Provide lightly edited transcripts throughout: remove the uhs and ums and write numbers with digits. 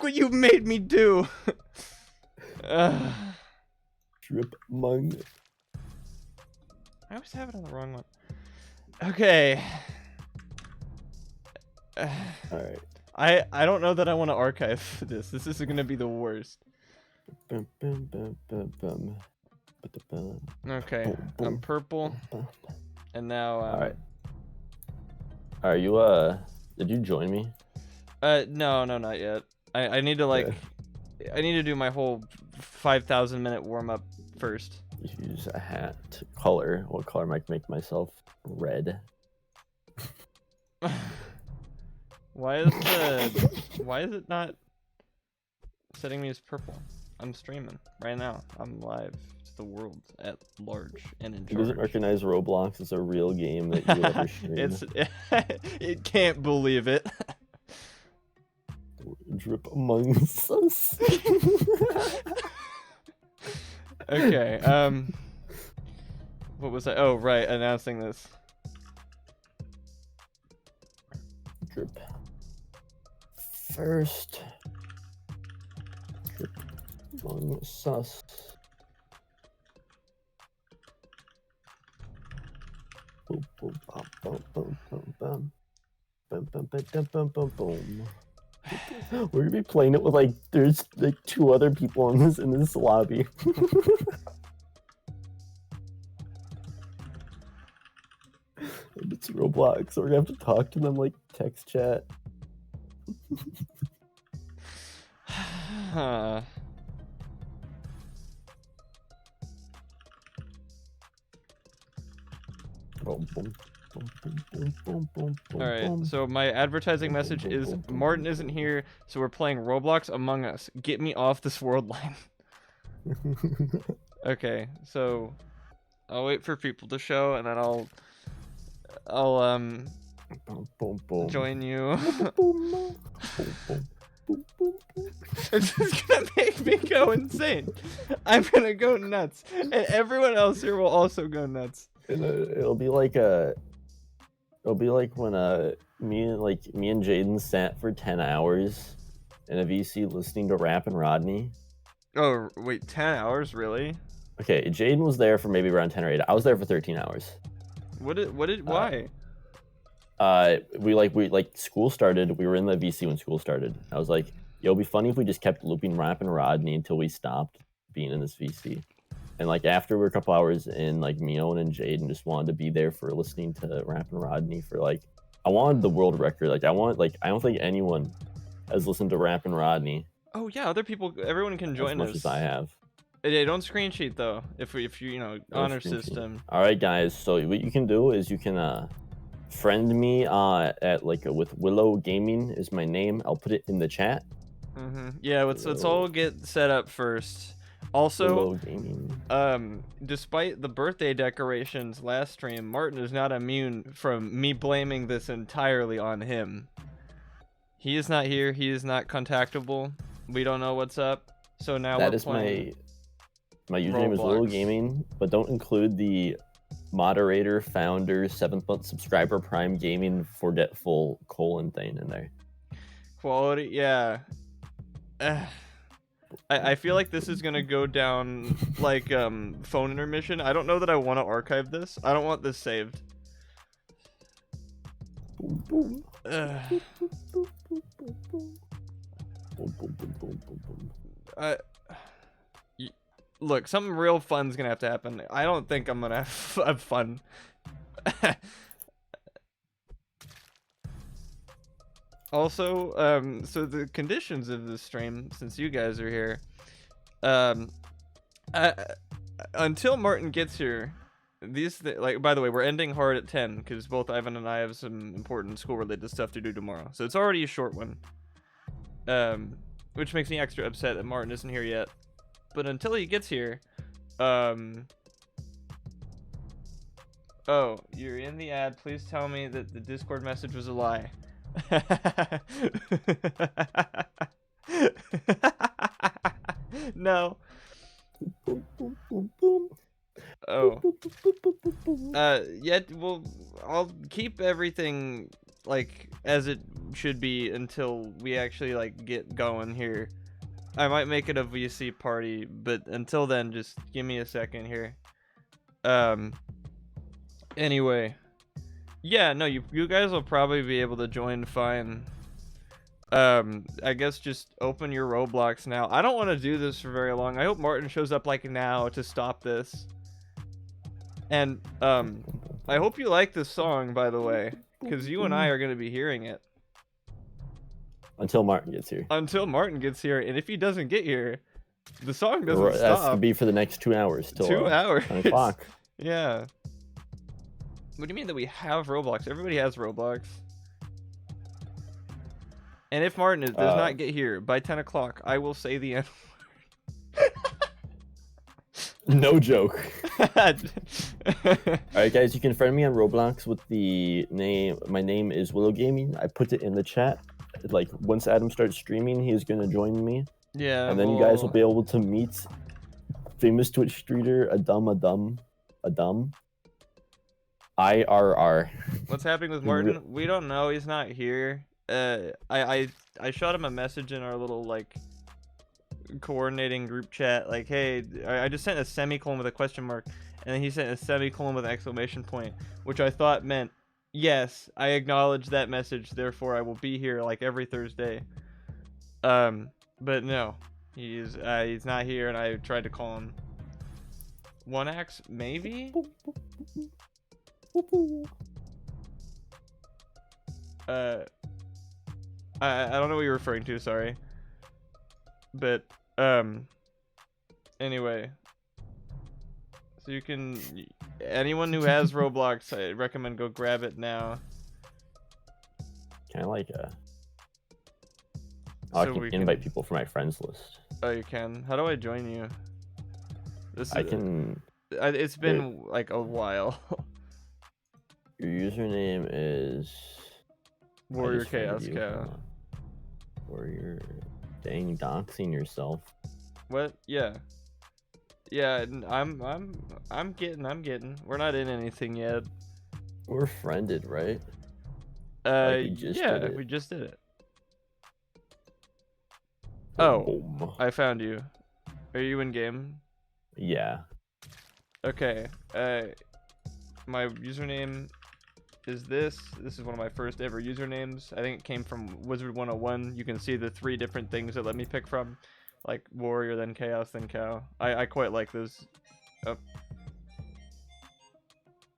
what you made me do. Drip among. I always have it on the wrong one. Okay. Alright. I don't know that I want to archive this. This is gonna be the worst. Okay, I'm purple, and now Alright. Alright, did you join me? No, not yet. I need to like, I need to do my whole 5,000 minute warm up first. Use a hat color. What color am I make myself? Red. Why is it not setting me as purple? I'm streaming right now. I'm live to the world at large and in charge. It doesn't recognize Roblox as a real game that you ever stream. It can't believe it. Drip amongst us. Okay, what was I? Oh, right, announcing this. Drip. First. Drip amongst us. Boom, boom, bum, bum, bum, bum, bum. Bum, bum, bum, bum, bum, bum. We're gonna be playing it with like there's like 2 other people in this lobby. And it's Roblox, so we're gonna have to talk to them like text chat. Alright, so my advertising message is Martin isn't here, so we're playing Roblox Among Us. Get me off this world line. Okay, so I'll wait for people to show and then I'll join you. It's just gonna make me go insane. I'm gonna go nuts, and everyone else here will also go nuts. It'll be like when me and Jaden sat for 10 hours in a VC listening to Rap and Rodney. Oh wait, 10 hours, really? Okay, Jaden was there for maybe around 10 or 8. I was there for 13 hours. Why? We school started. We were in the VC when school started. I was like, yo, it'd be funny if we just kept looping Rap and Rodney until we stopped being in this VC. And like after we were a couple hours in, like me, Owen, and Jaden just wanted to be there for listening to Rap and Rodney for like, I wanted the world record. Like I don't think anyone has listened to Rap and Rodney. Oh yeah, other people, everyone can join as much us. as I have. Yeah, don't screen sheet though. If you No honor screen system. sheet. All right, guys. So what you can do is you can friend me at with Willow Gaming is my name. I'll put it in the chat. Yeah, let's all get set up first. Also, despite the birthday decorations last stream, Martin is not immune from me blaming this entirely on him. He is not here. He is not contactable. We don't know what's up. So now that we're is playing my username is Willow Gaming, but don't include the moderator, founder, 7th month subscriber, Prime Gaming, forgetful : thing in there. Quality, yeah. I feel like this is gonna go down like phone intermission. I don't know that I want to archive this. I don't want this saved. Look, something real fun's gonna have to happen. I don't think I'm gonna have fun. Also, so the conditions of this stream, since you guys are here, until Martin gets here, like, by the way, we're ending hard at 10 because both Ivan and I have some important school-related stuff to do tomorrow, so it's already a short one, which makes me extra upset that Martin isn't here yet. But until he gets here, oh, you're in the ad. Please tell me that the Discord message was a lie. No. Oh. Yeah, well, I'll keep everything like as it should be until we actually like get going here. I might make it a VC party, but until then, just give me a second here. Anyway, yeah, no, you guys will probably be able to join fine. I guess just open your Roblox now. I don't want to do this for very long. I hope Martin shows up like now to stop this. And I hope you like this song, by the way, because you and I are going to be hearing it. Until Martin gets here. Until Martin gets here, and if he doesn't get here, the song doesn't stop. That's going to be for the next 2 hours. Till, 2 hours. 10 o'clock. Yeah. What do you mean that we have Roblox? Everybody has Roblox. And if Martin does not get here by 10 o'clock, I will say the N-word. No joke. Alright guys, you can friend me on Roblox with the name. My name is Willow Gaming. I put it in the chat. Like, once Adam starts streaming, he is going to join me. Yeah. And then you guys will be able to meet famous Twitch streamer Adam. IRR. What's happening with Martin? We don't know. He's not here. I shot him a message in our little like coordinating group chat, like, hey, I just sent a semicolon with a question mark, and then he sent a semicolon with an exclamation point, which I thought meant, yes, I acknowledge that message, therefore I will be here like every Thursday. But no, he's not here, and I tried to call him. One axe, maybe? I don't know what you're referring to, sorry. But, anyway. So you can, anyone who has Roblox, I recommend go grab it now. Can I like, I can invite people from my friends list. Oh, you can? How do I join you? It's been like a while. Your username is Warrior Chaos Cow. Warrior, dang, doxing yourself. What? Yeah. Yeah, I'm getting. We're not in anything yet. We're friended, right? Yeah, we just did it. Oh, I found you. Are you in game? Yeah. Okay. My username is this. This is one of my first ever usernames. I think it came from Wizard 101. You can see the 3 different things that let me pick from, like Warrior, then Chaos, then Cow. I quite like this. Oh.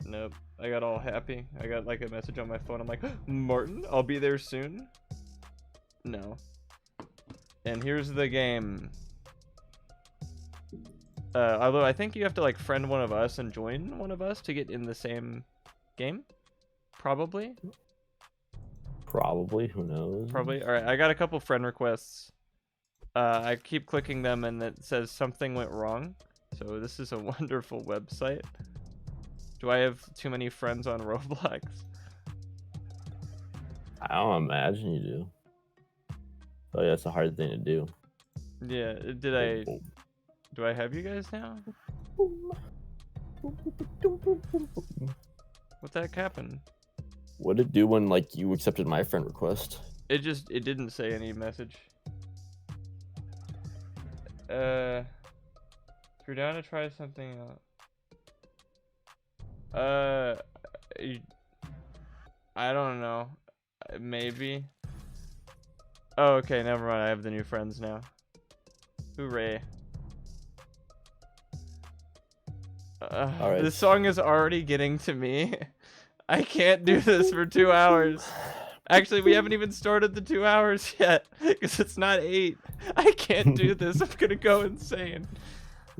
Nope. I got all happy. I got like a message on my phone. I'm like, Martin, I'll be there soon. No. And here's the game. Although I think you have to like friend one of us and join one of us to get in the same game. Probably. Probably. Who knows? Probably. All right. I got a couple friend requests. I keep clicking them and it says something went wrong. So this is a wonderful website. Do I have too many friends on Roblox? I don't imagine you do. Oh yeah, it's a hard thing to do. Yeah. Do I have you guys now? What the heck happened? What did it do when like you accepted my friend request? It didn't say any message. If you're down to try something I don't know. Maybe. Oh, okay, never mind. I have the new friends now. Hooray. Alright. This song is already getting to me. I can't do this for 2 hours. Actually, we haven't even started the 2 hours yet, because it's not 8. I can't do this. I'm gonna go insane.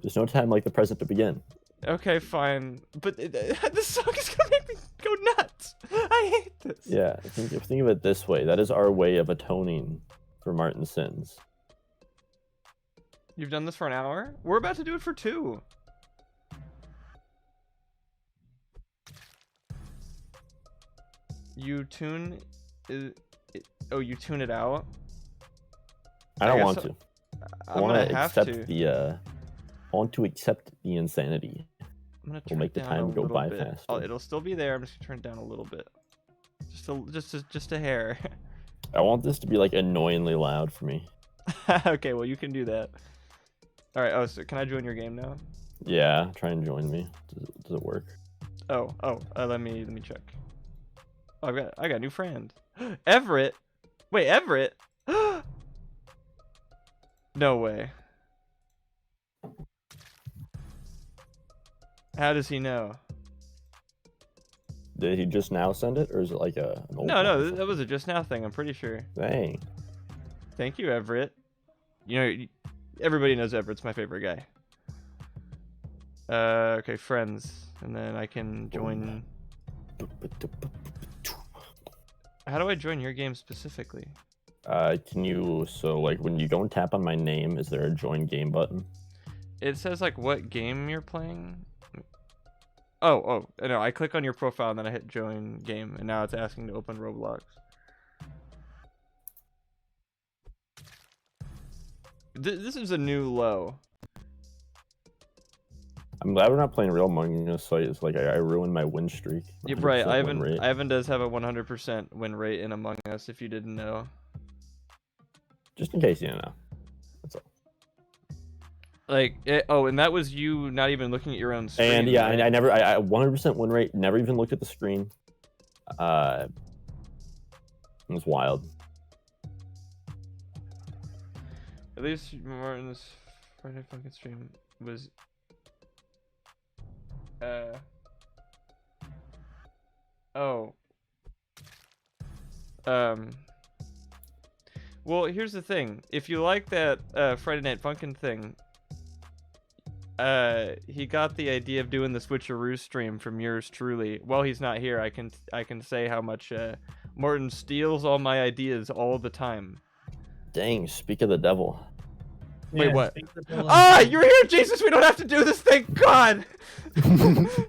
There's no time like the present to begin. Okay, fine. But this song is gonna make me go nuts. I hate this. Yeah, think of it this way. That is our way of atoning for Martin's sins. You've done this for an hour? We're about to do it for 2. You tune you tune it out? I don't want to. I want to accept I want to accept the insanity. I'm gonna we'll make the time go by fast. It'll still be there. I'm just gonna turn it down a little bit. Just a hair. I want this to be like annoyingly loud for me. Okay, well you can do that. All right. Oh, so can I join your game now? Yeah, try and join me. Does it work? Oh. Let me check. Oh, I got a new friend. Everett. Wait, Everett. No way. How does he know? Did he just now send it, or is it like an old No, one or no, that something? was a just now thing. I'm pretty sure. Dang. Thank you, Everett. You know, everybody knows Everett's my favorite guy. Okay, friends, and then I can join. How do I join your game specifically? Can you, so like when you go and tap on my name, is there a join game button? It says like what game you're playing. Oh, no, I click on your profile and then I hit join game, and now it's asking to open Roblox. This is a new low. I'm glad we're not playing real Among Us, so it's like I ruined my win streak. Yeah, right, 100% win rate. Ivan does have a 100% win rate in Among Us, if you didn't know. Just in case you didn't know. That's all. Like, oh, and that was you not even looking at your own screen. And yeah, right? I 100% win rate, never even looked at the screen. It was wild. At least Martin's Friday fucking stream was oh. Well, here's the thing. If you like that Friday Night Funkin' thing, he got the idea of doing the switcheroo stream from yours truly. While he's not here, I can say how much Martin steals all my ideas all the time. Dang, speak of the devil. Wait, yeah, what? Ah, you're here, Jesus! We don't have to do this, thank God!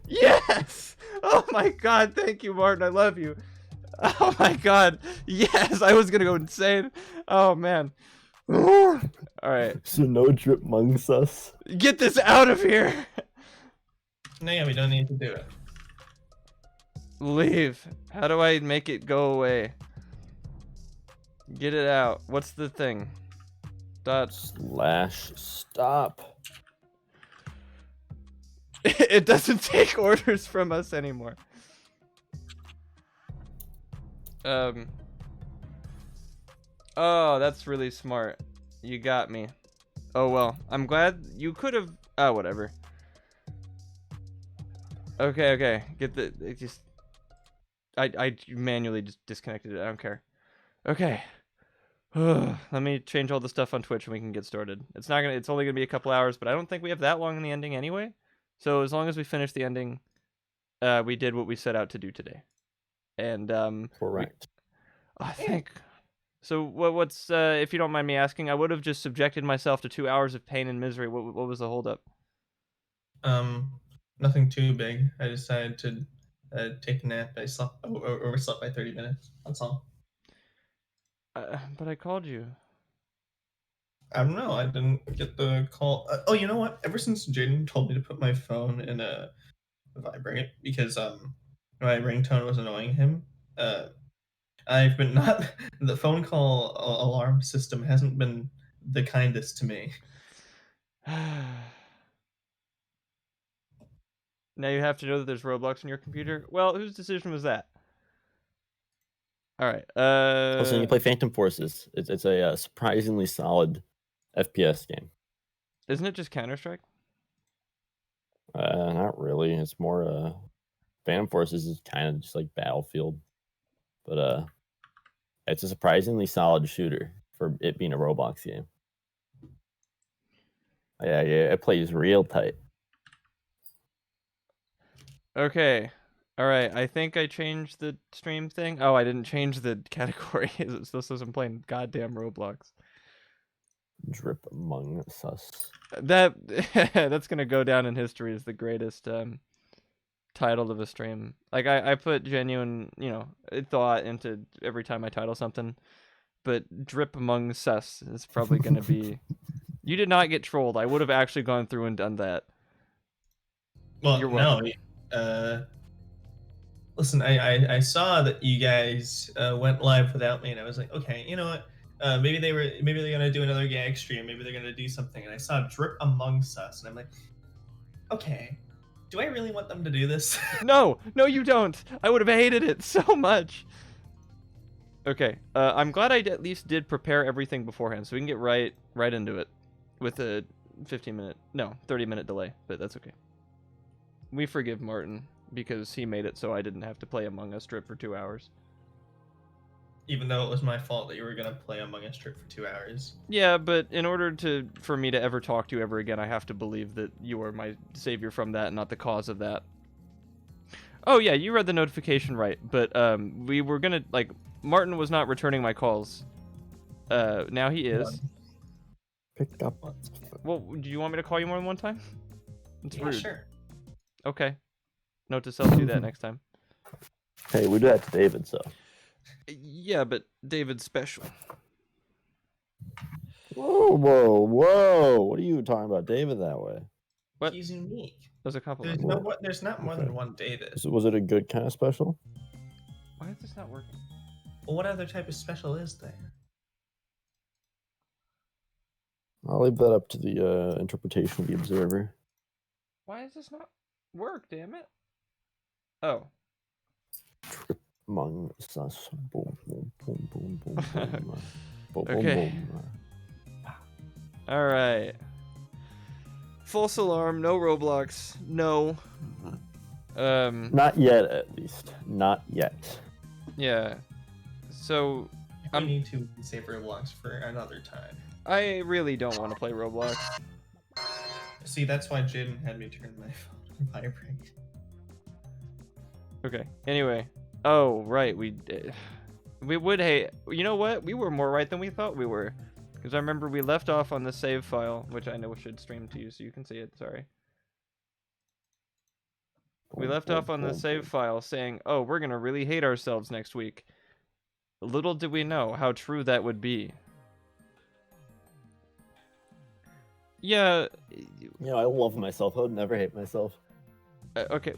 Yes! Oh my God, thank you, Martin, I love you. Oh my God, yes, I was gonna go insane. Oh man. Alright. So no drip amongst us. Get this out of here! No, yeah, we don't need to do it. Leave. How do I make it go away? Get it out. What's the thing? /stop. It doesn't take orders from us anymore. Oh, that's really smart. You got me. Oh well, I'm glad you could have. Oh, whatever. Okay. Get the. It just. I manually just disconnected it. I don't care. Okay. Let me change all the stuff on Twitch and we can get started. It's only gonna be a couple hours, but I don't think we have that long in the ending anyway. So as long as we finish the ending, we did what we set out to do today. And Correct. I think. So what's if you don't mind me asking, I would have just subjected myself to 2 hours of pain and misery. What was the holdup? Nothing too big. I decided to take a nap. I overslept by 30 minutes. That's all. But I called you. I don't know. I didn't get the call. Oh, you know what? Ever since Jaden told me to put my phone in a vibrate because my ringtone was annoying him, I've been not the phone call alarm system hasn't been the kindest to me. Now you have to know that there's Roblox on your computer. Well, whose decision was that? All right. Listen, you play Phantom Forces. It's a surprisingly solid FPS game. Isn't it just Counter-Strike? Not really. It's more Phantom Forces is kind of just like Battlefield, but it's a surprisingly solid shooter for it being a Roblox game. Yeah, it plays real tight. Okay. All right. I think I changed the stream thing. Oh, I didn't change the category. This I'm playing goddamn Roblox. Drip Among Us. That's gonna go down in history as the greatest title of a stream. Like I put genuine, thought into every time I title something, but Drip Among Us is probably gonna be. You did not get trolled. I would have actually gone through and done that. Well, You're no. welcome. Listen, I saw that you guys went live without me, and I was like, okay, you know what? Maybe they're gonna do another gag stream. Maybe they're gonna do something. And I saw Drip Amongst Us, and I'm like, okay, do I really want them to do this? No, no, you don't. I would have hated it so much. Okay, I'm glad I at least did prepare everything beforehand, so we can get right into it with a 30-minute delay, but that's okay. We forgive Martin because he made it so I didn't have to play Among Us Strip for 2 hours. Even though it was my fault that you were gonna play Among Us Strip for 2 hours. Yeah, but in order for me to ever talk to you ever again, I have to believe that you are my savior from that, not the cause of that. Oh yeah, you read the notification right, but we were gonna, like, Martin was not returning my calls. Now he is. Pick up. Well, do you want me to call you more than one time? It's Yeah, rude. sure. Okay. Note to self, do that next time. Hey, we do that to David, so. Yeah, but David's special. Whoa, whoa, whoa! What are you talking about David that way? What? He's unique. There's a compliment. There's not more than one David. Was it a good kind of special? Why is this not working? Well, what other type of special is there? I'll leave that up to the interpretation of the observer. Why does this not work, damn it? Oh. Among us. Boom, boom, boom, boom, boom, boom. Boom, Okay. boom. Alright. False alarm, no Roblox, no. Not yet, at least. Not yet. Yeah. So, We need to save Roblox for another time. I really don't want to play Roblox. See, that's why Jaden had me turn my phone on vibrate. Okay. Anyway. Oh, right. We would hate. You know what? We were more right than we thought we were. Because I remember we left off on the save file, which I know should stream to you so you can see it. Sorry. We left off on the save file saying, oh, we're going to really hate ourselves next week. Little did we know how true that would be. Yeah. You know, I love myself. I would never hate myself. Okay.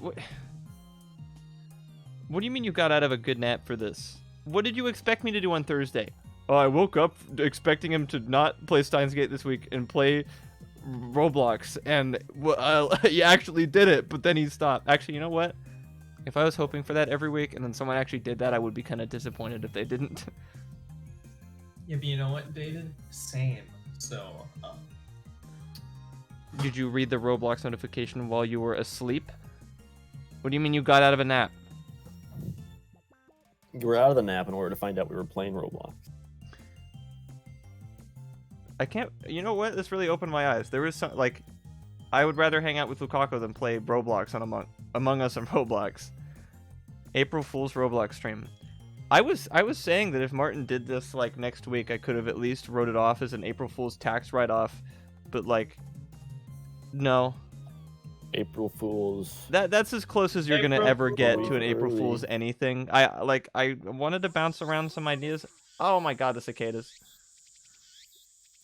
What do you mean you got out of a good nap for this? What did you expect me to do on Thursday? Oh, I woke up expecting him to not play Steins Gate this week and play Roblox, and he actually did it, but then he stopped. Actually, you know what? If I was hoping for that every week and then someone actually did that, I would be kind of disappointed if they didn't. Yeah, but you know what, David? Same. So, Did you read the Roblox notification while you were asleep? What do you mean you got out of a nap? You were out of the nap in order to find out we were playing Roblox. I can't. You know what? This really opened my eyes. There was some, like, I would rather hang out with Lukaku than play Roblox on Among Us and Roblox. April Fool's Roblox stream. I was saying that if Martin did this like next week, I could have at least wrote it off as an April Fool's tax write-off, but like, no. April Fool's. That's as close as you're gonna April ever get Fool's to an April early. Fool's anything. I wanted to bounce around some ideas. Oh my god, the cicadas.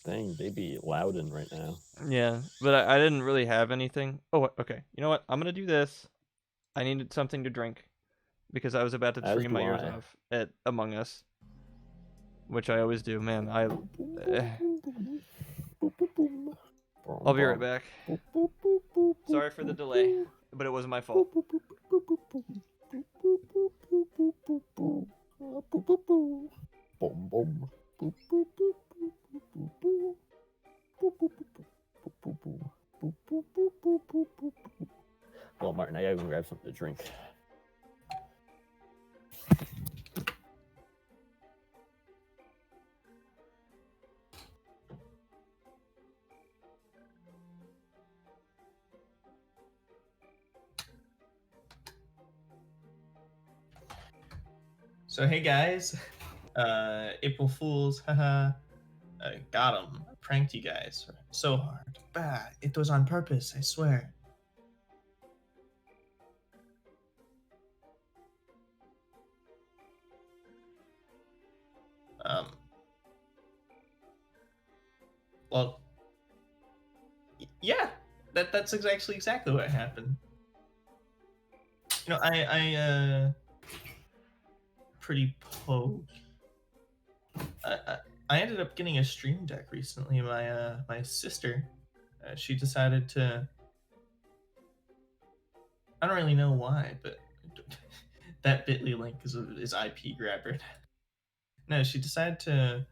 Dang, they be loudin' right now. Yeah, but I didn't really have anything. Oh, okay. You know what? I'm gonna do this. I needed something to drink because I was about to As scream my do ears I. off at Among Us, which I always do. Man, I'll be right back. Sorry for the delay, but it wasn't my fault. Well, Martin, I gotta go grab something to drink. so hey guys, April Fools, haha. Got him. Pranked you guys so hard. Bah, it was on purpose, I swear. Well, yeah, that's exactly what happened. You know, pretty poke. I ended up getting a stream deck recently. My sister, she decided to. I don't really know why, but that Bitly link is IP grabber. No, she decided to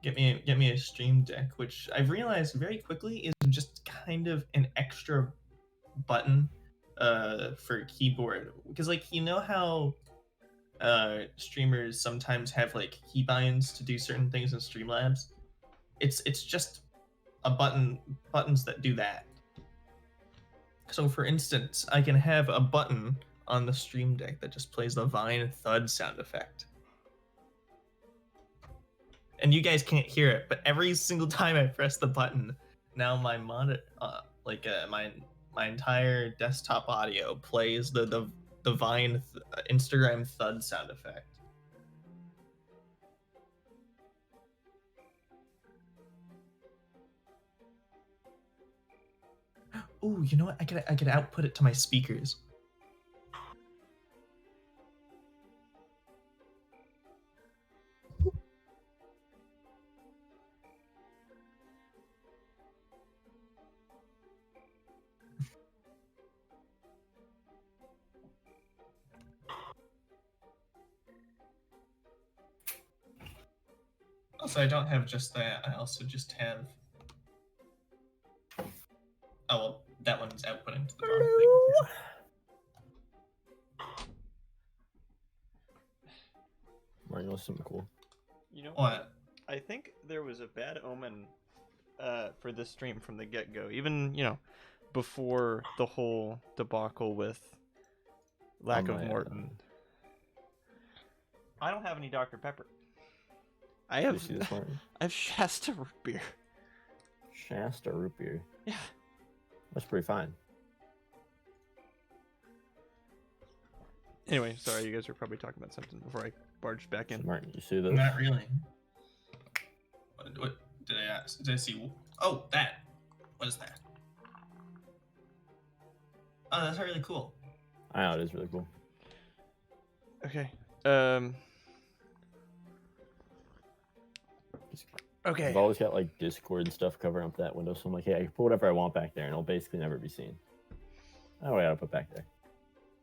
get me a stream deck, which I've realized very quickly is just kind of an extra button for keyboard, because like you know how streamers sometimes have like keybinds to do certain things in Streamlabs. It's just a buttons that do that. So for instance, I can have a button on the stream deck that just plays the Vine thud sound effect. And you guys can't hear it, but every single time I press the button, now my monitor, my entire desktop audio plays the Vine Instagram thud sound effect. Oh, you know what? I could output it to my speakers. Also, I don't have just that. I also just have. Oh well, that one's outputting to the wrong thing too. Martin, what's something cool? You know What? I think there was a bad omen for this stream from the get-go. Even, before the whole debacle with lack of Morton. I don't have any Dr. Pepper. I have see this, Martin? I have Shasta root beer. Shasta root beer. Yeah. That's pretty fine. Anyway, sorry, you guys were probably talking about something before I barged back in. Martin, you see this? Not really. What did I ask? Did I see? Oh, that. What is that? Oh, that's really cool. I know, it is really cool. Okay. Okay. I've always got like Discord and stuff covering up that window, so I'm like, hey, I can put whatever I want back there, and it'll basically never be seen. Oh, I gotta put back there.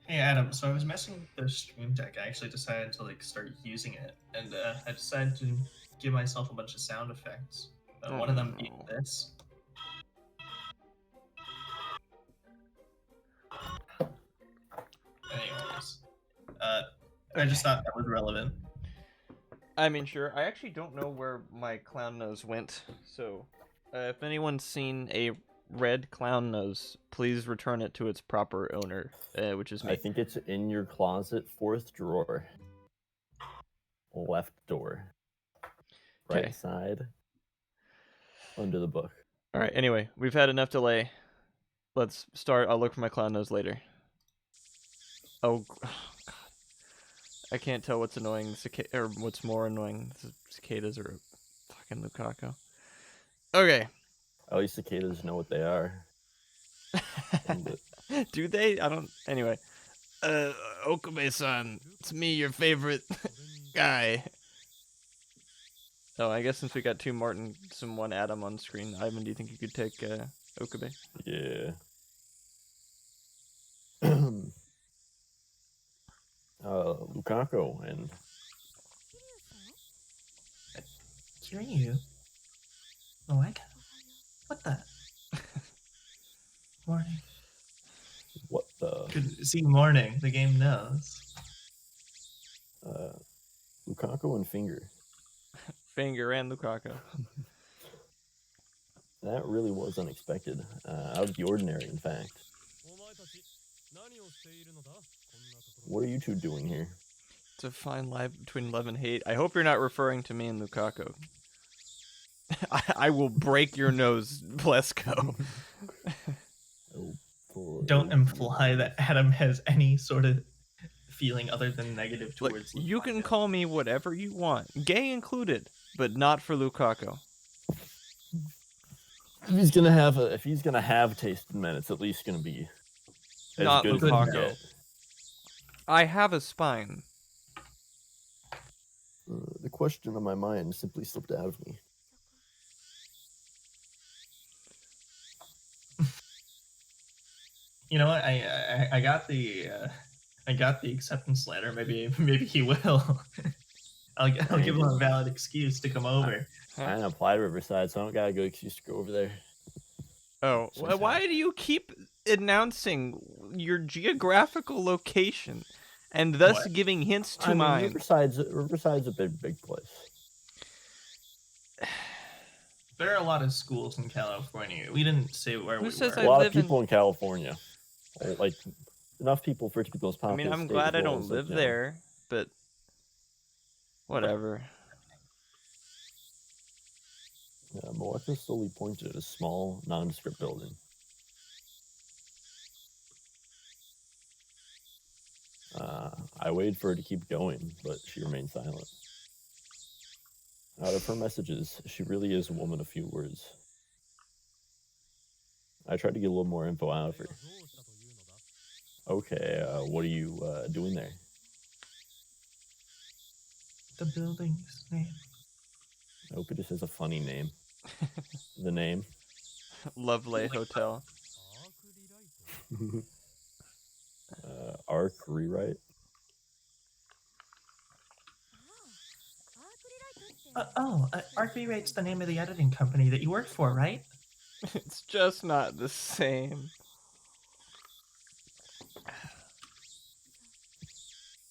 Hey Adam, so I was messing with the stream deck. I actually decided to like start using it, and I decided to give myself a bunch of sound effects. One of them being this. Anyways, I just thought that was relevant. I mean, sure. I actually don't know where my clown nose went, so if anyone's seen a red clown nose, please return it to its proper owner, which is me. I think it's in your closet, 4th drawer. Left door. Right Okay. side. Under the book. Alright, anyway, we've had enough delay. Let's start. I'll look for my clown nose later. Oh, God. I can't tell what's annoying, or what's more annoying, cicadas or fucking Lukaku. Okay. At least cicadas know what they are. Do they? I don't. Anyway. Okabe-san, it's me, your favorite guy. Oh, I guess since we got 2 Martin, one Adam on screen, Ivan, do you think you could take Okabe? Yeah. Lukaku and Kiryu. Oh, I got. What the? Morning. what the? Good. See, morning. The game knows. Lukaku and Finger. Finger and Lukaku. That really was unexpected. Out of the ordinary, in fact. What are you two doing here? It's a fine line between love and hate. I hope you're not referring to me and Lukaku. I will break your nose, Blesko. Don't imply that Adam has any sort of feeling other than negative towards. You can call me whatever you want, gay included, but not for Lukaku. If he's gonna have taste in men, it's at least gonna be as Not good as Lukaku. you get. I have a spine. The question on my mind simply slipped out of me. You know what? I got the acceptance letter. Maybe he will. I'll give him a valid excuse to come over. I didn't apply to Riverside, so I don't got a good excuse to go over there. Oh, why do you keep announcing your geographical location and thus giving hints to mine? Riverside's a big place. There are a lot of schools in California. We didn't say where we were. A lot of people in California. Like, enough people for it to be the most I populous mean, I'm state glad I as well don't as, live there, but whatever. Yeah, Moeka slowly pointed at a small, nondescript building. I waited for her to keep going, but she remained silent. Out of her messages, she really is a woman of few words. I tried to get a little more info out of her. Okay, what are you doing there? The building's name. I hope it just has a funny name. The name. Lovely Hotel. Arc Rewrite. Arc Rewrite's the name of the editing company that you work for, right? It's just not the same.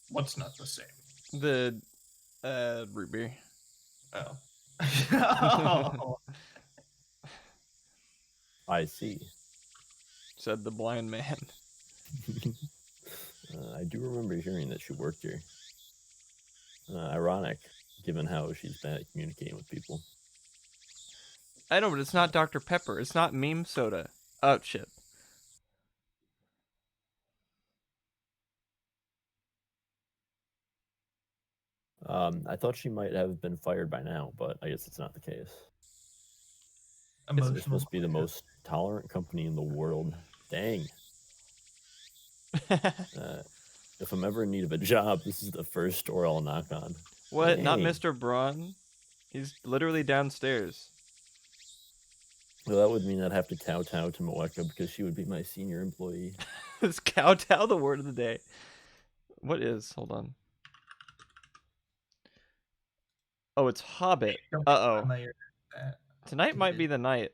What's not the same? The root beer. Oh. Oh. I see. Said the blind man. I do remember hearing that she worked here. Ironic, given how she's bad at communicating with people. I know, but it's not Dr. Pepper. It's not meme soda. Oh, shit. I thought she might have been fired by now, but I guess it's not the case. It's supposed to be the most tolerant company in the world. Dang. If I'm ever in need of a job, this is the first store I'll knock on. What? Dang. Not Mr. Braun? He's literally downstairs. Well, that would mean I'd have to kowtow to Moeka because she would be my senior employee. Is kowtow the word of the day? What is? Hold on. Oh, it's Hobbit. Uh-oh. Tonight might be the night.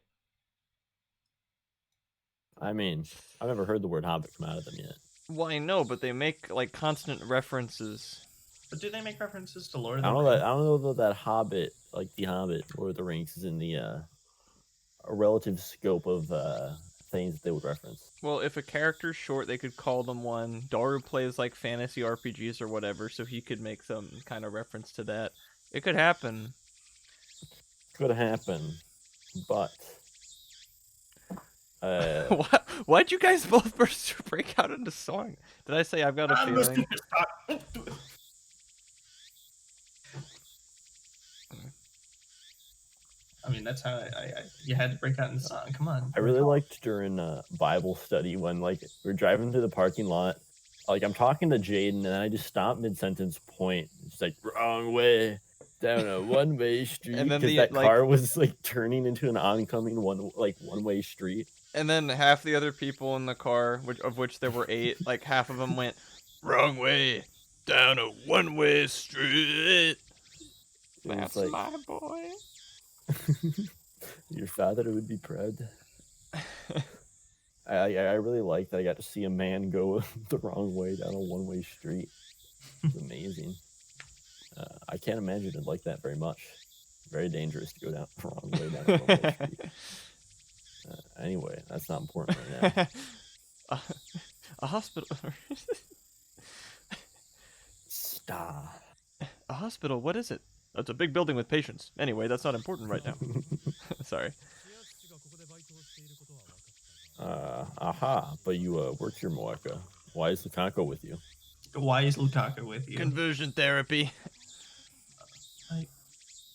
I mean, I've never heard the word Hobbit come out of them yet. Well, I know, but they make, like, constant references. But do they make references to Lord of the Rings? I don't know that Hobbit, like the Hobbit, Lord of the Rings, is in the a relative scope of things that they would reference. Well, if a character's short, they could call them one. Daru plays, like, fantasy RPGs or whatever, so he could make some kind of reference to that. It could happen. Could happen, but... Why'd you guys both break out into song? Did I say I've got a feeling? I mean, that's how you had to break out in song. Come on. I really liked during Bible study when, like, we're driving through the parking lot. Like, I'm talking to Jaden, and I just stop mid-sentence point. It's like, wrong way, down a one-way street. And then because car was, like, turning into an oncoming one-way street. And then half the other people in the car, of which there were 8, like, half of them went, wrong way, down a one-way street. That's like, my boy. Your father would be proud. I really like that I got to see a man go the wrong way down a one-way street. It's amazing. I can't imagine it like that very much. Very dangerous to go down the wrong way down a one-way street. Anyway, that's not important right now. A hospital. Stop. A hospital? What is it? It's a big building with patients. Anyway, that's not important right now. Sorry. Aha, but you work here, Moeka. Why is Lukaku with you? Why is Lukaku with you? Conversion therapy. I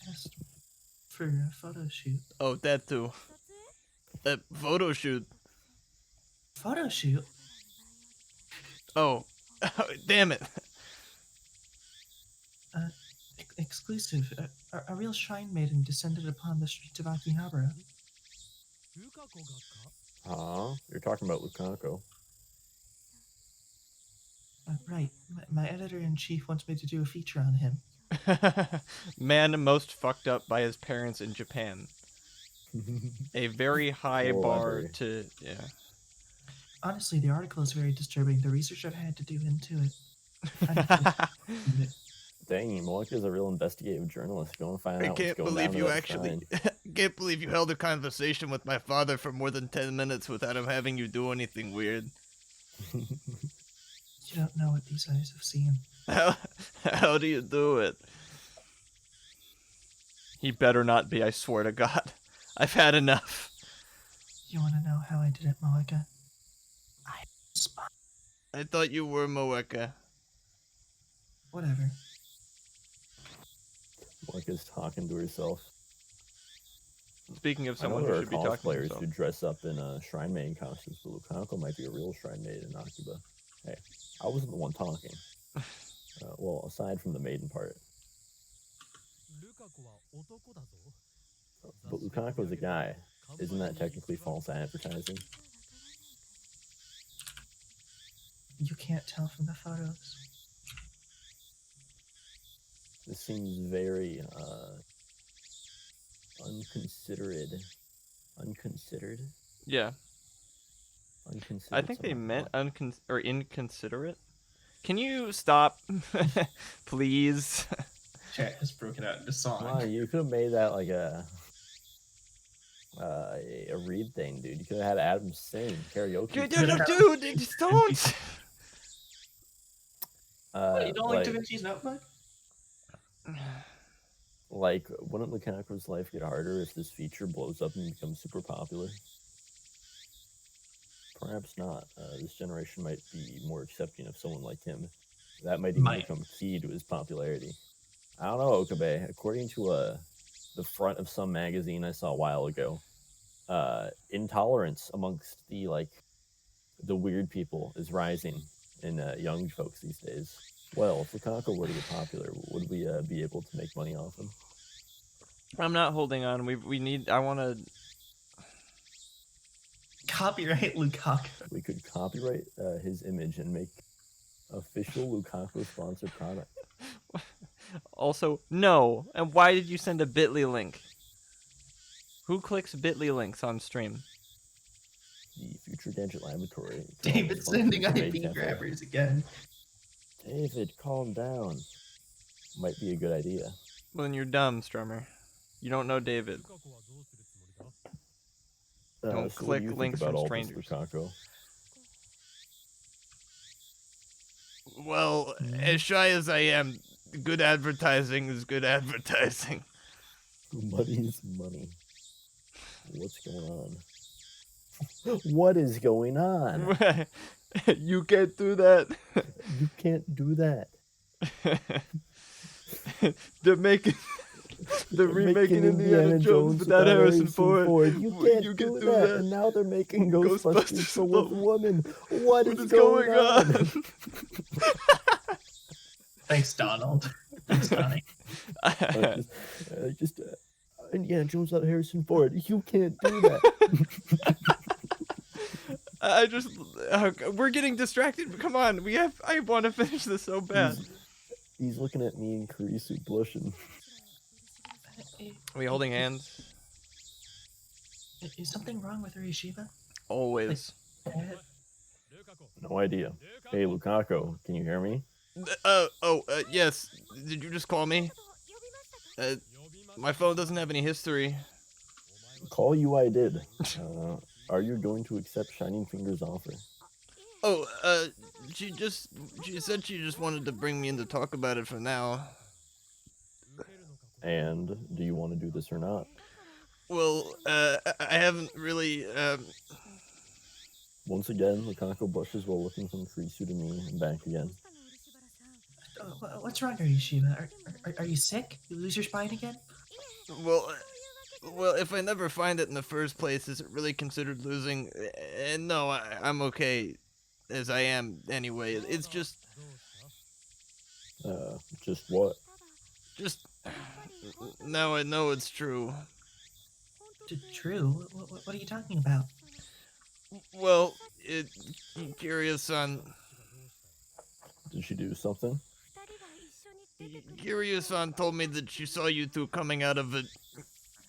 asked for a photo shoot. Oh, that too. A photo shoot. Photo shoot? Oh, damn it. exclusive. A real shrine maiden descended upon the streets of Akihabara. You're talking about Lukaku. Right. My editor-in-chief wants me to do a feature on him. Man most fucked up by his parents in Japan. A very high bar to, yeah. Honestly, the article is very disturbing. The research I've had to do into it. Dang, Moika's a real investigative journalist. Going to find out what's going believe down you in that actually. shrine. Can't believe you held a conversation with my father for more than 10 minutes without him having you do anything weird. You don't know what these eyes have seen. How do you do it? He better not be, I swear to God. I've had enough. You want to know how I did it, Moika? I'm a spy. I thought you were Moeka. Whatever. Moika's talking to herself. Speaking of I someone know who there are should be talking to cosplayers himself. who dress up in shrine maiden costumes, but Lukaku might be a real shrine maiden in Akiba. Hey, I wasn't the one talking. Well, aside from the maiden part. But Lukaku's a guy. Isn't that technically false advertising? You can't tell from the photos. This seems very unconsidered. Unconsidered? Yeah. Unconsidered. I think they meant inconsiderate. Can you stop? Please? Chat has broken out into song. Come on, you could have made that like a read thing, dude. You could have had Adam sing karaoke. Dude, just don't. What, you don't like Da Vinci's Notebook? Like, wouldn't Lukaku's life get harder if this feature blows up and becomes super popular? Perhaps not. This generation might be more accepting of someone like him. That might even become key to his popularity. I don't know, Okabe. According to the front of some magazine I saw a while ago, intolerance amongst the weird people is rising in young folks these days. Well, if Lukaku were to get popular, would we be able to make money off him? I'm not holding on. I want to copyright Lukaku. We could copyright his image and make official Lukaku sponsored product. Also, no. And why did you send a Bitly link? Who clicks Bitly links on stream? The Future Gadget Laboratory. David's sending IP grabbers again. David, calm down. Might be a good idea. Well, then you're dumb, Strummer. You don't know David. Don't so click links from strangers. Well, as shy as I am, good advertising is good advertising. Money is money. What's going on? What is going on? You can't do that. You can't do that. They're remaking Indiana Jones without Harrison Ford. You can't do that. And now they're making Ghostbusters for a woman. What is going on? Thanks, Donald. Thanks, Donnie. Indiana Jones without Harrison Ford. You can't do that. We're getting distracted. Come on, I want to finish this so bad. He's looking at me and Kurisu blushing. Are we holding hands? Is something wrong with Ueshiba? Always. No idea. Hey, Lukaku, can you hear me? Yes. Did you just call me? My phone doesn't have any history. Call you I did. Are you going to accept Shining Finger's offer? She said she just wanted to bring me in to talk about it for now. And do you want to do this or not? Well, I haven't really, Once again, Lukaku blushes while looking from Kurisu to me and back again. What's wrong, Ueshiba? Are you sick? You lose your spine again? Well, if I never find it in the first place, is it really considered losing? And no, I'm okay as I am anyway. It's just... Just what? Just now I know it's true. True? What are you talking about? Well, curious on Did she do something? Kiryu-san told me that she saw you two coming out of a,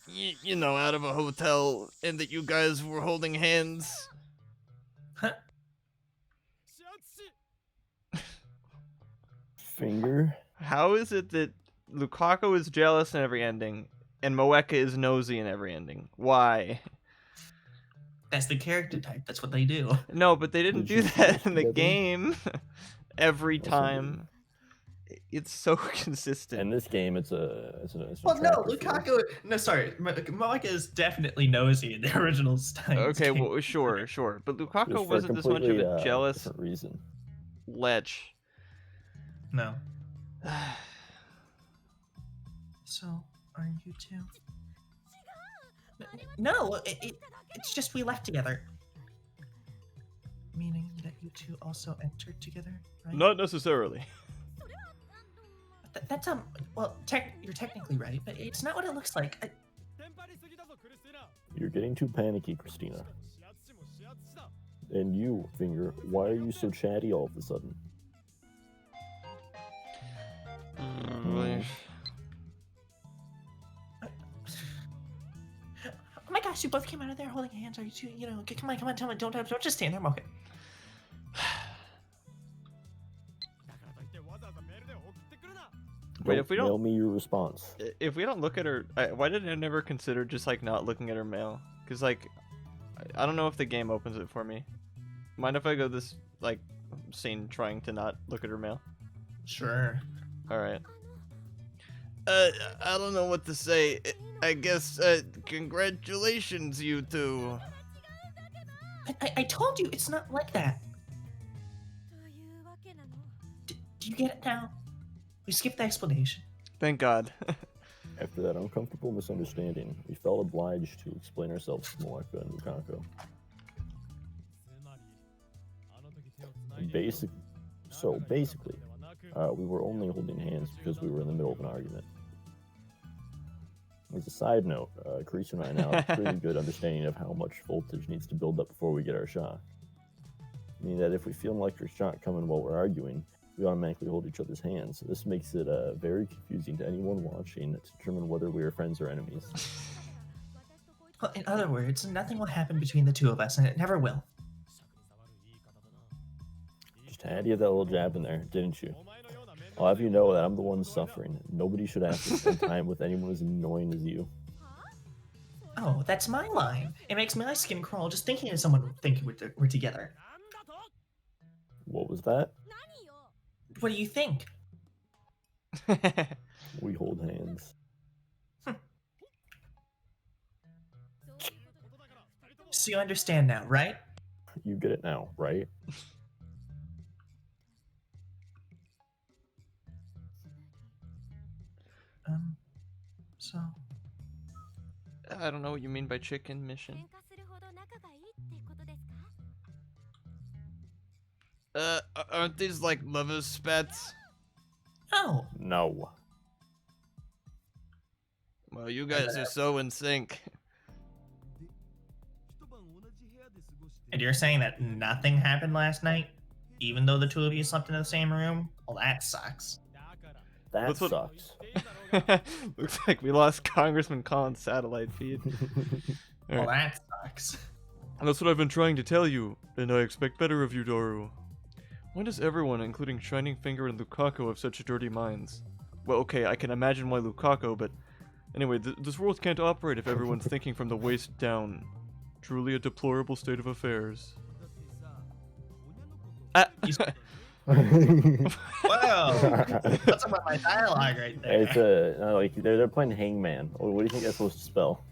you know, out of a hotel, and that you guys were holding hands. Huh? Finger? How is it that Lukaku is jealous in every ending, and Moeka is nosy in every ending? Why? That's the character type. That's what they do. No, but they didn't do Did you that put in the together? game. Every That's time. It's so consistent. In this game, it's a Well, no, tracker field. Lukaku. No, sorry. Moeka is definitely nosy in the original Steins Okay, game. well, sure. But Just Lukaku for wasn't this much of completely, a jealous different reason. lech. No. So, are you two? No, it's just we left together. Meaning that you two also entered together, right? Not necessarily. That's well, you're technically right, but it's not what it looks like. You're getting too panicky, Christina. And you, Finger, why are you so chatty all of a sudden? Oh my gosh, you both came out of there holding hands. Are you two, come on, tell me, don't just stand there, Mocha. Wait, if we don't mail me your response. if we don't look at her, why did I never consider just like not looking at her mail? Because like, I don't know if the game opens it for me. Mind if I go this like scene trying to not look at her mail? Sure. All right. I don't know what to say. I guess congratulations, you two. I told you it's not like that. Do you get it now? We skipped the explanation. Thank God. After that uncomfortable misunderstanding, we felt obliged to explain ourselves to Moeka and Lukaku. Basically, we were only holding hands because we were in the middle of an argument. As a side note, Karisu and I now have a pretty good understanding of how much voltage needs to build up before we get our shock. Meaning that if we feel an electric shock coming while we're arguing, we automatically hold each other's hands. This makes it very confusing to anyone watching to determine whether we are friends or enemies. Well, in other words, nothing will happen between the two of us, and it never will. Just had you have that little jab in there, didn't you? I'll have you know that I'm the one suffering. Nobody should have to spend time with anyone as annoying as you. Oh, that's my line. It makes my skin crawl just thinking of someone thinking we're together. What was that? What do you think? We hold hands. So you understand now, right? You get it now, right? So... I don't know what you mean by chicken mission. Aren't these like lovers' spats? Oh, No. Well, you guys are so in sync. and you're saying that nothing happened last night? Even though the two of you slept in the same room? Well, that sucks. That That's what- sucks. Looks like we lost Congressman Colin's satellite feed. Well, Alright. that sucks. That's what I've been trying to tell you, and I expect better of you, Doru. Why does everyone, including Shining Finger and Lukaku, have such dirty minds? Well, okay, I can imagine why Lukaku, but anyway, this world can't operate if everyone's thinking from the waist down. Truly a deplorable state of affairs. Whoa! That's about my dialogue right there. It's like they're playing Hangman. What do you think that's supposed to spell?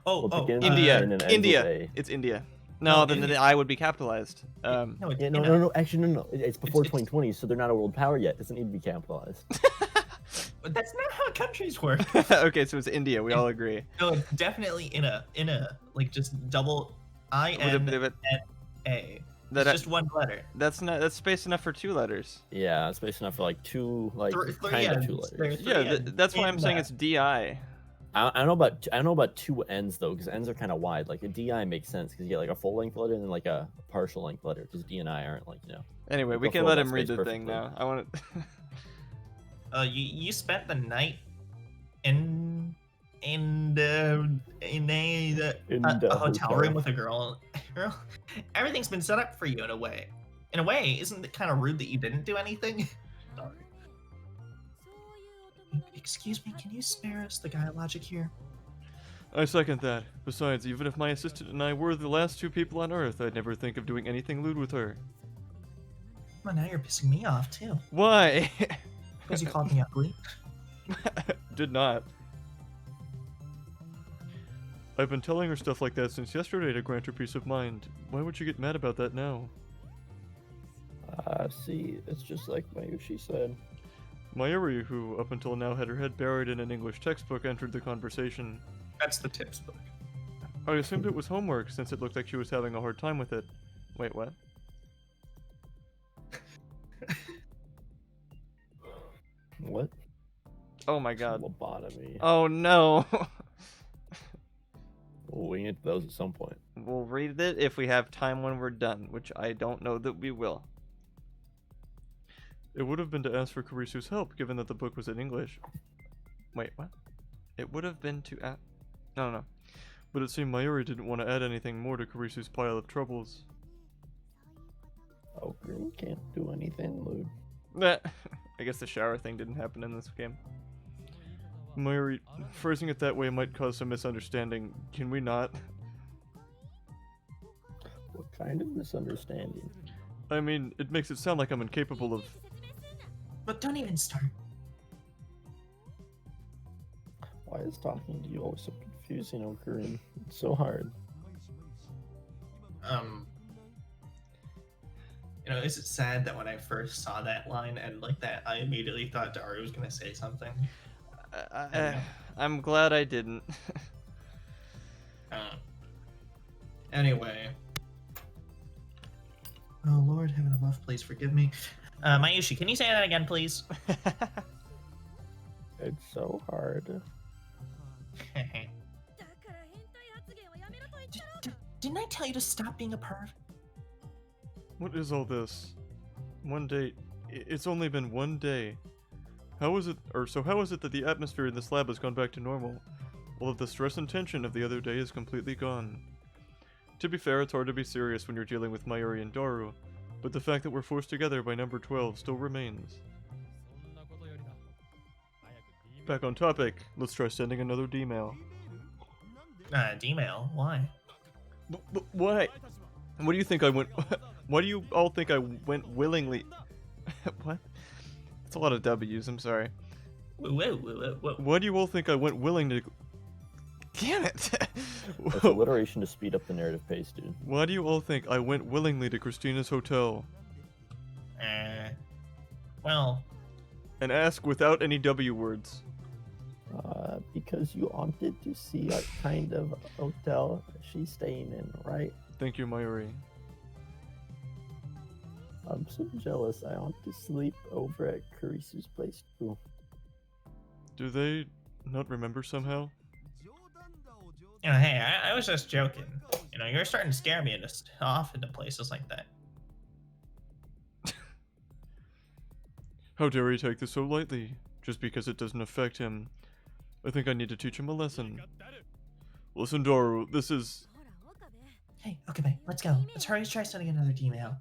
Oh, Well, begins India. with N and ends with India. A. It's India. No, Oh, then the India. I would be capitalized. No, Yeah, no. Actually, no. It's before 2020, so they're not a world power yet. It doesn't need to be capitalized. But that's not how countries work. Okay, so it's India. We all agree. No, definitely in a like just double With INNA. a- That It's just one letter. that's space enough for 2 letters. Yeah, it's space enough for like 2, like kind yeah, of 2 there are letters. three Yeah, N's that's why in I'm saying that. it's DI. I know about 2 N's though, because N's are kind of wide. Like a DI makes sense because you get like a full length letter and then like a partial length letter. Because D and I aren't like Anyway, we they'll can fill let that him read space the thing perfectly. now. I want to. You spent the night in a hotel room with a girl. Everything's been set up for you in a way. In a way, isn't it kind of rude that you didn't do anything? Sorry. Excuse me, can you spare us the guy logic here? I second that. Besides, even if my assistant and I were the last 2 people on Earth, I'd never think of doing anything lewd with her. Well, now you're pissing me off too. Why? Because you called me ugly. Did not. I've been telling her stuff like that since yesterday to grant her peace of mind. Why would you get mad about that now? See, it's just like Mayushi said. Mayuri, who up until now had her head buried in an English textbook, entered the conversation. That's the tips book. I assumed it was homework since it looked like she was having a hard time with it. Wait, what? What? Oh my god. Lobotomy. Oh no. We need those at some point. We'll read it if we have time when we're done, which I don't know that we will. It would have been to ask for Karisu's help, given that the book was in English. Wait, what? It would have been to ask... No. But it seemed Mayuri didn't want to add anything more to Karisu's pile of troubles. Oh, green can't do anything lewd. I guess the shower thing didn't happen in this game. Mayuri, phrasing it that way might cause some misunderstanding. Can we not? What kind of misunderstanding? I mean, it makes it sound like I'm incapable of... But don't even start. Why is talking to you always so confusing, Okarin? It's so hard. Is it sad that when I first saw that line and like that, I immediately thought Daru was gonna say something? I'm glad I didn't. Anyway. Oh Lord, heaven above, please forgive me. Mayushi, can you say that again, please? It's so hard. Didn't I tell you to stop being a perv? What is all this? One date. It's only been one day. How is it that the atmosphere in this lab has gone back to normal? All of the stress and tension of the other day is completely gone. To be fair, it's hard to be serious when you're dealing with Mayuri and Daru, but the fact that we're forced together by number 12 still remains. Back on topic, let's try sending another D-mail. D-mail? Why? Why? What do you think I went... Why do you all think I went willingly... What? That's a lot of W's, I'm sorry. Whoa. Why do you all think I went willingly... Damn it! It's alliteration to speed up the narrative pace, dude. Why do you all think I went willingly to Christina's hotel? Well... And ask without any W words. Because you wanted to see what kind of hotel she's staying in, right? Thank you, Mayuri. I'm so jealous. I want to sleep over at Karisu's place too. Do they not remember somehow? Hey, I was just joking. You're starting to scare me off into places like that. How dare he take this so lightly? Just because it doesn't affect him. I think I need to teach him a lesson. Listen, Daru, this is... Hey, okay, let's go. Let's hurry try sending another email.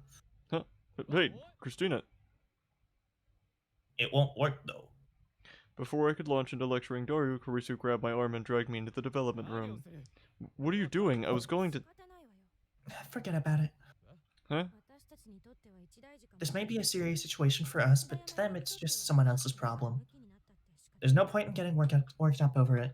Huh? Hey, Christina. It won't work, though. Before I could launch into lecturing Daru, Karisu grabbed my arm and dragged me into the development room. What are you doing? I was going to... Forget about it. Huh? This may be a serious situation for us, but to them it's just someone else's problem. There's no point in getting worked up over it.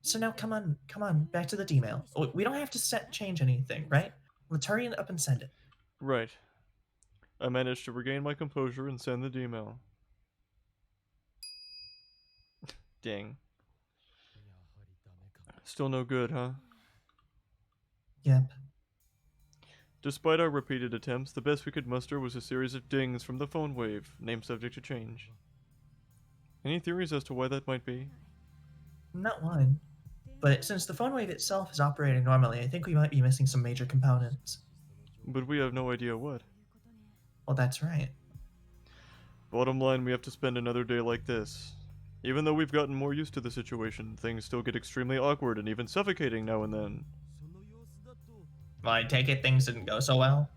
So now come on, back to the email. We don't have to change anything, right? Let's hurry up and send it. Right. I managed to regain my composure and send the email. Dang. Still no good, huh? Yep. Despite our repeated attempts, the best we could muster was a series of dings from the phone wave, name subject to change. Any theories as to why that might be? Not one. But since the phone wave itself is operating normally, I think we might be missing some major components. But we have no idea what. Well, that's right. Bottom line, we have to spend another day like this. Even though we've gotten more used to the situation, things still get extremely awkward and even suffocating now and then. Well, I take it things didn't go so well.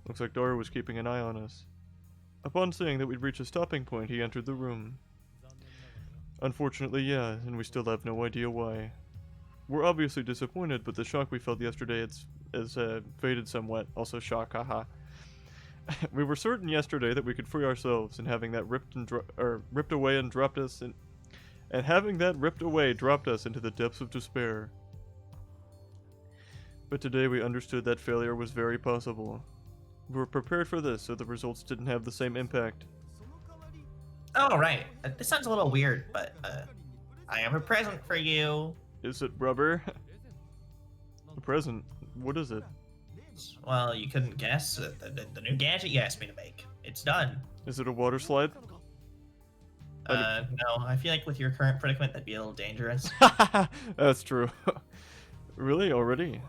Looks like Dara was keeping an eye on us. Upon saying that we'd reach a stopping point, he entered the room. Unfortunately, yeah, and we still have no idea why. We're obviously disappointed, but the shock we felt yesterday has faded somewhat. Also shock, haha. We were certain yesterday that we could free ourselves, and having that ripped away dropped us into the depths of despair. But today we understood that failure was very possible. We were prepared for this, so the results didn't have the same impact. Oh, right. This sounds a little weird, but I have a present for you. Is it rubber? A present? What is it? Well, you couldn't guess. The new gadget you asked me to make. It's done. Is it a water slide? No. I feel like with your current predicament, that'd be a little dangerous. That's true. Really? Already?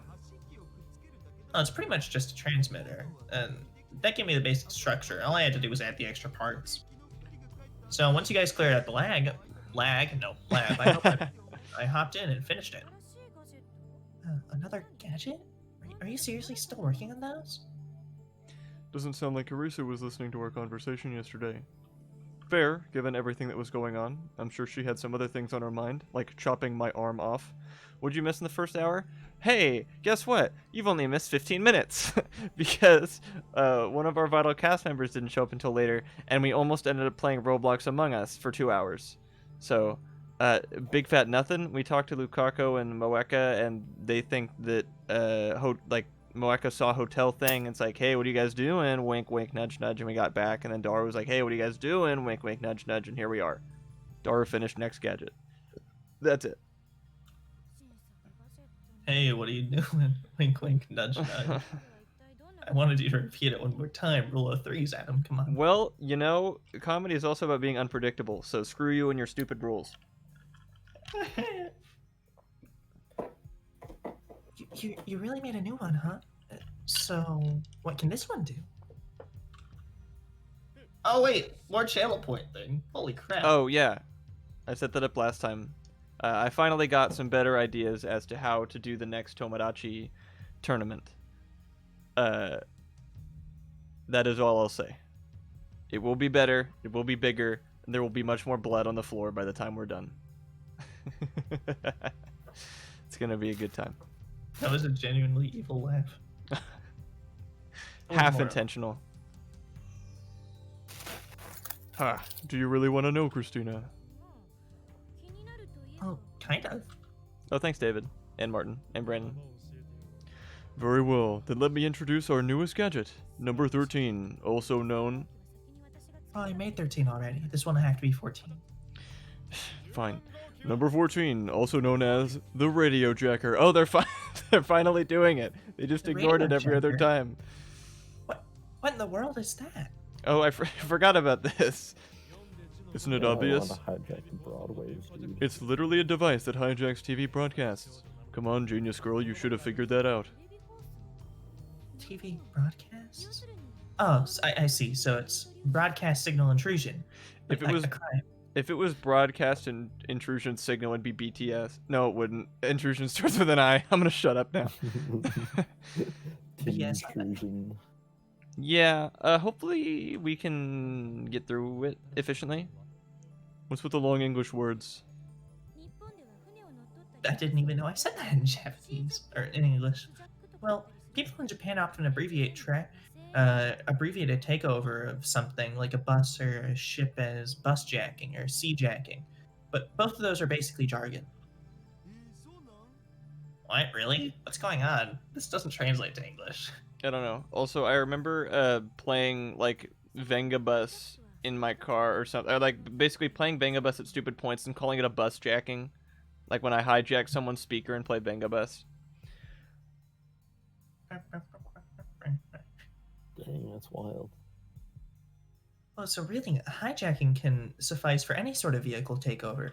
Oh, it's pretty much just a transmitter. And that gave me the basic structure. All I had to do was add the extra parts. So once you guys cleared out the lab, I hopped in and finished it. Another gadget? Are you seriously still working on those? Doesn't sound like Carissa was listening to our conversation yesterday. Fair, given everything that was going on. I'm sure she had some other things on her mind, like chopping my arm off. What'd you miss in the first hour? Hey, guess what? You've only missed 15 minutes! Because one of our vital cast members didn't show up until later, and we almost ended up playing Roblox Among Us for 2 hours. So, big fat nothing. We talked to Lukaku and Moeka, and they think that, Moeka saw a hotel thing, and it's like, hey, what are you guys doing? Wink, wink, nudge, nudge, and we got back, and then Dara was like, hey, what are you guys doing? Wink, wink, nudge, nudge, and here we are. Dara finished next gadget. That's it. Hey, what are you doing? Wink, wink, nudge, nudge. I wanted you to repeat it one more time. Rule of threes, Adam. Come on. Well, you know, comedy is also about being unpredictable, so screw you and your stupid rules. You really made a new one, huh? So, what can this one do? Oh, wait. More channel point thing. Holy crap. Oh, yeah. I set that up last time. I finally got some better ideas as to how to do the next Tomodachi tournament. That is all I'll say. It will be better, it will be bigger, and there will be much more blood on the floor by the time we're done. It's gonna be a good time. That was a genuinely evil laugh. Half intentional. Ha! Do you really want to know, Christina? Oh, kind of. Oh, thanks, David, and Martin, and Brandon. Very well, then let me introduce our newest gadget, number 13, also known... Oh, I made 13 already. This one will have to be 14. Fine. Number 14, also known as the Radio Jacker. Oh, they're finally doing it. They just ignored it every other time. What in the world is that? Oh, I forgot about this. Isn't it obvious? Broadways, dude. It's literally a device that hijacks TV broadcasts. Come on, genius girl, you should have figured that out. TV broadcasts? Oh, I see. So it's broadcast signal intrusion. If it was a crime. If it was broadcast and intrusion signal, it'd be BTS. No, it wouldn't. Intrusion starts with an I. I'm gonna shut up now. Yes. Intrusion. Yeah, hopefully we can get through it efficiently. What's with the long English words? I didn't even know I said that in Japanese or in English. Well, people in Japan often abbreviate a takeover of something like a bus or a ship as bus jacking or sea jacking, but both of those are basically jargon. What? Really? What's going on? This doesn't translate to English. I don't know. Also, I remember playing like Venga Bus in my car or something. Or like basically playing Venga Bus at stupid points and calling it a bus jacking. Like when I hijack someone's speaker and play Venga Bus. Dang, that's wild. Oh, so really, hijacking can suffice for any sort of vehicle takeover.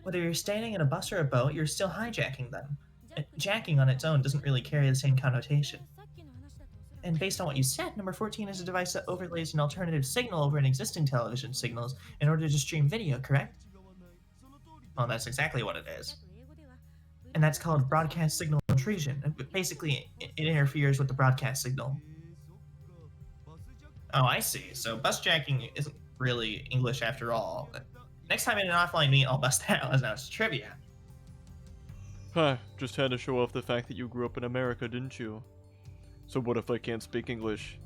Whether you're standing in a bus or a boat, you're still hijacking them. Jacking on its own doesn't really carry the same connotation. And based on what you said, number 14 is a device that overlays an alternative signal over an existing television signals in order to stream video, correct? Well, that's exactly what it is. And that's called broadcast signal intrusion. Basically, it interferes with the broadcast signal. Oh, I see. So bus jacking isn't really English after all. Next time in an offline meet, I'll bust that out as now trivia. Huh, just had to show off the fact that you grew up in America, didn't you? So what if I can't speak English?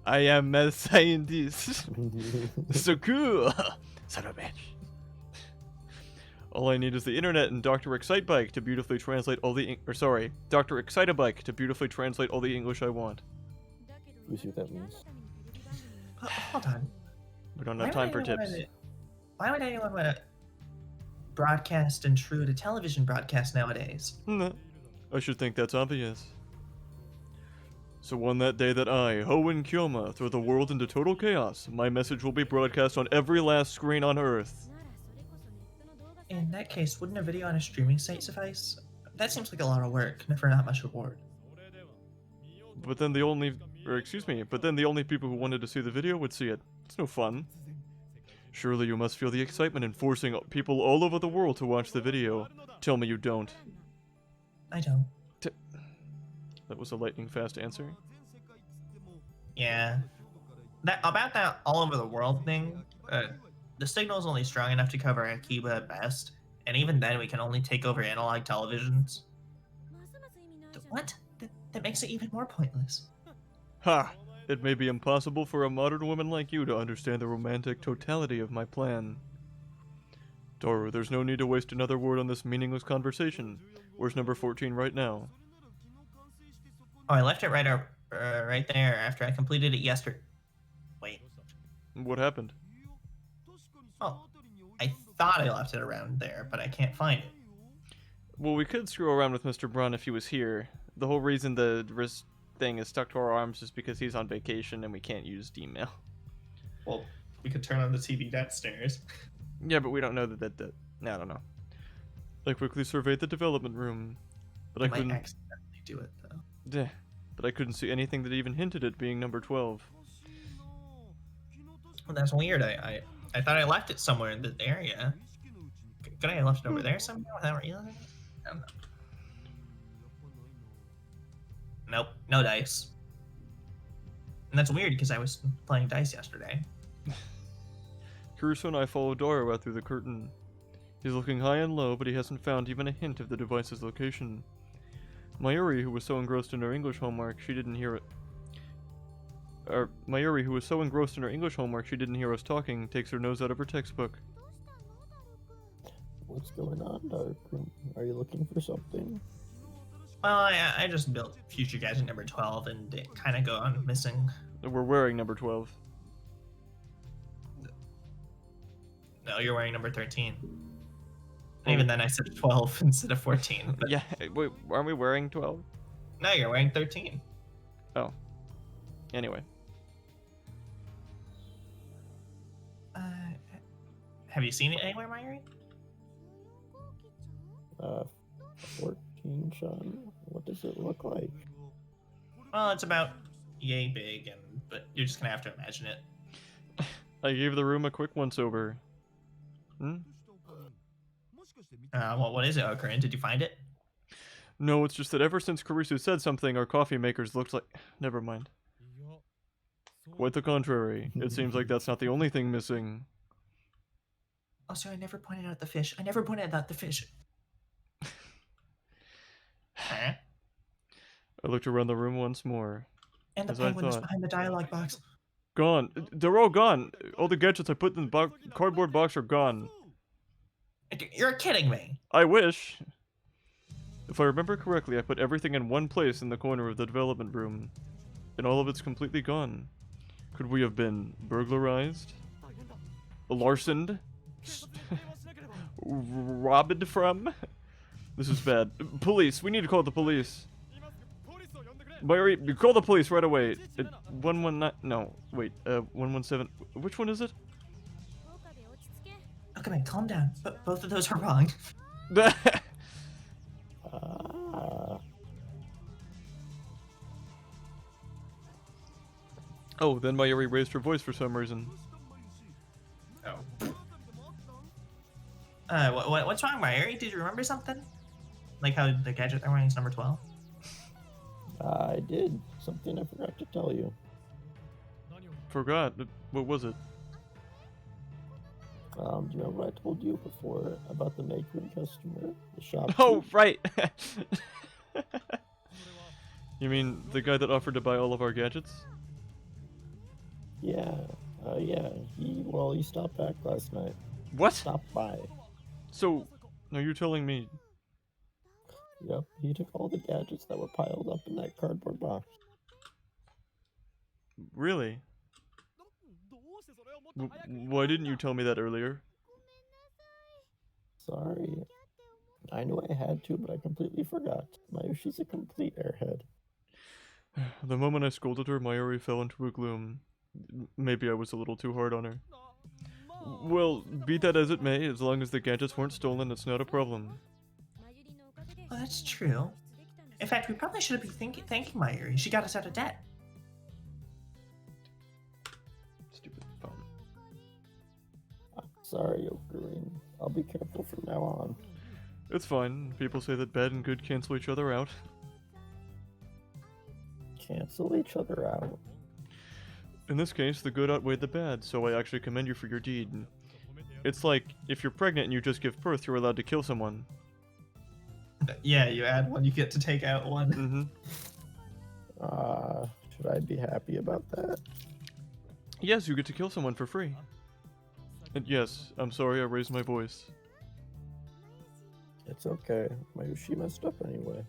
I am a scientist. So cool. Son of a bitch. All I need is the internet and Dr. Excitebike to beautifully translate all the Dr. Excitebike to beautifully translate all the English I want. We see what that means. Hold on. We don't have time for tips. Why would anyone want to broadcast intrude a television broadcast nowadays? I should think that's obvious. So on that day that I, Hoenn Kyoma, throw the world into total chaos, my message will be broadcast on every last screen on Earth. In that case, wouldn't a video on a streaming site suffice? That seems like a lot of work, for not much reward. But then the only people who wanted to see the video would see it. It's no fun. Surely you must feel the excitement in forcing people all over the world to watch the video. Tell me you don't. I don't. That was a lightning fast answer. Yeah. About that all over the world thing, the signal is only strong enough to cover Akiba at best, and even then we can only take over analog televisions. What? That makes it even more pointless. Ha! It may be impossible for a modern woman like you to understand the romantic totality of my plan. Toru, there's no need to waste another word on this meaningless conversation. Where's number 14 right now? Oh, I left it right there after I completed it yesterday. Wait. What happened? Oh, I thought I left it around there, but I can't find it. Well, we could screw around with Mr. Brun if he was here. The whole reason the wrist thing is stuck to our arms is because he's on vacation and we can't use email. Well, we could turn on the TV downstairs. Yeah, but we don't know that. I don't know. I quickly surveyed the development room, but I couldn't accidentally do it though. But I couldn't see anything that even hinted at being number 12. Well, that's weird. I thought I left it somewhere in the area. Could I have left it over there somewhere without realizing it? I don't know. Nope, no dice. And that's weird because I was playing dice yesterday. Kurusu and I followed Dora out through the curtain. He's looking high and low, but he hasn't found even a hint of the device's location. Mayuri, who was so engrossed in her English homework, she didn't hear us talking, takes her nose out of her textbook. What's going on, Dark? Are you looking for something? Well, I just built Future Gadget number 12 and it kind of gone missing. We're wearing number 12. No, you're wearing number 13. And even then I said 12 instead of 14. But... Yeah, wait, aren't we wearing 12? No, you're wearing 13. Oh. Anyway. Have you seen it anywhere, Mayuri? 14, Sean. What does it look like? Well, it's about yay big, but you're just gonna have to imagine it. I gave the room a quick once-over. What is it, Ocarin? Did you find it? No, it's just that ever since Kurisu said something, our coffee makers looked like... Never mind. Quite the contrary. It seems like that's not the only thing missing. Oh, sorry, I never pointed out the fish. Huh? I looked around the room once more. And the penguin was behind the dialogue box. Gone. They're all gone. All the gadgets I put in the cardboard box are gone. You're kidding me. I wish. If I remember correctly, I put everything in one place in the corner of the development room. And all of it's completely gone. Could we have been burglarized? Larcened? Robbed from? This is bad. Police. We need to call the police. Mayuri, you call the police right away. 119. No, wait. 117. Which one is it? Okay, man, calm down. Both of those are wrong. Oh, then Mayuri raised her voice for some reason. Oh. What's wrong, Mayuri? Did you remember something? Like how the gadget they're wearing is number 12? I did. Something I forgot to tell you. Forgot. What was it? Do you remember what I told you before about the Makery customer? The shop? Oh, right. You mean the guy that offered to buy all of our gadgets? Yeah. Yeah. He stopped back last night. What? Stopped by. So, now you're telling me... Yep. He took all the gadgets that were piled up in that cardboard box. Really? Why didn't you tell me that earlier? Sorry. I knew I had to, but I completely forgot. She's a complete airhead. The moment I scolded her, Mayuri fell into a gloom. Maybe I was a little too hard on her. Well, be that as it may, as long as the gadgets weren't stolen, it's not a problem. Well, that's true. In fact, we probably should be thanking Mayuri. She got us out of debt. Stupid phone. Sorry, Ocarine. I'll be careful from now on. It's fine. People say that bad and good cancel each other out. Cancel each other out? In this case, the good outweighed the bad, so I actually commend you for your deed. It's like, if you're pregnant and you just give birth, you're allowed to kill someone. Yeah, you add one, you get to take out one. Mm-hmm. Should I be happy about that? Yes, you get to kill someone for free. And yes, I'm sorry I raised my voice. It's okay. She messed up anyway.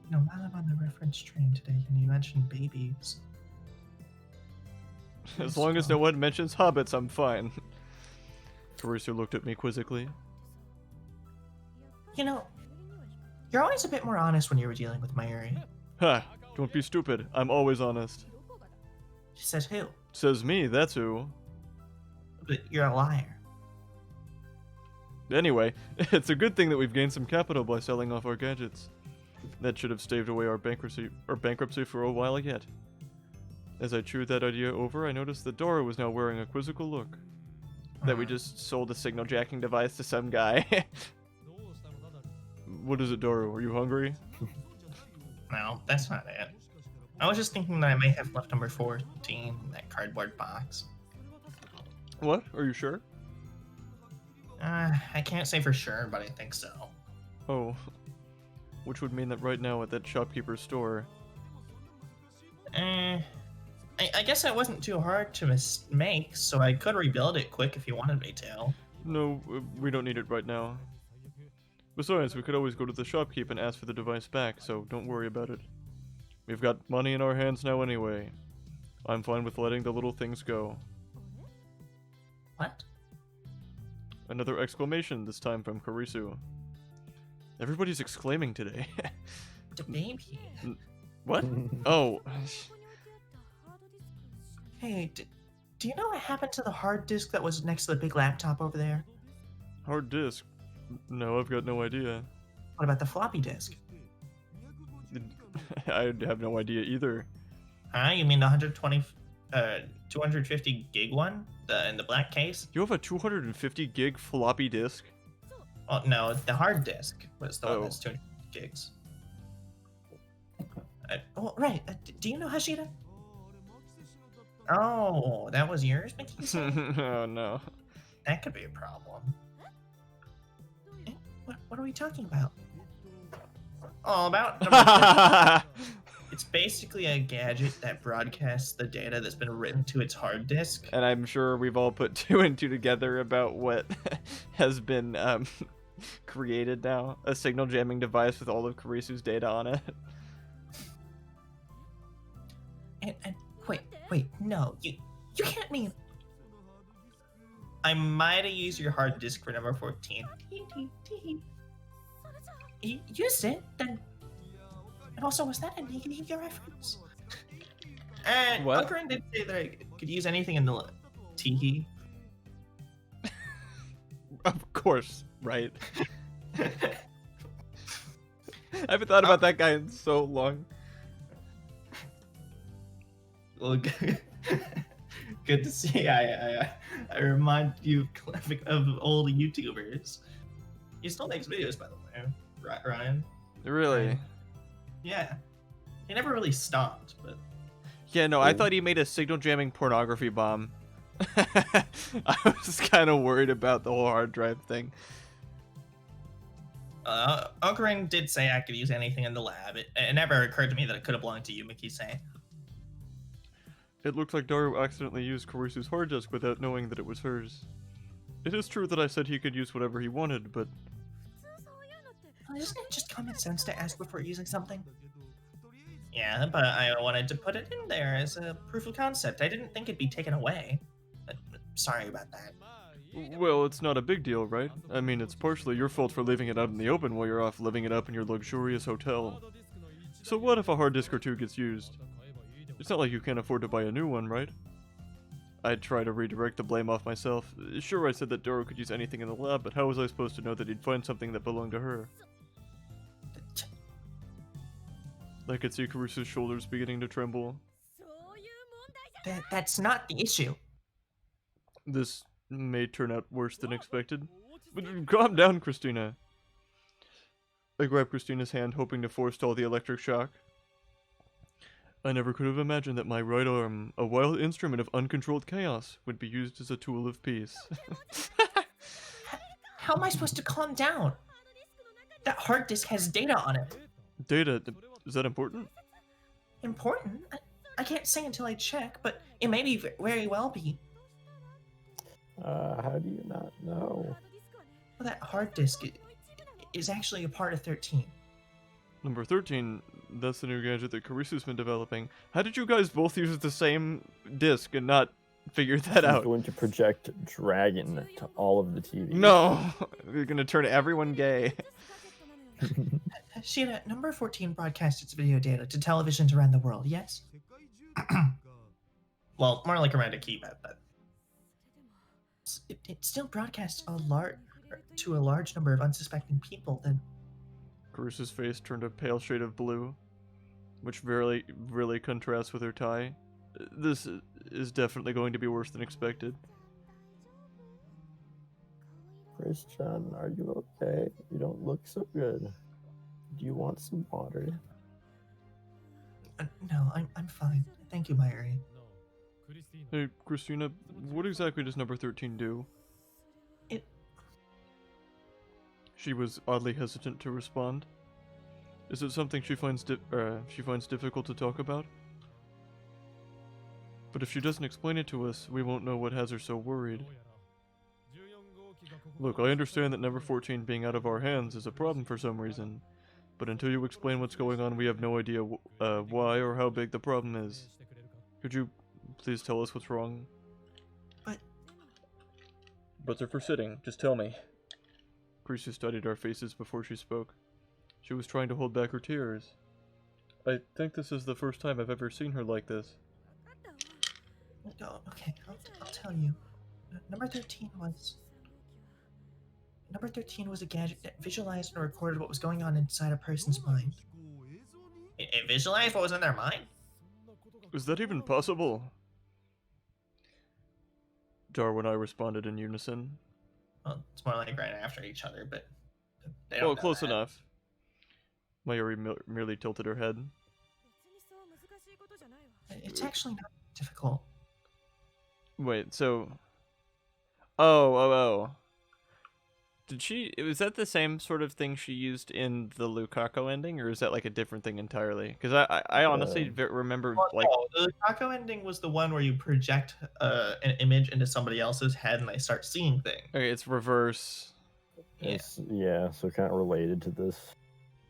While I'm on the reference train today, you mentioned babies. As long as no one mentions hobbits, I'm fine. Teresa looked at me quizzically. You know, you're always a bit more honest when you were dealing with Mayuri. Ha! Don't be stupid. I'm always honest. She says who? Says me, that's who. But you're a liar. Anyway, it's a good thing that we've gained some capital by selling off our gadgets. That should have staved away our bankruptcy for a while yet. As I chewed that idea over, I noticed that Dora was now wearing a quizzical look. That we just sold a signal jacking device to some guy. What is it, Dora? Are you hungry? No, that's not it. I was just thinking that I may have left number 14 in that cardboard box. What? Are you sure? I can't say for sure, but I think so. Oh. Which would mean that right now at that shopkeeper's store... I guess that wasn't too hard to make, so I could rebuild it quick if you wanted me to. No, we don't need it right now. Besides, we could always go to the shopkeep and ask for the device back, so don't worry about it. We've got money in our hands now anyway. I'm fine with letting the little things go. What? Another exclamation, this time from Karisu. Everybody's exclaiming today. The baby. What? Oh. Hey, do you know what happened to the hard disk that was next to the big laptop over there? Hard disk? No, I've got no idea. What about the floppy disk? I have no idea either. You mean the 250 gig one? In the black case? You have a 250 gig floppy disk? Oh, no, the hard disk was the one that's 200 gigs. Right. Do you know Hashira? Oh, that was yours, Mickey? Oh, no. That could be a problem. What are we talking about? Oh, about number 6. It's basically a gadget that broadcasts the data that's been written to its hard disk. And I'm sure we've all put 2 and 2 together about what has been created now. A signal jamming device with all of Karisu's data on it. And wait, no, you can't mean... I might have used your hard disk for number 14. you used it, then... And also, was that a Niga reference? What? Okarin did say that I could use anything in the teehee. Of course, right? I haven't thought about that guy in so long. Well, good to see. I remind you of old YouTubers. He still makes videos, by the way, Ryan. Really? Yeah. He never really stopped, but... Yeah, no, I thought he made a signal jamming pornography bomb. I was kind of worried about the whole hard drive thing. Okarin did say I could use anything in the lab. It never occurred to me that it could have belonged to you, Miki-san. It looked like Daru accidentally used Karisu's hard disk without knowing that it was hers. It is true that I said he could use whatever he wanted, but... Isn't it just common sense to ask before using something? Yeah, but I wanted to put it in there as a proof of concept. I didn't think it'd be taken away. Sorry about that. Well, it's not a big deal, right? I mean, it's partially your fault for leaving it out in the open while you're off living it up in your luxurious hotel. So what if a hard disk or two gets used? It's not like you can't afford to buy a new one, right? I'd try to redirect the blame off myself. Sure, I said that Doro could use anything in the lab, but how was I supposed to know that he'd find something that belonged to her? I could see Karisu's shoulders beginning to tremble. That's not the issue. This may turn out worse than expected. But calm down, Christina. I grabbed Christina's hand, hoping to forestall the electric shock. I never could have imagined that my right arm, a wild instrument of uncontrolled chaos, would be used as a tool of peace. How am I supposed to calm down? That hard disk has data on it. Data? Is that important? Important? I can't say until I check, but it may be very well be. How do you not know? Well, that hard disk is actually a part of 13. Number 13, that's the new gadget that Karisu's been developing. How did you guys both use the same disc and not figure that She's out? going to project Dragon to all of the TV. No! You're gonna turn everyone gay. Sheena, number 14 broadcasts its video data to televisions around the world, yes? Well, more like around a keypad, but... It still broadcasts to a large number of unsuspecting people, then... Karisu's face turned a pale shade of blue, which really contrasts with her tie. This is definitely going to be worse than expected. Christian, are you okay? You don't look so good. Do you want some water? No, I'm fine. Thank you, Myri. Hey, Christina, what exactly does number 13 do? She was oddly hesitant to respond. Is it something she finds difficult to talk about? But if she doesn't explain it to us, we won't know what has her so worried. Look, I understand that number 14 being out of our hands is a problem for some reason, but until you explain what's going on, we have no idea why or how big the problem is. Could you please tell us what's wrong? But they're for sitting. Just tell me. Karisu studied our faces before she spoke. She was trying to hold back her tears. I think this is the first time I've ever seen her like this. Oh, okay, I'll tell you. Number 13 was a gadget that visualized and recorded what was going on inside a person's mind. It visualized what was in their mind? Is that even possible? Darwin and I responded in unison. Well, it's more like right after each other, but they don't Well, know close that. enough. Mayuri merely tilted her head. It's actually not difficult. Wait, so... Oh. Was that the same sort of thing she used in the Lukaku ending, or is that like a different thing entirely? Because I honestly remember, like... No, the Lukaku ending was the one where you project an image into somebody else's head and they start seeing things. Okay, it's reverse. Yeah, so kind of related to this.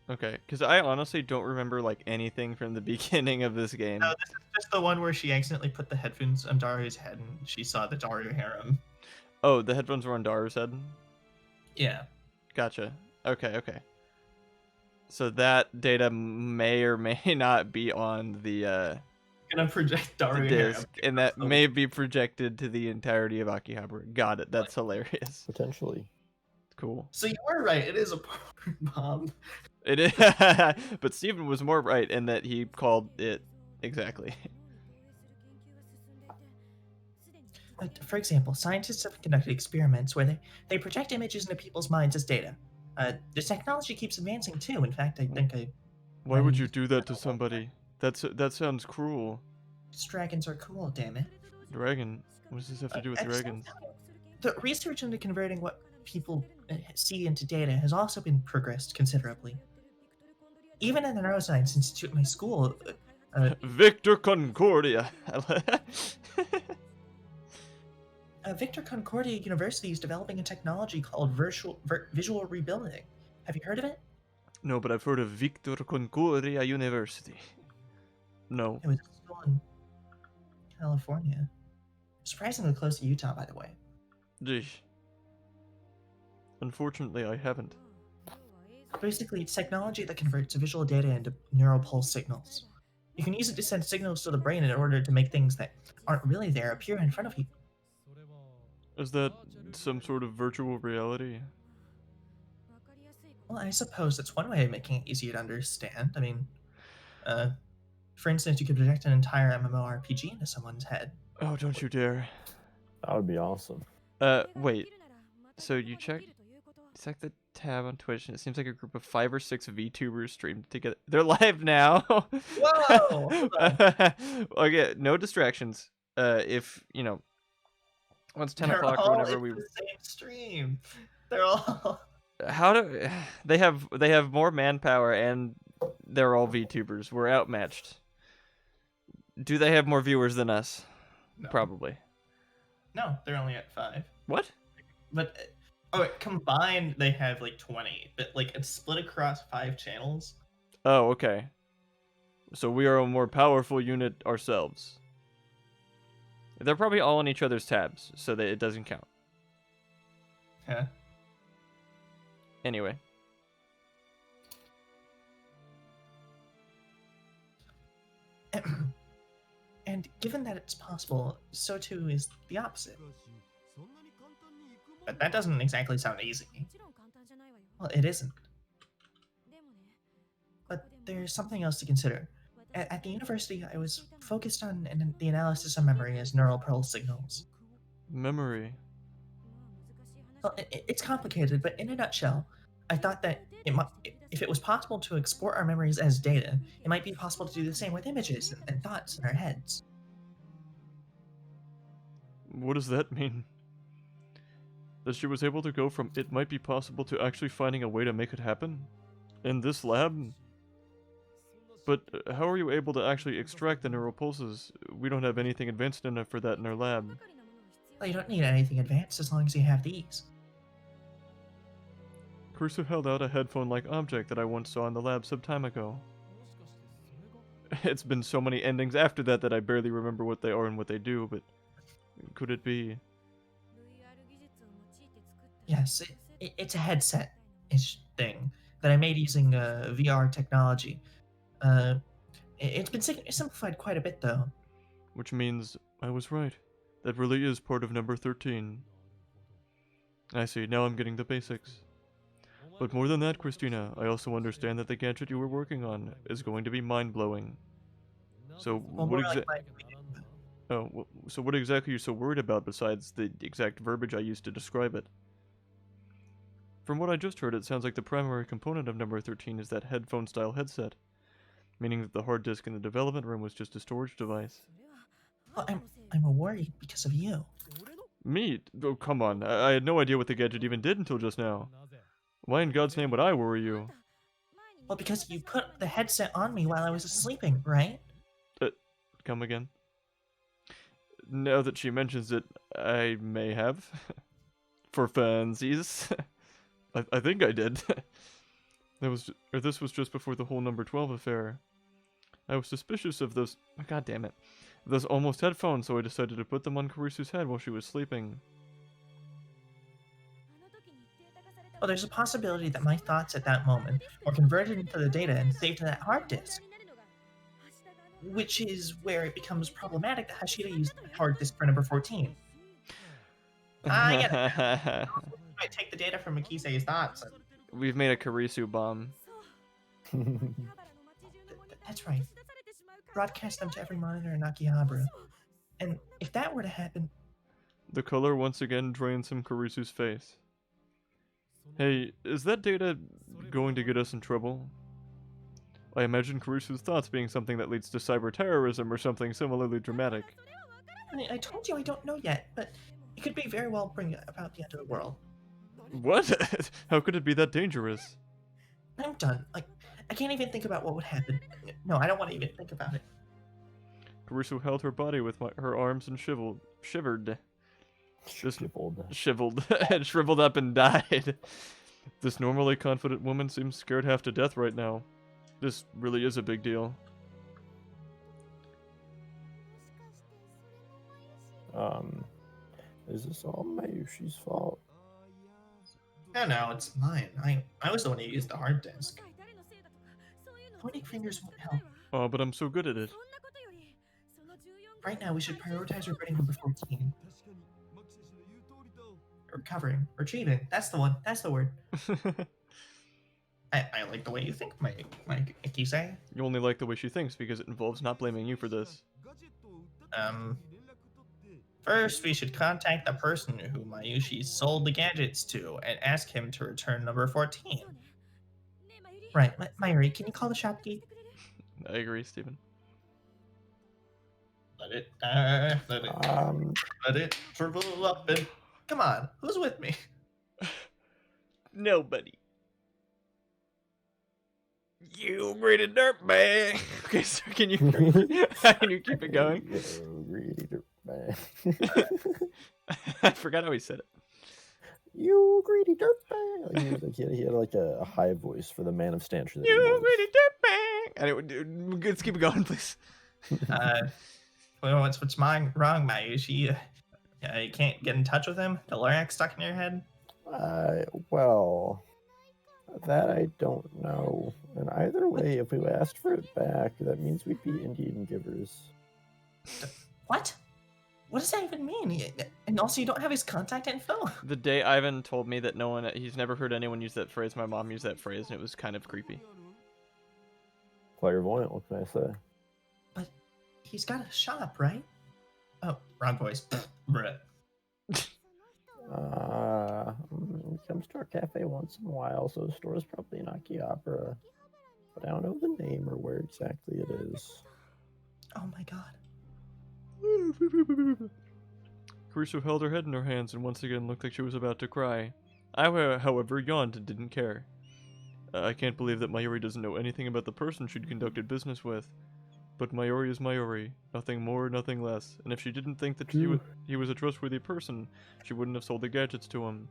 Okay, because I honestly don't remember, like, anything from the beginning of this game. No, this is just the one where she accidentally put the headphones on Daru's head and she saw the Daru harem. Oh, the headphones were on Daru's head? Yeah. Gotcha. Okay. So that data may or may not be on the Gonna project Daru disc, here. and that may be projected to the entirety of Akihabara. Got it. That's hilarious. Potentially. Cool. So you were right. It is a porn bomb. It is, but Steven was more right in that he called it exactly. For example, scientists have conducted experiments where they project images into people's minds as data. The technology keeps advancing too. In fact, I think Why would you do that to somebody? That sounds cruel. dragons are cool, damn it. Dragon? What does this have to do with dragons? The research into converting what people see into data has also been progressed considerably. Even in the Neuroscience Institute at my school, Victor Concordia. Victor Concordia University is developing a technology called visual rebuilding. Have you heard of it? No, but I've heard of Victor Concordia University. No. It was a school in California. Surprisingly close to Utah, by the way. Yeesh. Unfortunately, I haven't. Basically, it's technology that converts visual data into neural pulse signals. You can use it to send signals to the brain in order to make things that aren't really there appear in front of you. Is that some sort of virtual reality? Well, I suppose that's one way of making it easier to understand. I mean, for instance, you could project an entire MMORPG into someone's head. Oh, don't you dare. That would be awesome. Wait. So you check the tab on Twitch, and it seems like a group of 5 or 6 VTubers streamed together. They're live now. Whoa! Hold on. Okay, no distractions. If you know, once 10 They're o'clock or all whenever in we. the same stream. They're all. How do they have more manpower and they're all VTubers? We're outmatched. Do they have more viewers than us? No. Probably. No, they're only at 5. What? But combined they have like 20. But like it's split across 5 channels. Oh, okay. So we are a more powerful unit ourselves. They're probably all on each other's tabs, so that it doesn't count. Huh? Anyway. And given that it's possible, so too is the opposite. But that doesn't exactly sound easy. Well, it isn't. But there's something else to consider. At the university, I was focused on the analysis of memory as neural pulse signals. Memory. Well, it's complicated, but in a nutshell, I thought that if it was possible to export our memories as data, it might be possible to do the same with images and thoughts in our heads. What does that mean? That she was able to go from it might be possible to actually finding a way to make it happen? In this lab? But how are you able to actually extract the neural pulses? We don't have anything advanced enough for that in our lab. Well, you don't need anything advanced as long as you have these. Kurisu held out a headphone-like object that I once saw in the lab some time ago. It's been so many endings after that that I barely remember what they are and what they do, but could it be? Yes, it's a headset-ish thing that I made using VR technology. It's been simplified quite a bit, though. Which means I was right. That really is part of number 13. I see, now I'm getting the basics. But more than that, Christina, I also understand that the gadget you were working on is going to be mind-blowing. So Well, what more like so what exactly are you so worried about besides the exact verbiage I used to describe it? From what I just heard, it sounds like the primary component of number 13 is that headphone-style headset, meaning that the hard disk in the development room was just a storage device. Well, I'm worried because of you. Me? Oh, come on. I had no idea what the gadget even did until just now. Why in God's name would I worry you? Well, because you put the headset on me while I was sleeping, right? Come again? Now that she mentions it, I may have. For fansies. I think I did. This was just before the whole number 12 affair. I was suspicious of those... God damn it. Those almost headphones, so I decided to put them on Karisu's head while she was sleeping. Well, there's a possibility that my thoughts at that moment were converted into the data and saved to that hard disk, which is where it becomes problematic that Hashira used the hard disk for number 14. I get it. You might take the data from Mikisei's thoughts. We've made a Karisu bomb. That's right. Broadcast them to every monitor in Akihabara. And if that were to happen, The color once again drains from Karisu's face. Hey, is that data going to get us in trouble? I imagine Karisu's thoughts being something that leads to cyber terrorism or something similarly dramatic. I told you I don't know yet, but it could be very well bring about the end of the world. What? How could it be that dangerous? I'm done. Like, I can't even think about what would happen. No, I don't want to even think about it. Karisu held her body with her arms and shivered. Just shiveled and shriveled up and died. This normally confident woman seems scared half to death right now. This really is a big deal. Is this all Mayushi's fault? No, it's mine. I was the one who used the hard disk. Pointing fingers won't help. Oh, but I'm so good at it. Right now, we should prioritize recording number 14. Recovering. Retrieving. That's the one. That's the word. I like the way you think, my Ikisei. You only like the way she thinks because it involves not blaming you for this. First, we should contact the person who Mayushi sold the gadgets to and ask him to return number 14. Right, Mayuri, can you call the shopkeep? I agree, Stephen. Let it shrivel up and come on, who's with me? Nobody. You greedy dirtbag. Okay, so can you keep it going? You greedy dirtbag. I forgot how he said it. You greedy dirtbag. He had like a high voice for the man of stature. That You greedy dirtbag. Anyway, let's keep it going, please. What's wrong, Mayushi? You can't get in touch with him? The Lorax stuck in your head? Well, that I don't know. And either way, if we asked for it back, that means we'd be Indian givers. What? What does that even mean? And also, you don't have his contact info? The day Ivan told me that he's never heard anyone use that phrase, my mom used that phrase, and it was kind of creepy. Clairvoyant, what can I say? But he's got a shop, right? Oh, wrong voice. Bruh. He comes to our cafe once in a while, so the store is probably in Akihabara. But I don't know the name or where exactly it is. Oh my god. Karisu held her head in her hands and once again looked like she was about to cry. I, however, yawned and didn't care. I can't believe that Mayuri doesn't know anything about the person she'd conducted business with. But Mayuri is Mayuri. Nothing more, nothing less. And if she didn't think that he was a trustworthy person, she wouldn't have sold the gadgets to him.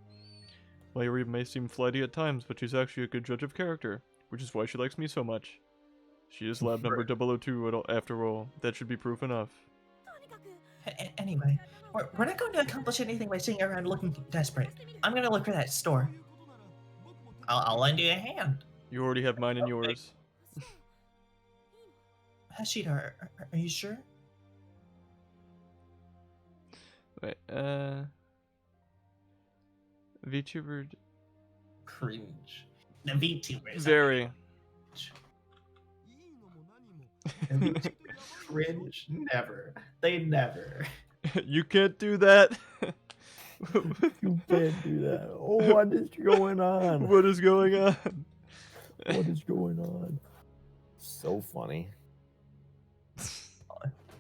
Mayuri may seem flighty at times, but she's actually a good judge of character, which is why she likes me so much. She is lab number 002 after all. That should be proof enough. Anyway, we're not going to accomplish anything by sitting around looking desperate. I'm going to look for that store. I'll lend you a hand. You already have mine and yours. Hashida, are you sure? Wait, VTuber... Cringe. The VTubers. Very. Cringe. Never. They never. You can't do that. You can't do that. Oh, what is going on? What is going on? What is going on? So funny.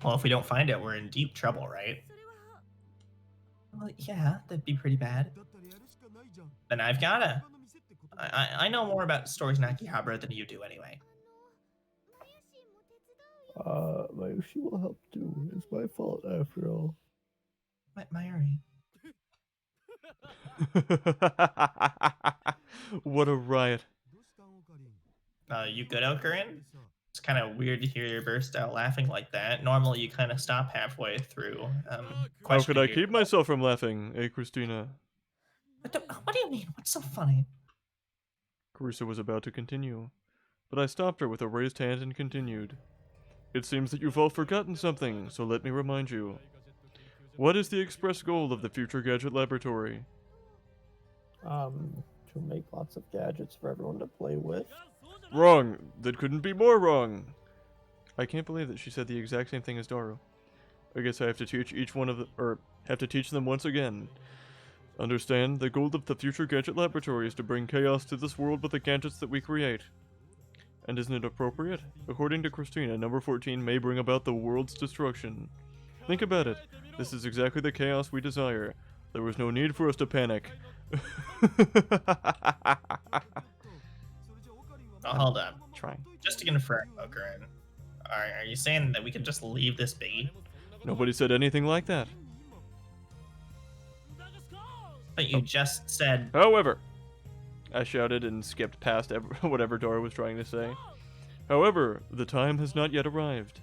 Well, if we don't find it, we're in deep trouble, right? Well, yeah, that'd be pretty bad. Then I've gotta. I know more about stores in Akihabara than you do anyway. Mayushi will help too. It's my fault after all. Mayuri. What a riot. You good, Okarin? It's kind of weird to hear you burst out laughing like that. Normally, you kind of stop halfway through. How could I keep myself from laughing, eh, Christina? What do you mean? What's so funny? Carissa was about to continue, but I stopped her with a raised hand and continued. It seems that you've all forgotten something, so let me remind you. What is the express goal of the Future Gadget Laboratory? To make lots of gadgets for everyone to play with. Wrong! That couldn't be more wrong! I can't believe that she said the exact same thing as Daru. I guess I have to teach each one of the, or have to teach them once again. Understand, the goal of the Future Gadget Laboratory is to bring chaos to this world with the gadgets that we create. And isn't it appropriate? According to Christina, number 14 may bring about the world's destruction. Think about it. This is exactly the chaos we desire. There was no need for us to panic. Oh, hold on. Trying. Just to confirm, Okarin, are you saying that we can just leave this be? Nobody said anything like that. But you just said... However, I shouted and skipped past whatever Dora was trying to say. However, the time has not yet arrived.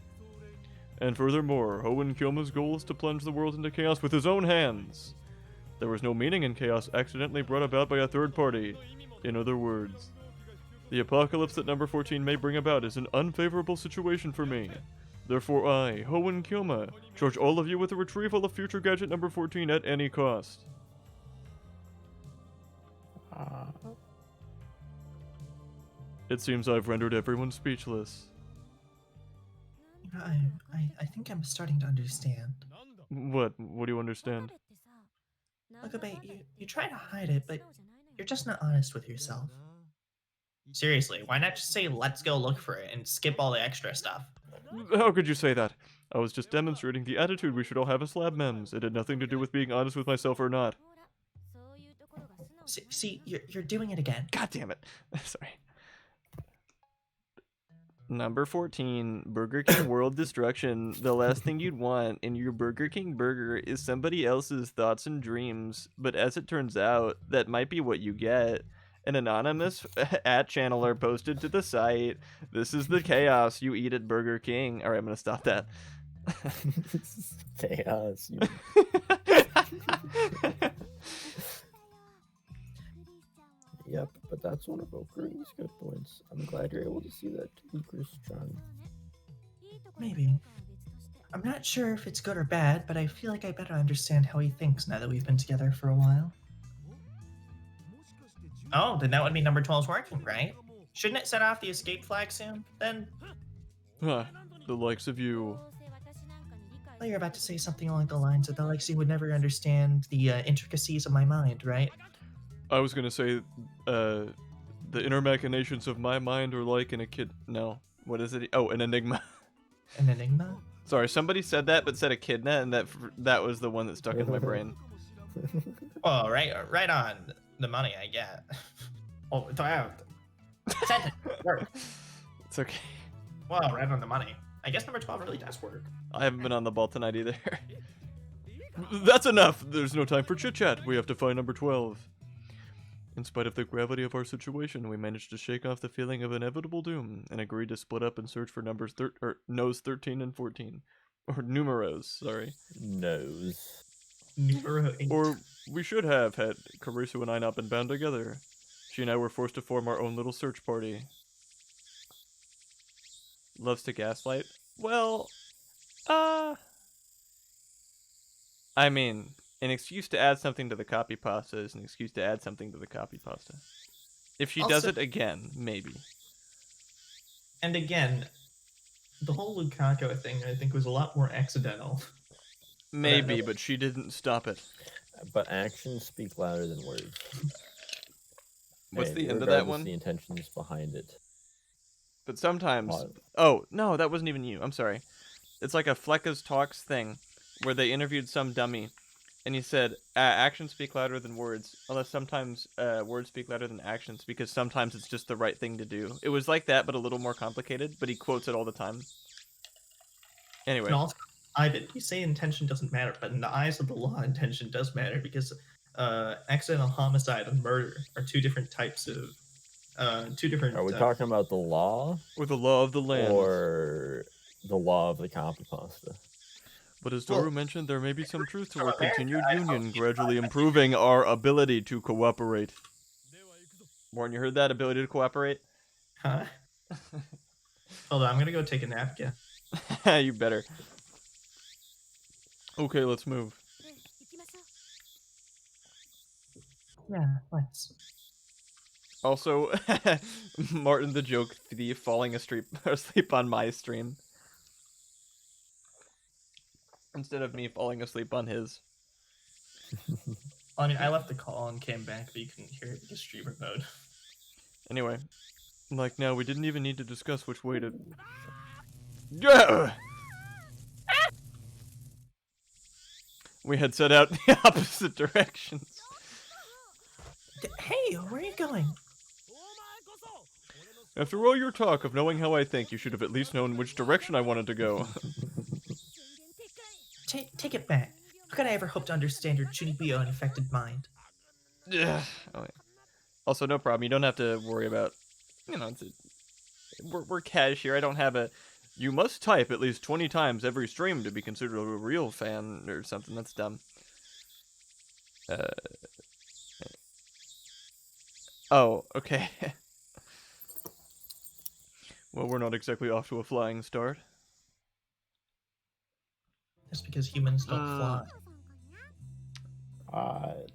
And furthermore, Hoenn Kyoma's goal is to plunge the world into chaos with his own hands. There was no meaning in chaos accidentally brought about by a third party. In other words, the apocalypse that number 14 may bring about is an unfavorable situation for me. Therefore I, Hoenn Kyoma, charge all of you with the retrieval of Future Gadget number 14 at any cost. It seems I've rendered everyone speechless. I think I'm starting to understand. What do you understand? Okabe, you try to hide it, but you're just not honest with yourself. Seriously, why not just say let's go look for it and skip all the extra stuff? How could you say that? I was just demonstrating the attitude we should all have as lab mems. It had nothing to do with being honest with myself or not. See, you're doing it again. God damn it. Sorry. Number 14, Burger King World Destruction. The last thing you'd want in your Burger King burger is somebody else's thoughts and dreams, but as it turns out, that might be what you get. An anonymous @channeler posted to the site, "This is the chaos you eat at Burger King." Alright, I'm gonna stop that. Chaos. Yep, but that's one of Okarin's good points. I'm glad you're able to see that too, Chris-chan. Maybe. I'm not sure if it's good or bad, but I feel like I better understand how he thinks now that we've been together for a while. Oh, then that would mean number 12's working, right? Shouldn't it set off the escape flag soon, then? Huh, the likes of you. Well, you're about to say something along the lines of the likes you would never understand the intricacies of my mind, right? I was gonna say, the inner machinations of my mind are like in a kid. No, what is it? Oh, an enigma. An enigma? Sorry, somebody said that, but said echidna, and that was the one that stuck in my brain. Oh, right on the money I get. Oh, sentence. Work. It's okay. Well, right on the money. I guess number 12 really does work. I haven't been on the ball tonight either. That's enough. There's no time for chit chat. We have to find number 12. In spite of the gravity of our situation, we managed to shake off the feeling of inevitable doom and agreed to split up and search for numbers nose 13 and 14. Or numeros, sorry. Nose. Numero 8. Or we should have had Karisu and I not been bound together. She and I were forced to form our own little search party. Loves to gaslight? Well, I mean, an excuse to add something to the copy pasta is an excuse to add something to the copy pasta. If she does it again, maybe. And again, the whole Lukaku thing, I think, was a lot more accidental. Maybe, but she didn't stop it. But actions speak louder than words. What's And the end of that one? The intentions behind it. But sometimes... Oh, no, that wasn't even you. I'm sorry. It's like a Flecka's Talks thing, where they interviewed some dummy, and he said, actions speak louder than words, unless sometimes words speak louder than actions, because sometimes it's just the right thing to do. It was like that, but a little more complicated, but he quotes it all the time. Anyway. And also, Ivan, you say intention doesn't matter, but in the eyes of the law, intention does matter, because accidental homicide and murder are two different types of... Are we talking about the law? Or the law of the land? Or the law of the copy pasta? But as Well, Doru mentioned, there may be some truth to from our America, continued I union, hope you gradually find improving our ability to cooperate. Morton, you heard that? Ability to cooperate? Huh? Hold on, I'm gonna go take a nap again. You better. Okay, let's move. Yeah, let's. Also, Martin the joke thief falling asleep on my stream. Instead of me falling asleep on his. I mean, I left the call and came back, but you couldn't hear it because streamer mode. Anyway, like now, we didn't even need to discuss which way to... Yeah! We had set out the opposite directions. Hey, where are you going? After all your talk of knowing how I think, you should have at least known which direction I wanted to go. Take it back. How could I ever hope to understand your Chunibyo and infected mind? Yeah. Oh, yeah. Also, no problem. You don't have to worry about... we're cash here. I don't have a... You must type at least 20 times every stream to be considered a real fan or something. That's dumb. Oh, okay. Well, we're not exactly off to a flying start. That's because humans don't fly.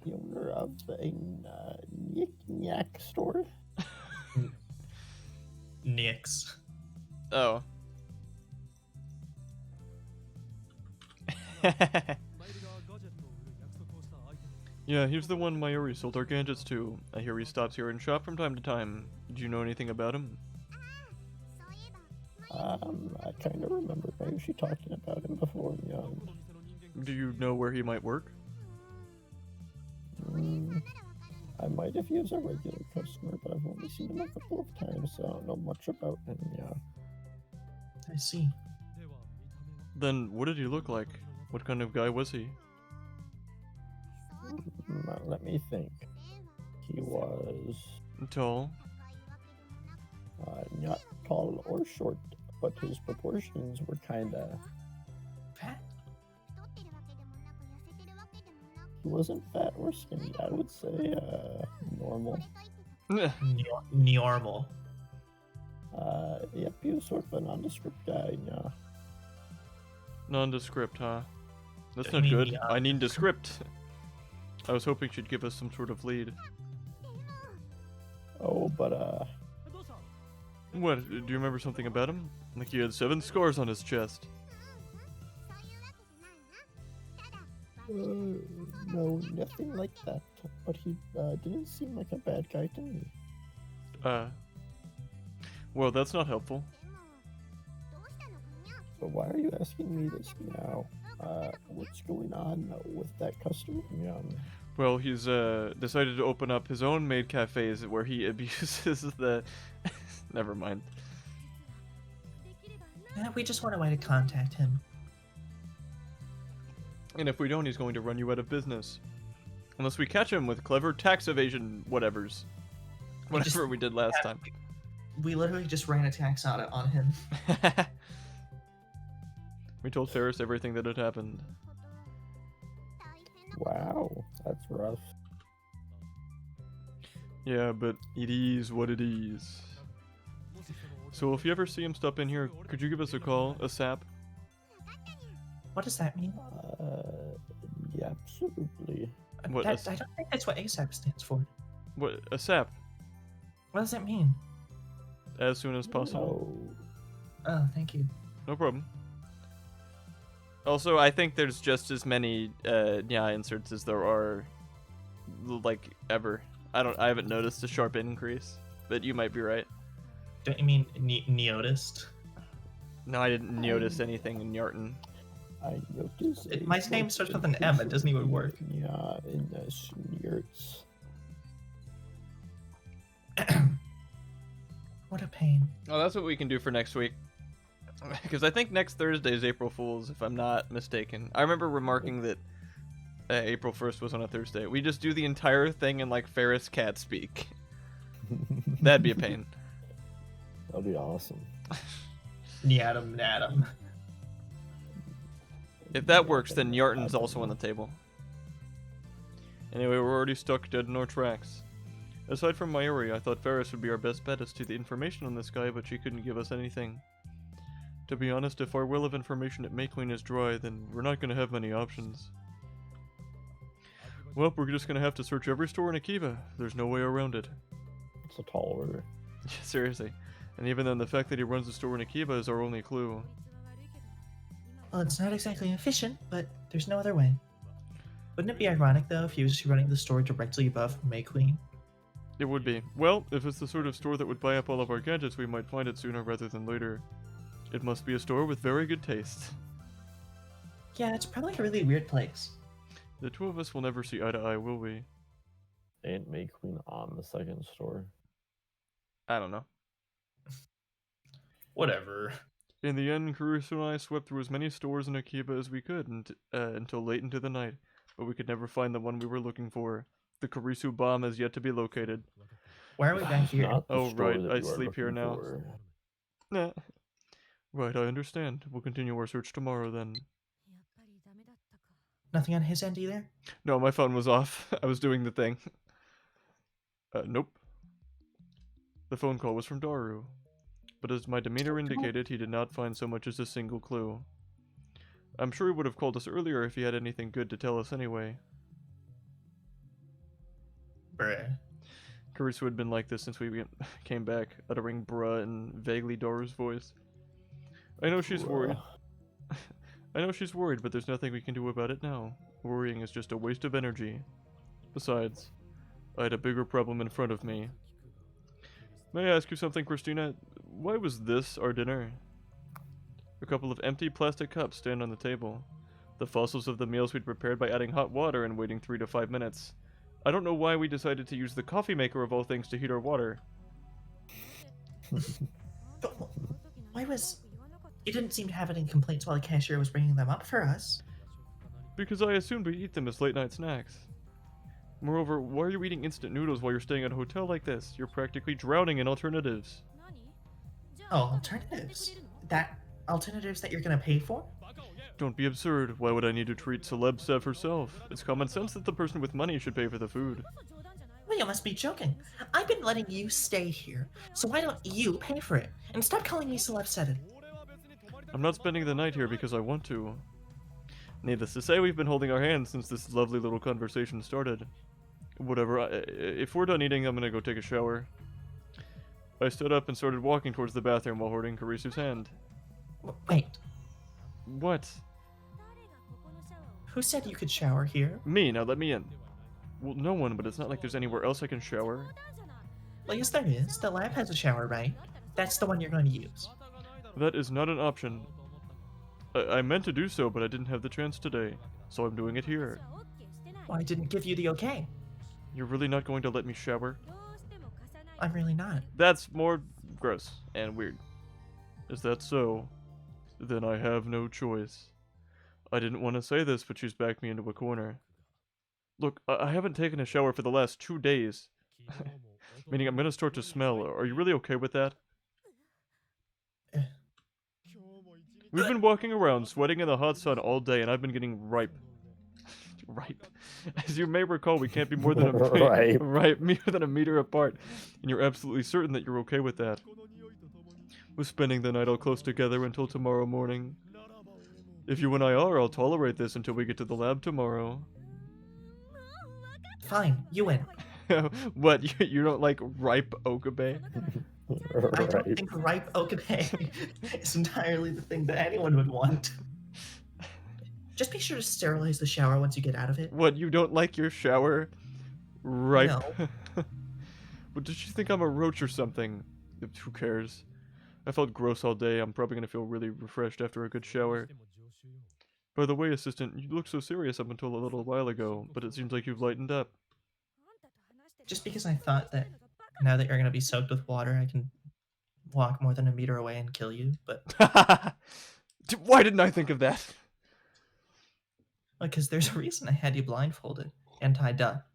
The owner of a knick-knack store. Nix. Oh. Yeah, he's the one Mayuri sold our gadgets to. I hear he stops here and shop from time to time. Do you know anything about him? I kind of remember Mayushi talking about him before I'm young. Do you know where he might work? I might if he was a regular customer, but I've only seen him a couple of times, so I don't know much about him, yeah. I see. Then what did he look like? What kind of guy was he? Let me think. He was Tall? not tall or short, but his proportions were kinda... Fat? He wasn't fat or skinny, I would say, normal. Normal. Yep, he was sort of a nondescript guy, yeah. Nondescript, huh? That's I not mean, good. yeah. I need descript. I was hoping she'd give us some sort of lead. Oh, but, What? Do you remember something about him? Like he had 7 scars on his chest. no, nothing like that. But he didn't seem like a bad guy to me. Well, that's not helpful. So why are you asking me this now? What's going on with that customer? Well, he's decided to open up his own maid cafes where he abuses the... Never mind. We just want a way to contact him. And if we don't, he's going to run you out of business. Unless we catch him with clever tax evasion whatevers. Whatever we did last time. We literally just ran a tax audit on him. We told Ferris everything that had happened. Wow, that's rough. Yeah, but it is what it is. So if you ever see him stop in here, could you give us a call, a sap? What does that mean? Yeah, absolutely. What, I don't think that's what ASAP stands for. What, a sap? What does that mean? As soon as possible. Oh, thank you. No problem. Also, I think there's just as many yeah inserts as there are like ever. I haven't noticed a sharp increase, but you might be right. Don't you mean neotist? No, I didn't notice anything in Yarton. I noticed. My name starts with an M. It doesn't even work. Yeah, in Snurts. What a pain. Oh, that's what we can do for next week. Because I think next Thursday is April Fool's, if I'm not mistaken. I remember remarking that April 1st was on a Thursday. We just do the entire thing in like Ferris cat speak. That'd be a pain. That'll be awesome. Natum. If that works, then Yarton's also on the table. Anyway, we're already stuck dead in our tracks. Aside from Mayuri, I thought Ferris would be our best bet as to the information on this guy, but she couldn't give us anything. To be honest, if our well of information at Mayqueen is dry, then we're not going to have many options. Well, we're just going to have to search every store in Akiba. There's no way around it. It's a tall order. Seriously. And even then, the fact that he runs a store in Akiba is our only clue. Well, it's not exactly efficient, but there's no other way. Wouldn't it be ironic, though, if he was running the store directly above May Queen? It would be. Well, if it's the sort of store that would buy up all of our gadgets, we might find it sooner rather than later. It must be a store with very good taste. Yeah, it's probably a really weird place. The two of us will never see eye to eye, will we? Ain't May Queen on the second store? I don't know. Whatever. In the end, Caruso and I swept through as many stores in Akiba as we could until late into the night, but we could never find the one we were looking for. The Karisu bomb has yet to be located. Why are we back here? Not the Oh, store right, that I you are sleep here looking now. for. Nah. Right, I understand. We'll continue our search tomorrow then. Nothing on his end either? No, my phone was off. I was doing the thing. Nope. The phone call was from Daru. But as my demeanor indicated, he did not find so much as a single clue. I'm sure he would have called us earlier if he had anything good to tell us anyway. Bruh. Karisu had been like this since we came back, uttering bruh in vaguely Daru's voice. I know she's worried. I know she's worried, but there's nothing we can do about it now. Worrying is just a waste of energy. Besides, I had a bigger problem in front of me. May I ask you something, Christina? Why was this our dinner? A couple of empty plastic cups stand on the table. The fossils of the meals we'd prepared by adding hot water and waiting 3 to 5 minutes. I don't know why we decided to use the coffee maker of all things to heat our water. But why was... You didn't seem to have any complaints while the cashier was bringing them up for us. Because I assumed we eat them as late-night snacks. Moreover, why are you eating instant noodles while you're staying at a hotel like this? You're practically drowning in alternatives. Oh, alternatives? Alternatives that you're gonna pay for? Don't be absurd. Why would I need to treat Celeb Sev herself? It's common sense that the person with money should pay for the food. Well, you must be joking. I've been letting you stay here, so why don't you pay for it? And stop calling me Celeb Seven. I'm not spending the night here because I want to. Needless to say, we've been holding our hands since this lovely little conversation started. Whatever, if we're done eating, I'm gonna go take a shower. I stood up and started walking towards the bathroom while holding Karisu's hand. Wait, What? who said you could shower here? Me, now let me in. Well, no one, but it's not like there's anywhere else I can shower. Well, yes, there is. The lab has a shower, right? That's the one you're going to use. That is not an option. I meant to do so, but I didn't have the chance today, so I'm doing it here. Well, I didn't give you the okay. You're really not going to let me shower? I'm really not. That's more gross and weird. Is that so? Then I have no choice. I didn't want to say this, but she's backed me into a corner. Look, I haven't taken a shower for the last 2 days. Meaning I'm gonna start to smell. Are you really okay with that? We've been walking around, sweating in the hot sun all day, and I've been getting ripe. Ripe. As you may recall, we can't be more than Ripe. right, more than a meter apart, and you're absolutely certain that you're okay with that. We're spending the night all close together until tomorrow morning. If you and I are, I'll tolerate this until we get to the lab tomorrow. Fine, you win. What, you don't like ripe okabe? I don't think ripe okabe is entirely the thing that anyone would want. Just be sure to sterilize the shower once you get out of it. What, you don't like your shower ripe? No. But did you think I'm a roach or something? Who cares? I felt gross all day. I'm probably gonna feel really refreshed after a good shower. By the way, assistant, you looked so serious up until a little while ago, but it seems like you've lightened up. Just because I thought that now that you're going to be soaked with water, I can walk more than a meter away and kill you, but... Why didn't I think of that? Because there's a reason I had you blindfolded and tied up.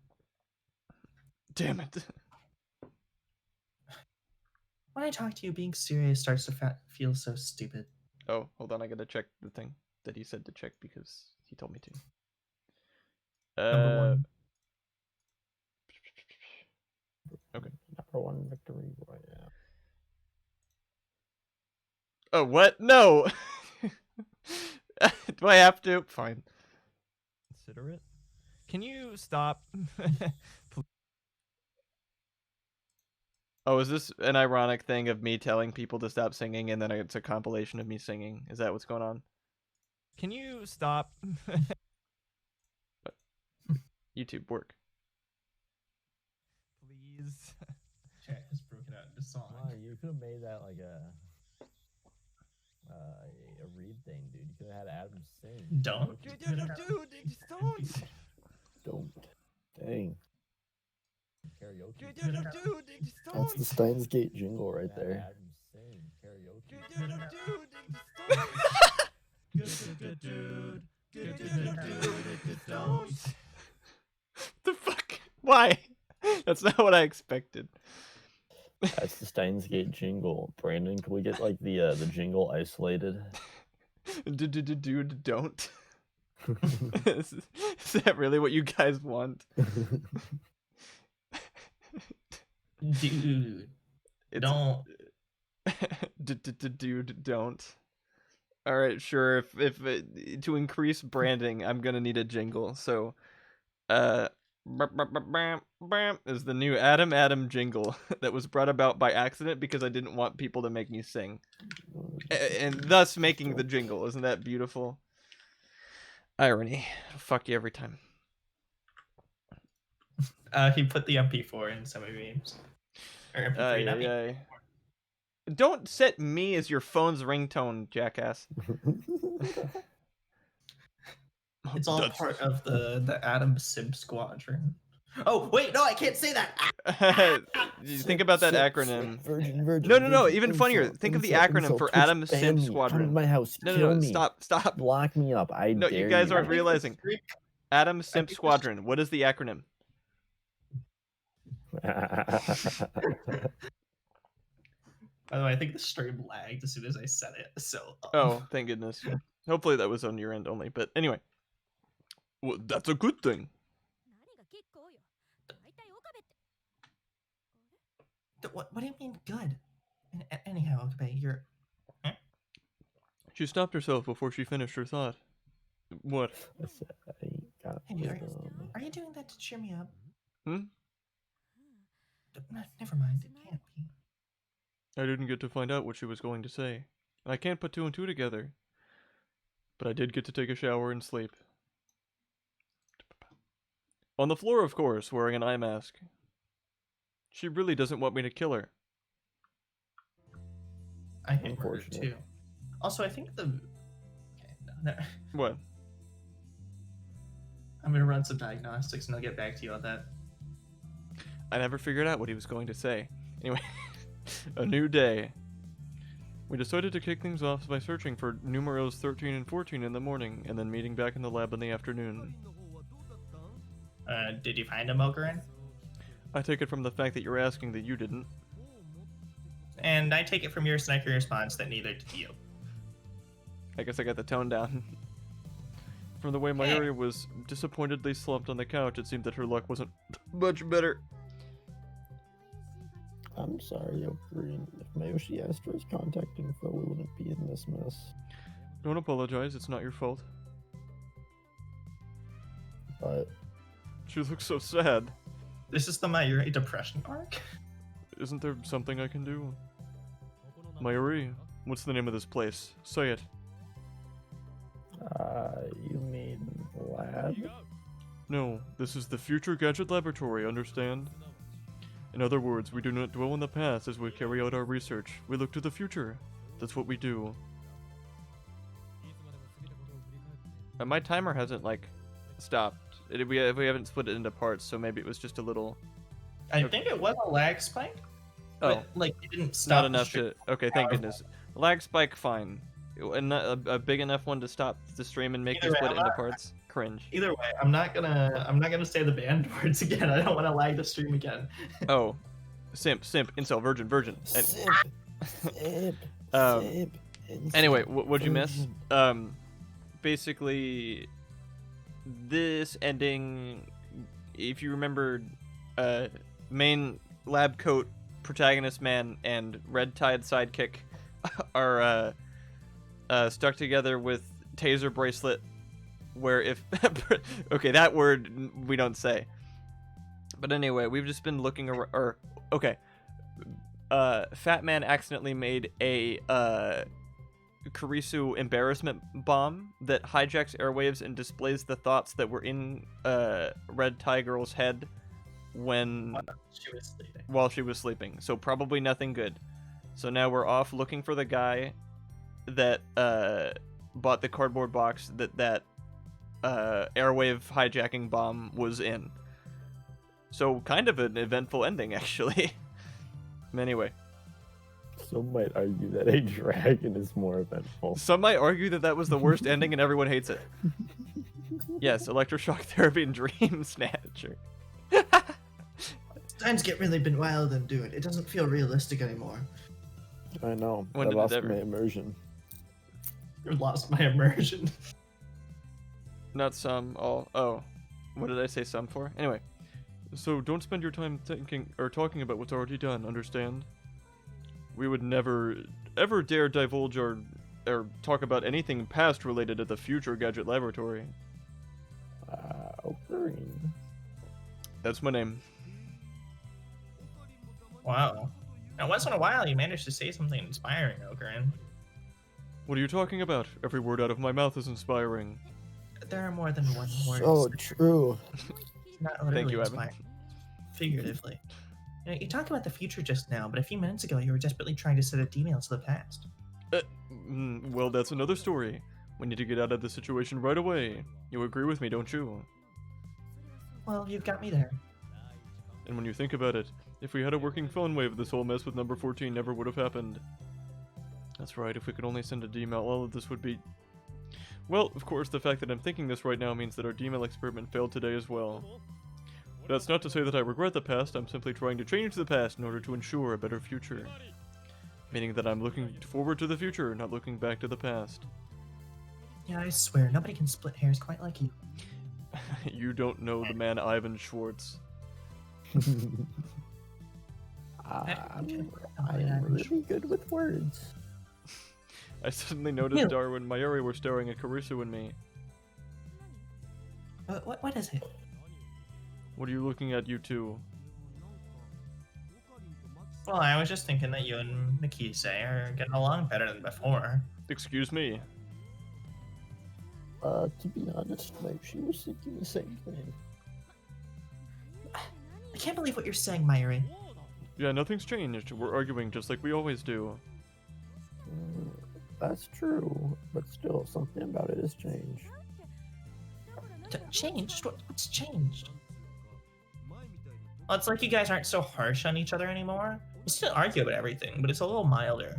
Damn it. When I talk to you, being serious starts to feel so stupid. Oh, hold on, I gotta check the thing. that he said to check because he told me to. Number one. Okay. Number one victory royale. Oh, what? No! Do I have to? Fine. Consider it. Can you stop? Oh, is this an ironic thing of me telling people to stop singing and then it's a compilation of me singing? Is that what's going on? Can you stop? YouTube, work. Please. Chat has broken out into song. Wow, you could have made that like a read thing, dude. You could have had Adam sing. Don't. Dude, just don't. Don't. Dang. Karaoke. Dude, just That's don't. the Steins Gate jingle right there. Adam sing karaoke. Just don't. The fuck? Why? That's not what I expected. That's the Steins Gate jingle. Brandon, can we get like the jingle isolated? Dude, don't. Is that really what you guys want? Dude, It's- don't. Dude, don't. All right, sure. If to increase branding, I'm gonna need a jingle. So, is the new Adam jingle that was brought about by accident because I didn't want people to make me sing, and thus making the jingle. Isn't that beautiful? Irony. Fuck you every time. He put the MP4 in some of the memes. Or MP3, not Ay. Don't set me as your phone's ringtone, jackass. It's all part of the Adam Simp Squadron. Oh wait, no, I can't say that. You think about that acronym. Virgin, No. Even funnier. Think of the acronym for Adam Simp Squadron. Come to my house. No, Kill me. stop. Block me up. I No, dare you guys aren't I think realizing. this Adam Simp think this- Squadron. What is the acronym? By the way, I think the stream lagged as soon as I said it. So. Oh, thank goodness. Hopefully that was on your end only. But anyway, well, that's a good thing. What do you mean good? Anyhow, Okabe, you're. She stopped herself before she finished her thought. What? Hey, are you doing that to cheer me up? Hmm? Never mind. It can't be. I didn't get to find out what she was going to say. I can't put two and two together. But I did get to take a shower and sleep. On the floor, of course, wearing an eye mask. She really doesn't want me to kill her. I hate murder Unfortunate. too. Also, I think the. Okay, no. What? I'm gonna run some diagnostics and I'll get back to you on that. I never figured out what he was going to say. Anyway, a new day. We decided to kick things off by searching for numerals 13 and 14 in the morning, and then meeting back in the lab in the afternoon. Did you find him, Okaran? I take it from the fact that you're asking that you didn't. And I take it from your sniping response that neither did you. I guess I got the tone down. From the way my Yeah. area was disappointedly slumped on the couch, it seemed that her luck wasn't much better. I'm sorry, Green. If Mayoshi asked for his contact info, we wouldn't be in this mess. Don't apologize, it's not your fault. But She looks so sad. This is the Mayuri depression arc? Isn't there something I can do? Mayuri, what's the name of this place? Say it. you mean lab? No, this is the Future Gadget Laboratory, understand? In other words, we do not dwell in the past as we carry out our research. We look to the future. That's what we do. My timer hasn't, like, stopped. We haven't split it into parts, so maybe it was just a little... I think it was a lag spike. Oh, But, like, it didn't stop. not the enough stream. to... Okay, thank goodness. Lag spike, fine. A big enough one to stop the stream and make me Either way, split it I'm into not- parts? Cringe. Either way, I'm not gonna say the banned words again. I don't want to lag the stream again. Oh. Simp, incel, virgin. And- Simp. Simp. Um, Simp. Anyway, what'd you miss? Virgin. basically this ending, if you remember, main lab coat protagonist man and red tide sidekick are stuck together with taser bracelet, where if okay, that word we don't say, but anyway, we've just been looking around. Okay, Fat Man accidentally made a Kurisu embarrassment bomb that hijacks airwaves and displays the thoughts that were in Red Tie Girl's head when while she was sleeping. So probably nothing good. So now we're off looking for the guy that bought the cardboard box that airwave hijacking bomb was in. So kind of an eventful ending, actually. Anyway. Some might argue that a dragon is more eventful. Some might argue that that was the worst ending and everyone hates it. Yes, electroshock therapy and dream snatcher. Times get really been wild and do it. It doesn't feel realistic anymore. I know. When I did it lost ever? my immersion. I lost my immersion. Not some, all. Oh. What did I say some for? Anyway. So don't spend your time thinking or talking about what's already done, understand? We would never, ever dare divulge or talk about anything past related to the future Gadget Laboratory. Green. That's my name. Wow. Now, once in a while, you manage to say something inspiring, Ocarin. What are you talking about? Every word out of my mouth is inspiring. There are more than one word. So true. Not literally Thank you, Evan. inspiring. Figuratively. You talked about the future just now, but a few minutes ago you were desperately trying to set a derail to the past. Well, that's another story. We need to get out of this situation right away. You agree with me, don't you? Well, you've got me there. And when you think about it, if we had a working phone wave, this whole mess with number 14 never would have happened. That's right, if we could only send a D-mail, all of this would be... Well, of course, the fact that I'm thinking this right now means that our D-mail experiment failed today as well. That's not to say that I regret the past, I'm simply trying to change the past in order to ensure a better future. Meaning that I'm looking forward to the future, not looking back to the past. Yeah, I swear, nobody can split hairs quite like you. You don't know the man Ivan Schwartz. I'm really good with words. I suddenly noticed Really? Darwin and Mayuri were staring at Kurisu and me. What is it? What are you looking at, you two? Well, I was just thinking that you and Mikise are getting along better than before. Excuse me. To be honest, she was thinking the same thing. I can't believe what you're saying, Mayuri. Yeah, nothing's changed. We're arguing just like we always do. That's true, but still, something about it has changed. Changed? What's changed? Well, it's like you guys aren't so harsh on each other anymore. You still argue about everything, but it's a little milder.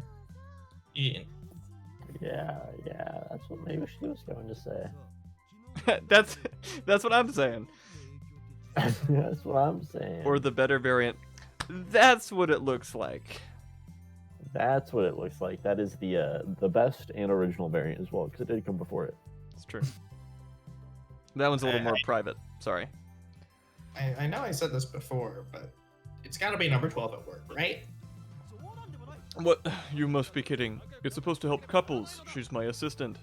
Yeah. Yeah, that's what maybe she was going to say. That's what I'm saying. That's what I'm saying. Or the better variant. That's what it looks like. That's what it looks like. That is the best and original variant as well, because it did come before it. It's true. That one's a little more private. Sorry. I know I said this before, but it's got to be number 12 at work, right? What? You must be kidding. It's supposed to help couples. She's my assistant.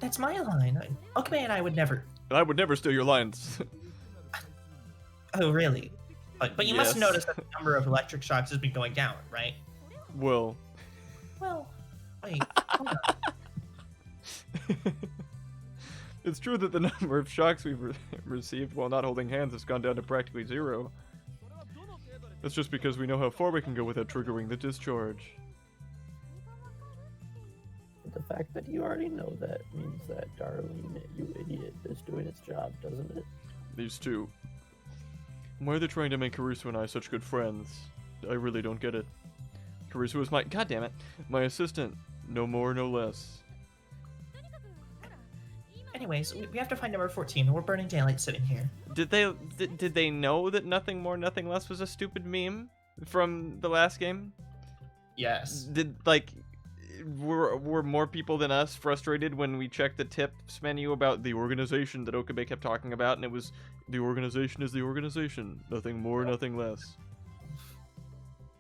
That's my line. Okame and I would never... I would never steal your lines. Oh, really? But you must Yes. notice that the number of electric shocks has been going down, right? Well. Well, wait. Hold on. It's true that the number of shocks we've received while not holding hands has gone down to practically zero. That's just because we know how far we can go without triggering the discharge. The fact that you already know that means that Darlene, you idiot, is doing its job, doesn't it? These two. Why are they trying to make Kurisu and I such good friends? I really don't get it. Kurisu is my— God damn it! My assistant. No more, no less. Anyways, we have to find number 14. We're burning daylight sitting here. Did they know that Nothing More, Nothing Less was a stupid meme from the last game? Yes. Did, like, were more people than us frustrated when we checked the tips menu about the organization that Okabe kept talking about, and it was, the organization is the organization. Nothing more, nothing less.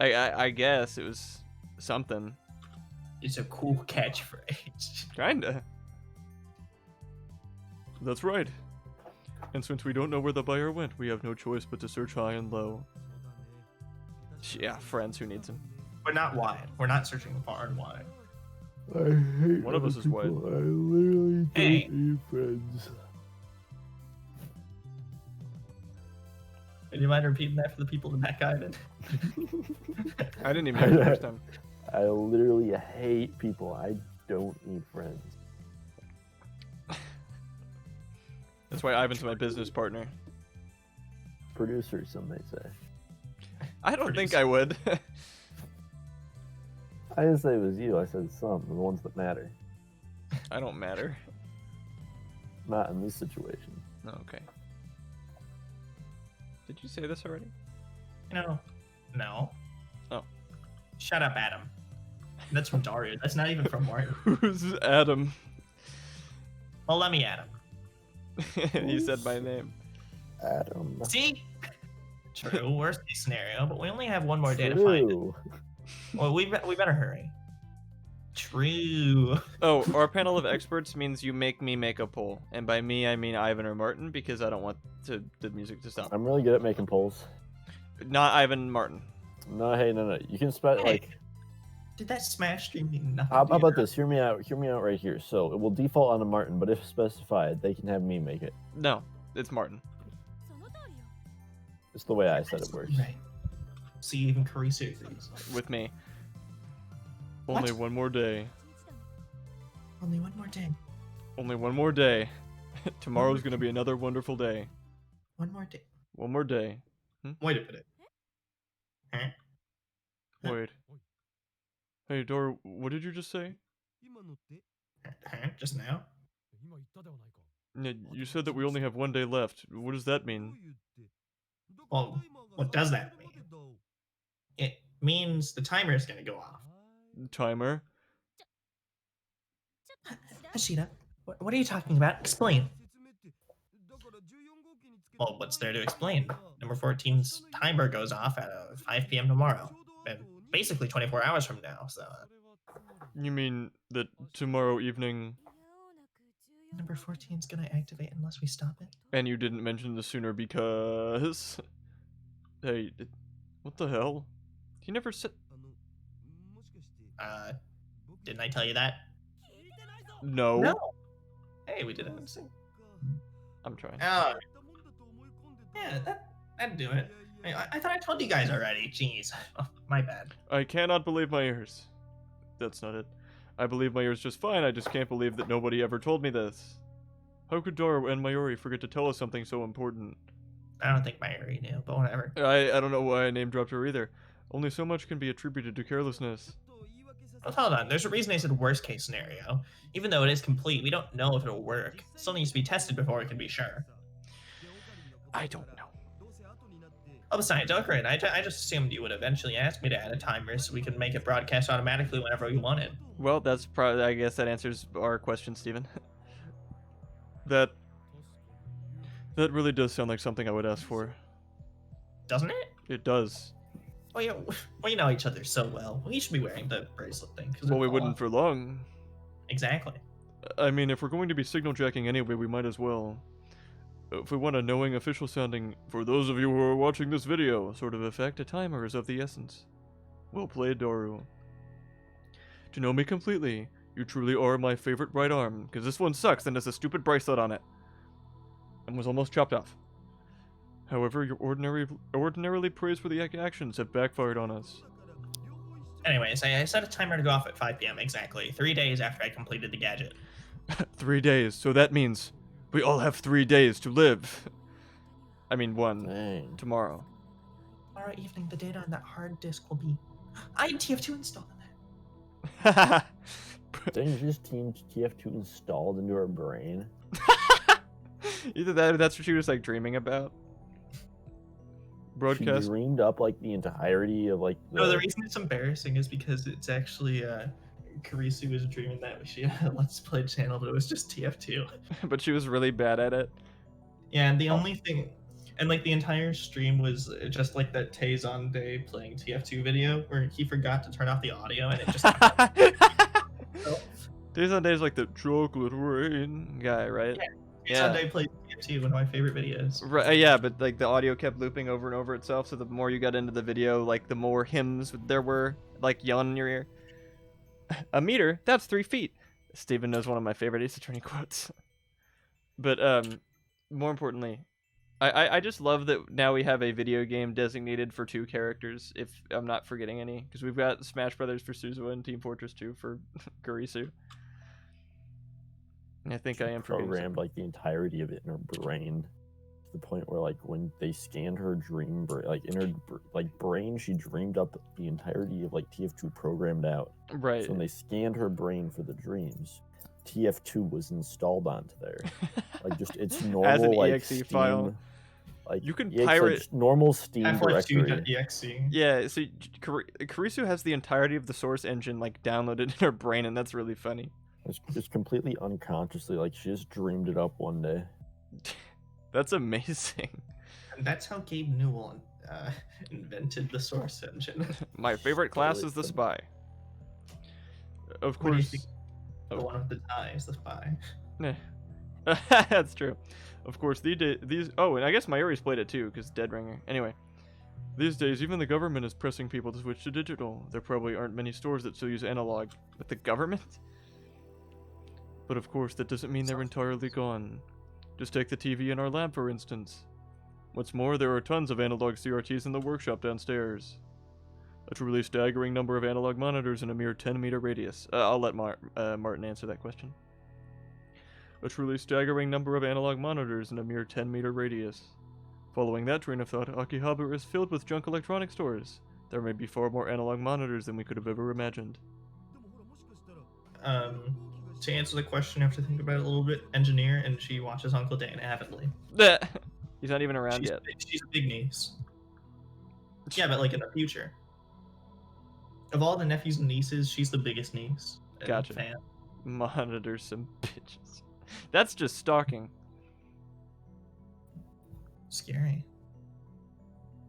I guess it was something. It's a cool catchphrase. Kinda. That's right. And since we don't know where the buyer went, we have no choice but to search high and low. Yeah, friends, who needs him? We're not wide. We're not searching far and wide. I hate One of us is white. I literally don't Hey. need friends. Do you mind repeating that for the people in the back island? I didn't even hear it the first time. I literally hate people. I don't need friends. That's why Ivan's my business partner. Producer, some may say. I don't think I would. I didn't say it was you. I said some, the ones that matter. I don't matter. Not in this situation. Oh, okay. Did you say this already? No. Oh. Shut up, Adam. That's from Dario. That's not even from Martin. Who's Adam? Well, let me Adam. You said my name. Adam. See? True. Worst case scenario, but we only have one more day to find it. True. Well, we better hurry. True. Oh, our panel of experts means you make me make a poll. And by me, I mean Ivan or Martin, because I don't want the music to stop. I'm really good at making polls. Not Ivan, Martin. No, hey, no. You can spend Hey. like. Did that Smash stream mean nothing? How to you? about this? Hear me out right here. So it will default onto Martin, but if specified, they can have me make it. No, it's Martin. It's the way I said it works. Right. See, even Carissa agrees. With me. What? Only one more day. Only one more day. Only one more day. Tomorrow's gonna be another wonderful day. One more day. One more day. Wait a minute. Huh? Wait. Hey, Dora, what did you just say? Huh? Just now? Yeah, you said that we only have one day left. What does that mean? Well, what does that mean? It means the timer is going to go off. Timer? Hashida, what are you talking about? Explain. Well, what's there to explain? Number 14's timer goes off at 5 p.m. tomorrow. And basically 24 hours from now, so... You mean that tomorrow evening... Number 14's gonna activate unless we stop it? And you didn't mention the sooner because... Hey, what the hell? You never said... Didn't I tell you that? No. No! Hey, we didn't see. I'm trying. Oh. Yeah, that'd do it. I thought I told you guys already. Jeez. Oh, my bad. I cannot believe my ears. That's not it. I believe my ears just fine, I just can't believe that nobody ever told me this. How could Dora and Mayuri forget to tell us something so important? I don't think Mayuri knew, but whatever. I don't know why I name dropped her either. Only so much can be attributed to carelessness. Well, hold on. There's a reason I said worst case scenario. Even though it is complete, we don't know if it'll work. It still needs to be tested before we can be sure. I don't know. Oh, besides, Okran, I just assumed you would eventually ask me to add a timer so we could make it broadcast automatically whenever we wanted. Well, that's probably, I guess that answers our question, Steven. That really does sound like something I would ask for. Doesn't it? It does. Oh yeah, we know each other so well. We should be wearing the bracelet thing. Well, we wouldn't for long. Exactly. I mean, if we're going to be signal jacking anyway, we might as well. If we want a knowing official sounding, for those of you who are watching this video, sort of effect, a timer is of the essence. Well played, Doru. To know me completely, you truly are my favorite right arm, because this one sucks and has a stupid bracelet on it. And was almost chopped off. However, your ordinarily praiseworthy actions have backfired on us. Anyways, I set a timer to go off at 5 p.m. exactly, 3 days after I completed the gadget. 3 days, so that means we all have 3 days to live. I mean, one. Dang. Tomorrow. Tomorrow evening, the data on that hard disk will be... I have TF2 installed in there. Didn't you just TF2 installed into our brain? Either that or that's what she was like dreaming about. Broadcast. She dreamed up like the entirety of like. No, the reason it's embarrassing is because it's actually Karisu was dreaming that she had a Let's Play channel, but it was just TF2. But she was really bad at it. Yeah, and the only thing, and like the entire stream was just like that Tazon Day playing TF2 video where he forgot to turn off the audio and it just. Days on Days like the chocolate rain guy, right? Yeah. Tazon Day played TF2, one of my favorite videos. Right, yeah, but like the audio kept looping over and over itself, so the more you got into the video, like the more hymns there were, like yelling in your ear. A meter? That's 3 feet. Steven knows one of my favorite Ace Attorney quotes. But more importantly, I just love that now we have a video game designated for 2 characters, if I'm not forgetting any, because we've got Smash Brothers for Suzuha and Team Fortress 2 for Kurisu. I think I am programmed like the entirety of it in her brain, to the point where like when they scanned her dream like in her brain, she dreamed up the entirety of like TF2 programmed out. Right. So when they scanned her brain for the dreams, TF2 was installed onto there. Like just it's normal as an like exe Steam, file. Like You can yeah, pirate it's like normal Steam directory. F2.exe. Yeah, so Kurisu has the entirety of the source engine like downloaded in her brain, and that's really funny. It's just completely unconsciously, like she just dreamed it up one day. That's amazing. And that's how Gabe Newell invented the source engine. My favorite class is the spy. Of What do you course. think? The one with the tie is the spy. That's true. Of course, these. Oh, and I guess Mayuri's played it too, because Dead Ringer. Anyway, these days, even the government is pressing people to switch to digital. There probably aren't many stores that still use analog. But the government? But of course, that doesn't mean they're entirely gone. Just take the TV in our lab, for instance. What's more, there are tons of analog CRTs in the workshop downstairs. A truly staggering number of analog monitors in a mere 10-meter radius. I'll let Martin answer that question. A truly staggering number of analog monitors in a mere 10-meter radius. Following that train of thought, Akihabara is filled with junk electronic stores. There may be far more analog monitors than we could have ever imagined. To answer the question, I have to think about it a little bit. Engineer, and she watches Uncle Dan avidly. He's not even around yet. She's a big niece. Yeah, but like in the future. Of all the nephews and nieces, she's the biggest niece. Gotcha. Fan. Monitor some bitches. That's just stalking. Scary.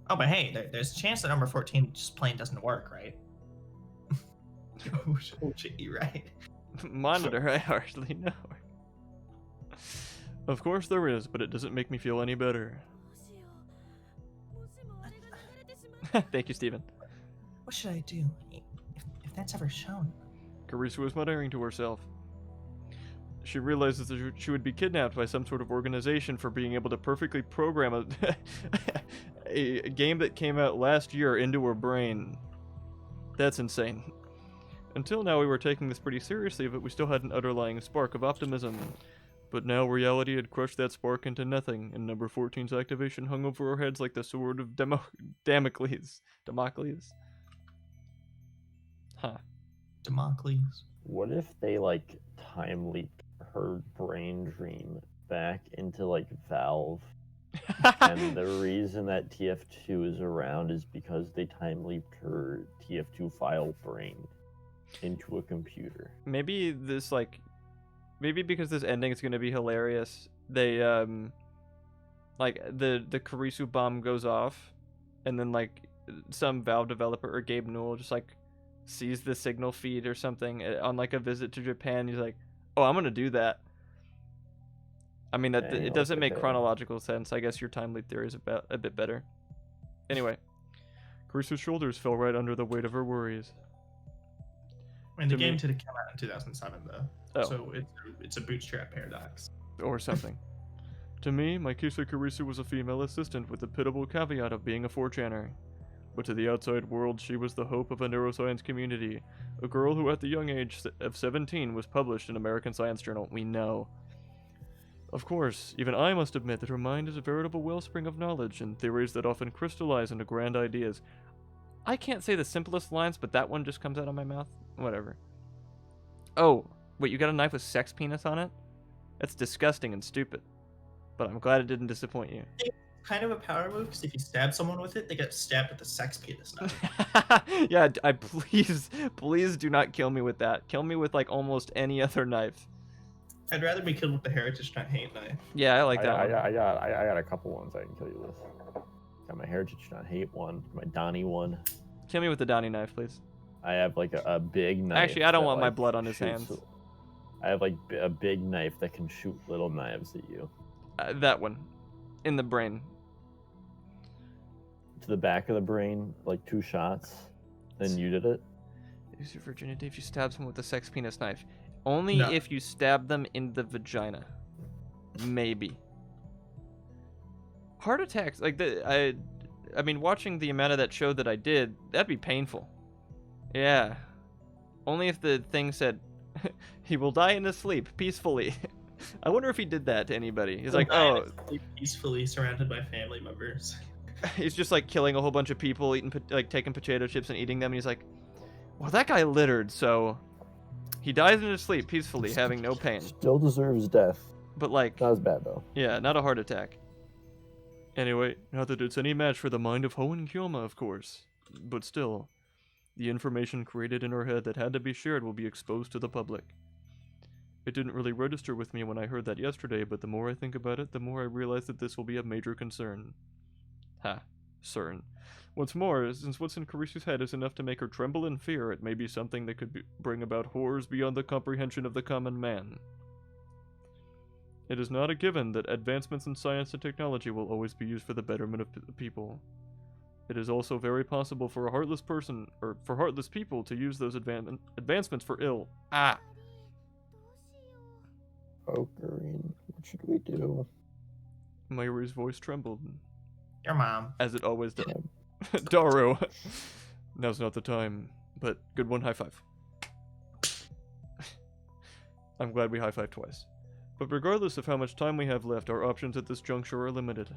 Oh, but hey, there's a chance that number 14 just plain doesn't work, right? Oh shit, you're right. Monitor, I hardly know. Of course there is, but it doesn't make me feel any better. Thank you, Steven. What should I do if that's ever shown? Karisu was muttering to herself. She realizes that she would be kidnapped by some sort of organization for being able to perfectly program a game that came out last year into her brain. That's insane. Until now, we were taking this pretty seriously, but we still had an underlying spark of optimism. But now reality had crushed that spark into nothing, and number 14's activation hung over our heads like the sword of Damocles. Huh. Damocles. What if they like time leaped her brain dream back into like Valve? And the reason that TF2 is around is because they time leaped her TF2 file brain into a computer. Maybe because this ending is going to be hilarious, they like the Karisu bomb goes off, and then like some Valve developer or Gabe Newell just like sees the signal feed or something on like a visit to Japan. He's like, oh, I'm gonna do that. I mean, that it doesn't make chronological sense. I guess your time leap theory is a bit better. Anyway, Karisu's shoulders fell right under the weight of her worries. I mean, the game did come out in 2007, though. Oh. So it's a bootstrap paradox. Or something. To me, my Kisa Karisu was a female assistant with the pitiable caveat of being a 4chaner. But to the outside world, she was the hope of a neuroscience community. A girl who at the young age of 17 was published in American Science Journal. We know. Of course, even I must admit that her mind is a veritable wellspring of knowledge and theories that often crystallize into grand ideas. I can't say the simplest lines, but that one just comes out of my mouth. Whatever. Oh, wait, you got a knife with sex penis on it? That's disgusting and stupid. But I'm glad it didn't disappoint you. kind of a power move because if you stab someone with it, they get stabbed with a sex penis knife. Yeah, I please do not kill me with that. Kill me with like almost any other knife. I'd rather be killed with the heritage not hate knife. Yeah, I like that one. I got a couple ones I can kill you with. Got my heritage not hate one, my Donnie one. Kill me with the Donnie knife, please. I have like a big knife. Actually, I don't that, want my like, blood on his shoots- hands. I have like a big knife that can shoot little knives at you. That one, in the brain. To the back of the brain, like 2 shots. Then you did it. Use your virginity if you stab someone with a sex penis knife. Only No. if you stab them in the vagina. Maybe. Heart attacks, like I mean, watching the amount of that show that I did, that'd be painful. Yeah. Only if the thing said, he will die in his sleep, peacefully. I wonder if he did that to anybody. He's like, oh, Peacefully surrounded by family members. he's just like killing a whole bunch of people, eating, like taking potato chips and eating them, and he's like, well, that guy littered, so he dies in his sleep peacefully, having no pain. Still deserves death. But like, Not as bad though. yeah, not a heart attack. Anyway, not that it's any match for the mind of Hoenn Kyouma, of course. But still, the information created in her head that had to be shared will be exposed to the public. It didn't really register with me when I heard that yesterday, but the more I think about it, the more I realize that this will be a major concern. Ha. CERN. What's more, since what's in Carisu's head is enough to make her tremble in fear, it may be something that could bring about horrors beyond the comprehension of the common man. It is not a given that advancements in science and technology will always be used for the betterment of people. It is also very possible for a heartless person, or for heartless people, to use those advancements for ill. Ah! Ocarine, what should we do? Mayuri's voice trembled, Your mom. as it always does. Daru! Now's not the time, but good one, high five. I'm glad we high-fived twice. But regardless of how much time we have left, our options at this juncture are limited.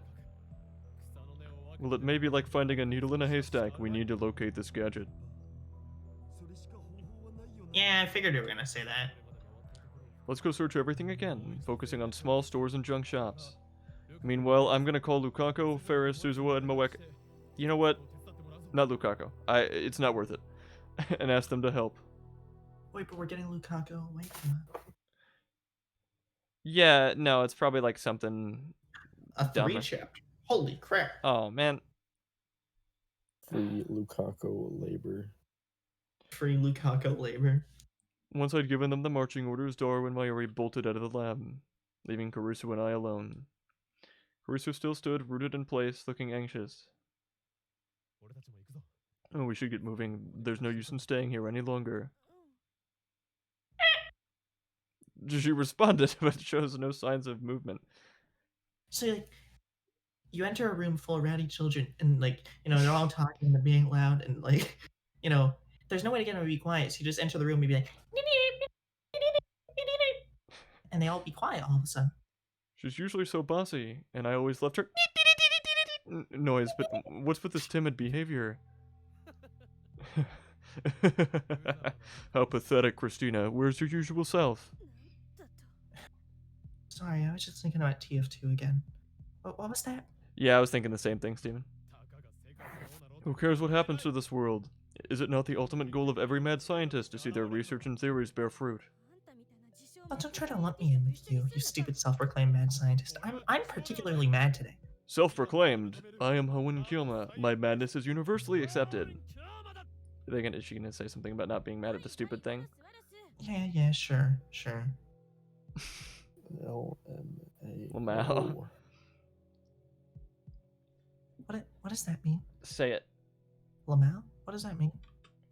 Well, it may be like finding a needle in a haystack. We need to locate this gadget. Yeah, I figured you were gonna say that. Let's go search everything again, focusing on small stores and junk shops. Meanwhile, I'm gonna call Lukaku, Ferris, Suzuwa, and Moeka. You know what? Not Lukaku. It's not worth it. And ask them to help. Wait, but we're getting Lukaku. Wait, come on. Yeah, no, it's probably like something... A 3 Dumber. chapter. Holy crap. Oh, man. Free Lukaku labor. Free Lukaku labor. Once I'd given them the marching orders, Daru and Mayuri bolted out of the lab, leaving Karisu and I alone. Karisu still stood, rooted in place, looking anxious. Oh, we should get moving. There's no use in staying here any longer. She responded, but shows no signs of movement. So, like, you enter a room full of rowdy children, and, like, you know, they're all talking and they're being loud, and, like, you know, there's no way to get them to be quiet, so you just enter the room and be like, and they all be quiet all of a sudden. She's usually so bossy, and I always left her noise, but what's with this timid behavior? How pathetic, Christina. Where's your usual self? Sorry, I was just thinking about TF2 again. What was that? Yeah, I was thinking the same thing, Steven. Who cares what happens to this world? Is it not the ultimate goal of every mad scientist to see their research and theories bear fruit? Oh, don't try to lump me in with you, you stupid self-proclaimed mad scientist. I'm particularly mad today. Self-proclaimed, I am Hoenn Kyouma. My madness is universally accepted. Is she gonna say something about not being mad at the stupid thing? Yeah, sure. LMAO. Lamau. What does that mean? Say it. Lamau? What does that mean?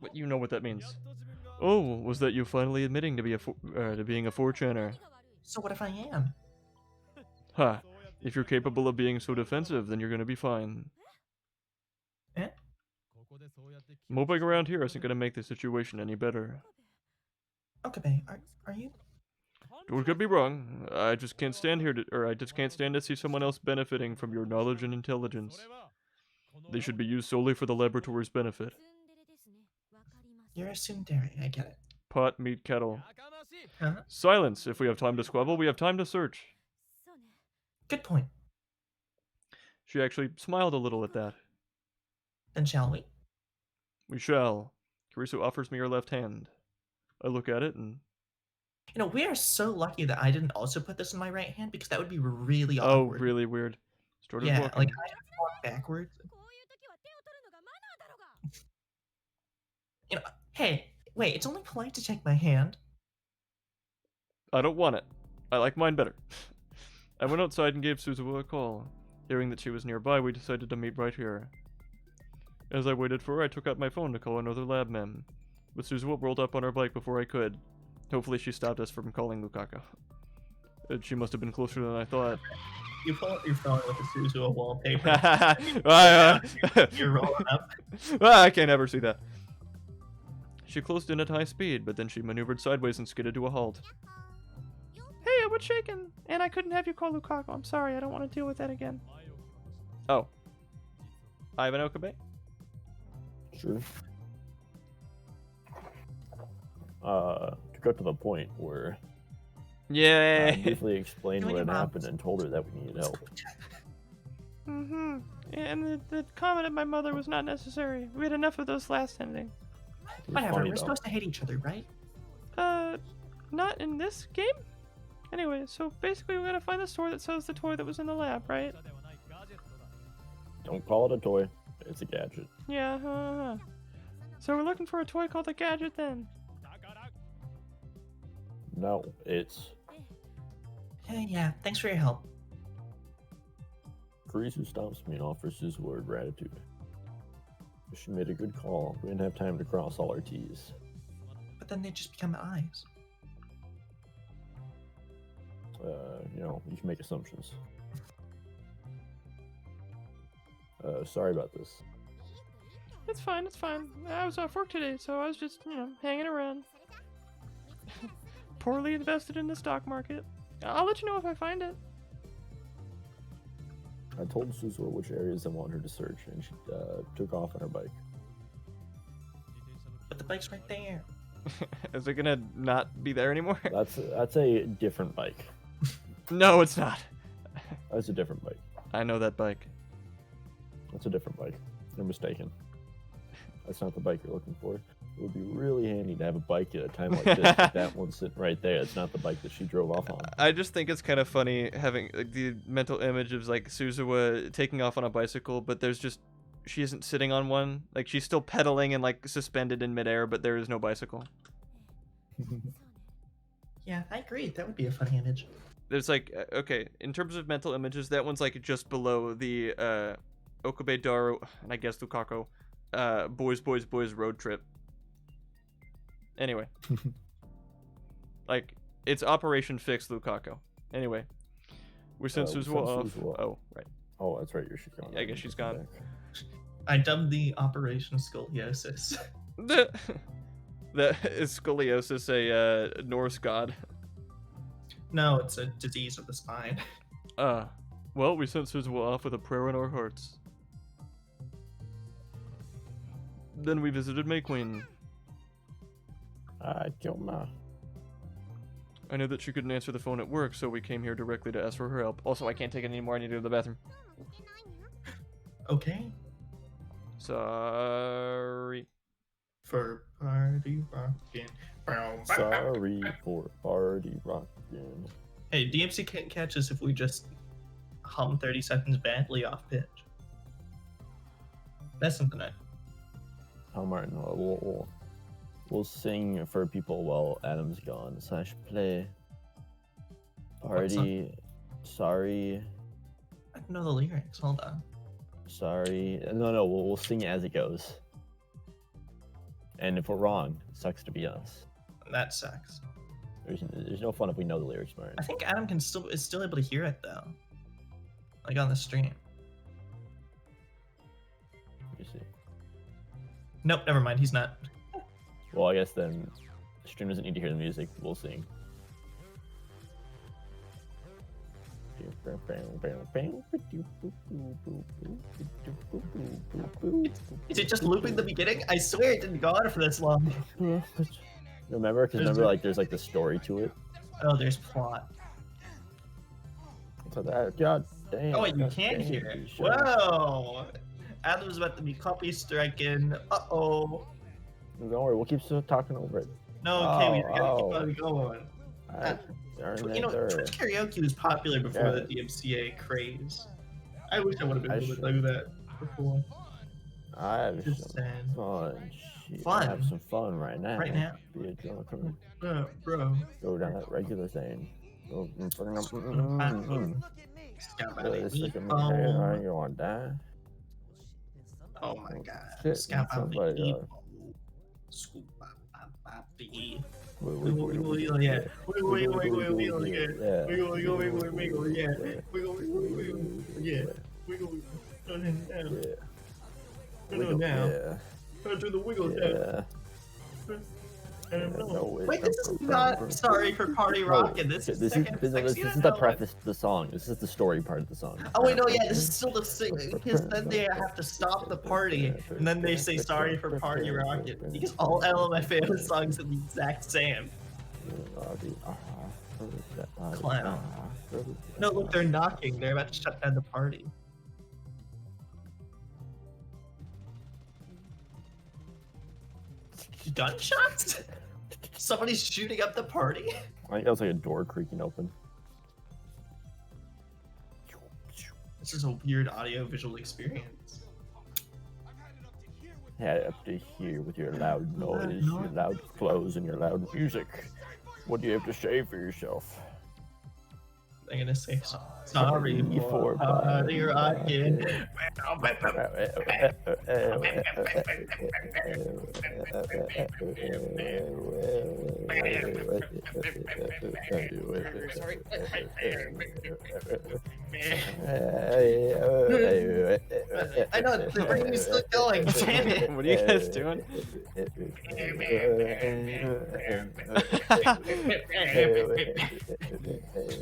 What, you know what that means. Oh, was that you finally admitting to being a 4chaner? So what if I am? Ha. If you're capable of being so defensive, then you're gonna be fine. Eh? Moping around here isn't gonna make the situation any better. Okay, are you? Don't get me wrong. I just can't stand to see someone else benefiting from your knowledge and intelligence. They should be used solely for the laboratory's benefit. You're a tsundere, I get it. Pot, meat, kettle. Huh? Silence! If we have time to squabble, we have time to search. Good point. She actually smiled a little at that. Then shall we? We shall. Karisu offers me her left hand. I look at it and... You know, we are so lucky that I didn't also put this in my right hand because that would be really Oh, awkward. really weird. Started Yeah, walking. like I have to walk backwards. You know, hey, wait, it's only polite to take my hand. I don't want it. I like mine better. I went outside and gave Suzuha a call. Hearing that she was nearby, we decided to meet right here. As I waited for her, I took out my phone to call another lab mem. But Suzuha rolled up on her bike before I could. Hopefully she stopped us from calling Lucaco. She must have been closer than I thought. You pull out your phone with a Suzuha wallpaper. You're rolling up. I can't ever see that. She closed in at high speed, but then she maneuvered sideways and skidded to a halt. Hey, I was shaken, and I couldn't have you call Lukaku. I'm sorry, I don't want to deal with that again. Oh. Ivan Okabe? Sure. To go to the point where I Yay! briefly explained Doing what had your happened and told her that we needed help. Mm-hmm. And the comment of my mother was not necessary. We had enough of those last ending. It was Whatever, funny, we're though. supposed to hate each other, right? Not in this game? Anyway, so basically we're gonna find the store that sells the toy that was in the lab, right? Don't call it a toy. It's a gadget. Yeah, So we're looking for a toy called the Gadget then. No, it's Yeah, thanks for your help. Karisu stops me and offers his word gratitude. She made a good call. We didn't have time to cross all our T's. But then they just become eyes. You know, you can make assumptions. Sorry about this. It's fine, it's fine. I was off work today, so I was just, hanging around. Poorly invested in the stock market. I'll let you know if I find it. I told Suzuha which areas I want her to search, and she took off on her bike. But the bike's right there. Is it gonna not be there anymore? That's a different bike. No, it's not. That's a different bike. I know that bike. That's a different bike. You're mistaken. That's not the bike you're looking for. It would be really handy to have a bike at a time like this, but that one's sitting right there. It's not the bike that she drove off on. I just think it's kind of funny having the mental image of like Suzuha taking off on a bicycle, but she isn't sitting on one. Like she's still pedaling and like suspended in midair, but there is no bicycle. Yeah, I agree. That would be a funny image. There's like okay, in terms of mental images, that one's like just below the Okabe Daru and I guess Lukaku boys road trip. Anyway. Like it's Operation Fix Lukaku. Anyway. We sent Suzuha off. Suzuha. Oh, right. Oh, that's right. She's gone. I guess she's gone. I dubbed the Operation Scoliosis. The is scoliosis a Norse god? No, it's a disease of the spine. Well, we sent Suzuha off with a prayer in our hearts. Then we visited May Queen. I killed my. I knew that she couldn't answer the phone at work, so we came here directly to ask for her help. Also, I can't take it anymore. I need to go to the bathroom. Okay. Sorry. For party rockin'. Sorry for party rockin'. Hey, DMC can't catch us if we just hum 30 seconds badly off pitch. That's something I... Oh, Martin, we'll sing for people while Adam's gone. / play. Party. Sorry. I don't know the lyrics. Hold on. Sorry. No, we'll sing as it goes. And if we're wrong, it sucks to be us. That sucks. There's no fun if we know the lyrics, Martin. I think Adam is still able to hear it though. Like on the stream. Let me see. Nope, never mind. He's not. Well, I guess then the stream doesn't need to hear the music. We'll sing. Is it just looping the beginning? I swear it didn't go on for this long. Remember? Because remember, like, there's like the story to it. Oh, there's plot. So that God. Damn, Oh, wait, you God can't damn, hear it. you should. Whoa! Adam's about to be copy striking. Uh-oh. Don't worry, we'll keep talking over it. No, okay, we gotta Oh, keep on going. Alright, darn You know, it, Twitch karaoke was popular before the Yeah. DMCA craze. I wish I would have been I able to should- do that before. I have Just some saying. fun. Shit, Fun? I have some fun right now. Right now? Be a drunk and Bro. go down that regular thing. Go, Scabby Stick a meatball. man, you wanna die? Oh my god. Shit, Scabby somebody, meatball. Scoop bop bop bop bee. Wiggle, Wiggle, wiggle, yeah. Wiggle, wiggle, wiggle, wiggle, yeah. Wiggle, wiggle, wiggle, wiggle, yeah. Wiggle, wiggle, wiggle, yeah. Wiggle, wiggle. Go down. Yeah. Go down. Yeah. Go do the wiggle down. Yeah. I don't know. No, wait, Wait, this is not Sorry for Party Rockin'. This is second this is the preface to the song. This is the story part of the song. Oh wait, no, yeah, this is still the sing because then they have to stop the party and then they say sorry for Party Rocket because all LMFAO songs are the exact same. Clown. No, look, they're knocking. They're about to shut down the party. Gunshots? Somebody's shooting up the party? I think that was like a door creaking open. This is a weird audio-visual experience. Had it up to here with your loud noise, your loud clothes, and your loud music. What do you have to say for yourself? I'm gonna say sorry for Party Rockin'. I know, the brain is still going. Damn it. What are you guys doing?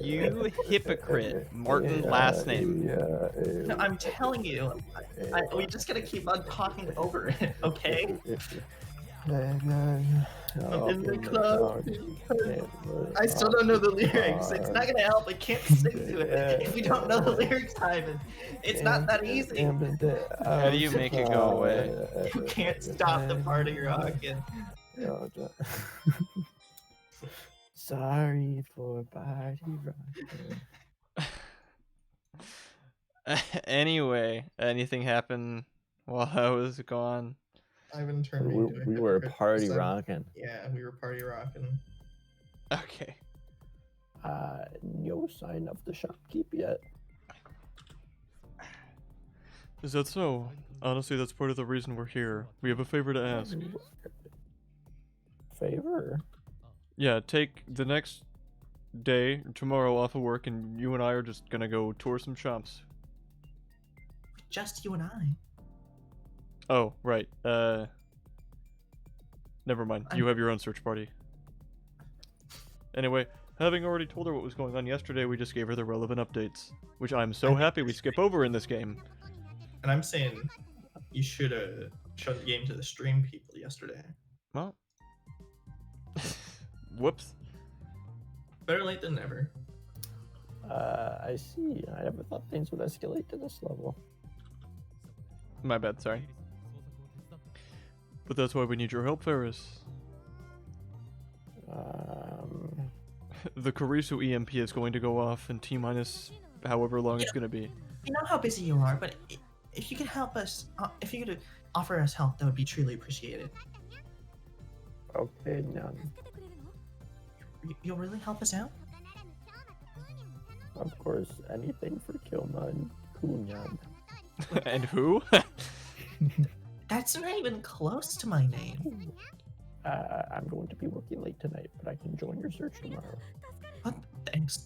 You hypocrite. Martin last name. No, I'm telling you, we just gotta keep on talking over it, okay? I'm in the club. I still don't know the lyrics. It's not gonna help. I can't sing to it if you don't know the lyrics, Ivan. It's not that easy. How do you make it go away? You can't stop the party rocking. Sorry for party rocking. Anyway, anything happened while I was gone? Ivan turned me into a We were hypocrite party for some- rocking. Yeah, we were party rocking. Okay. No sign of the shopkeep yet. Is that so? Honestly, that's part of the reason we're here. We have a favor to ask. Favor? Yeah, take the next day, tomorrow off of work, and you and I are just gonna go tour some shops. Just you and I. Oh, right. Never mind. You have your own search party. Anyway, having already told her what was going on yesterday, we just gave her the relevant updates, which I'm so happy we skip over in this game. And I'm saying you should have shown the game to the stream people yesterday. Well, whoops. Better late than never. I see. I never thought things would escalate to this level. My bad, sorry. But that's why we need your help, Ferris. The Karisu EMP is going to go off in T-minus however long it's going to be. You know how busy you are, but if you could help us, if you could offer us help, that would be truly appreciated. Okay, none. You'll really help us out? Of course, anything for Kilma and Kunyan. And who? That's not even close to my name. I'm going to be working late tonight, but I can join your search tomorrow. But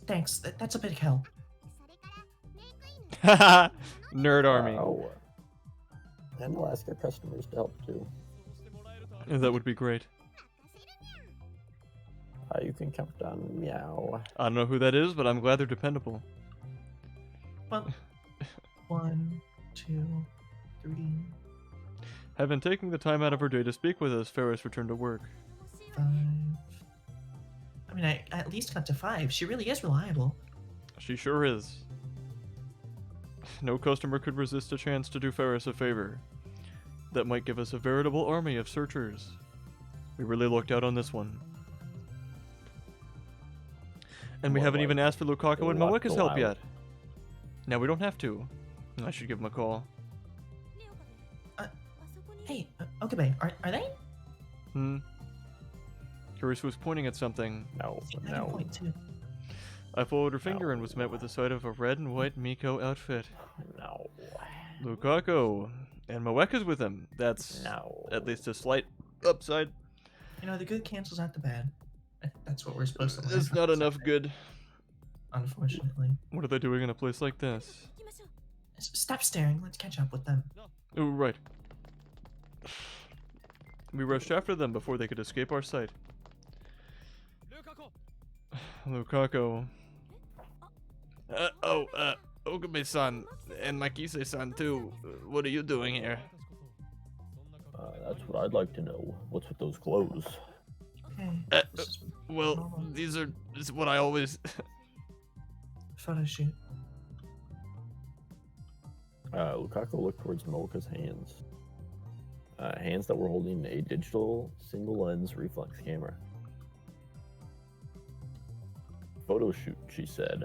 thanks. That's a big help. Nerd army. Oh. And we'll ask our customers to help too. That would be great. You can count on Meow. I don't know who that is, but I'm glad they're dependable. Well, 1, 2, 3. Having taken the time out of her day to speak with us, Ferris returned to work. 5. I mean, I at least got to 5. She really is reliable. She sure is. No customer could resist a chance to do Ferris a favor. That might give us a veritable army of searchers. We really lucked out on this one. And we Well, haven't like, even asked for Lukaku and lucked Moeka's help out. yet. Now we don't have to. I should give him a call. Hey, Okabe, are they? Curious was pointing at something. No, I can no. point too. I followed her finger and was met with the sight of a red and white Miko outfit. No. Lukaku. And Moeka's with him. That's No. at least a slight upside. You know, the good cancels out the bad. That's what we're supposed to learn. There's not enough good. Unfortunately. What are they doing in a place like this? Stop staring. Let's catch up with them. Oh, right. We rushed after them before they could escape our sight. Lukaku. Okabe-san, and Makise-san too. What are you doing here? That's what I'd like to know. What's with those clothes? Okay. Well, this is what I always... Photo shoot. Lukaku looked towards Moeka's hands. Hands that were holding a digital single-lens reflex camera. Photo shoot, she said.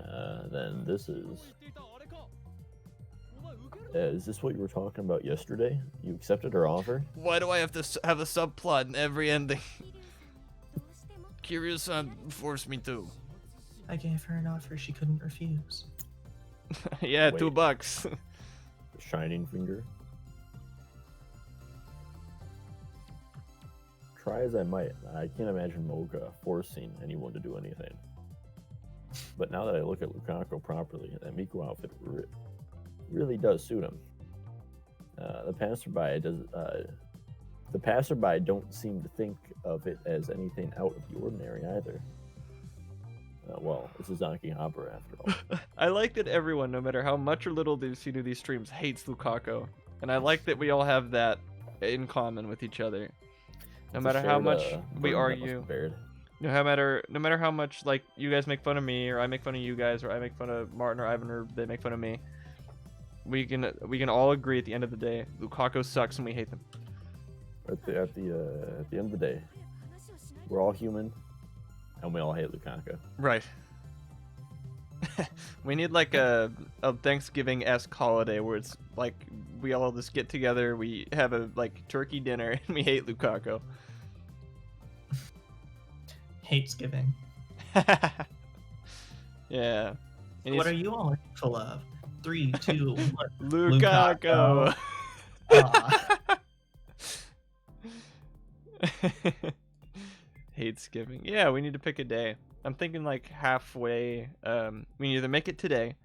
Then this is... is this what you were talking about yesterday? You accepted her offer? Why do I have to have a subplot in every ending? Kiryu-san forced me to. I gave her an offer she couldn't refuse. Yeah, Wait. $2. Shining finger. Try as I might, I can't imagine Moeka forcing anyone to do anything. But now that I look at Lukaku properly, that Miku outfit really does suit him. The passerby don't seem to think of it as anything out of the ordinary either. Well, this is Akihabara after all. I like that everyone, no matter how much or little they've seen of these streams, hates Lukaku. And I like that we all have that in common with each other. No matter how much we burden that must argue, be bared. no matter how much like you guys make fun of me, or I make fun of you guys, or I make fun of Martin or Ivan, or they make fun of me, we can all agree at the end of the day, Lukaku sucks and we hate them. At the end of the day, we're all human, and we all hate Lukaku. Right. We need like a Thanksgiving-esque holiday where it's like we all just get together, we have a like turkey dinner, and we hate Lukaku. Hates giving. Yeah. And What he's- are you all full of? 3, 2, 1. Lukaku. Ah. Hates giving. Yeah, we need to pick a day. I'm thinking like halfway. We can either make it today.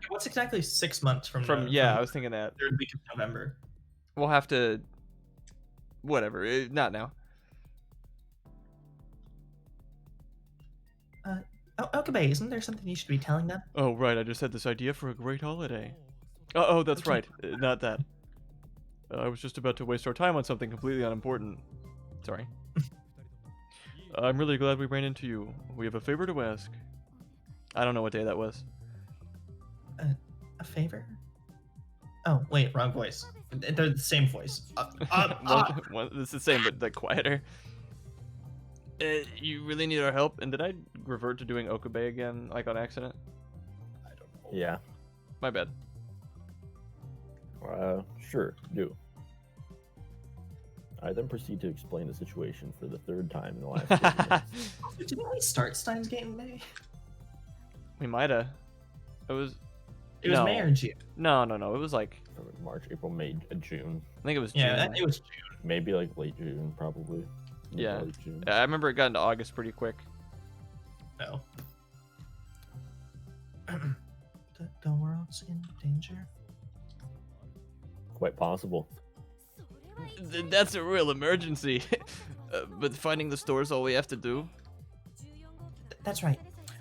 What's exactly 6 months from now? Yeah, I was thinking that. Third week of November. We'll have to. Whatever. Not now. Okabe, isn't there something you should be telling them? Oh right, I just had this idea for a great holiday. Oh, that's Okay. right. Not that. I was just about to waste our time on something completely unimportant. Sorry. I'm really glad we ran into you. We have a favor to ask. I don't know what day that was. A favor? Oh, wait, wrong voice. They're the same voice. It's the same, but like quieter. You really need our help. And did I revert to doing Okabe again, like on accident? I don't know. Yeah. My bad. Sure, do. I then proceed to explain the situation for the third time in the last 30 minutes. Didn't we start Steins Gate in May? We mighta. It was It was May or June. No. It was like March, April, May, June. I think it was June. Yeah, it was June. Maybe like late June, probably. Maybe Yeah. late June. I remember it got into August pretty quick. No. The world's in danger. Quite possible. That's a real emergency. But finding the store's all we have to do. That's right.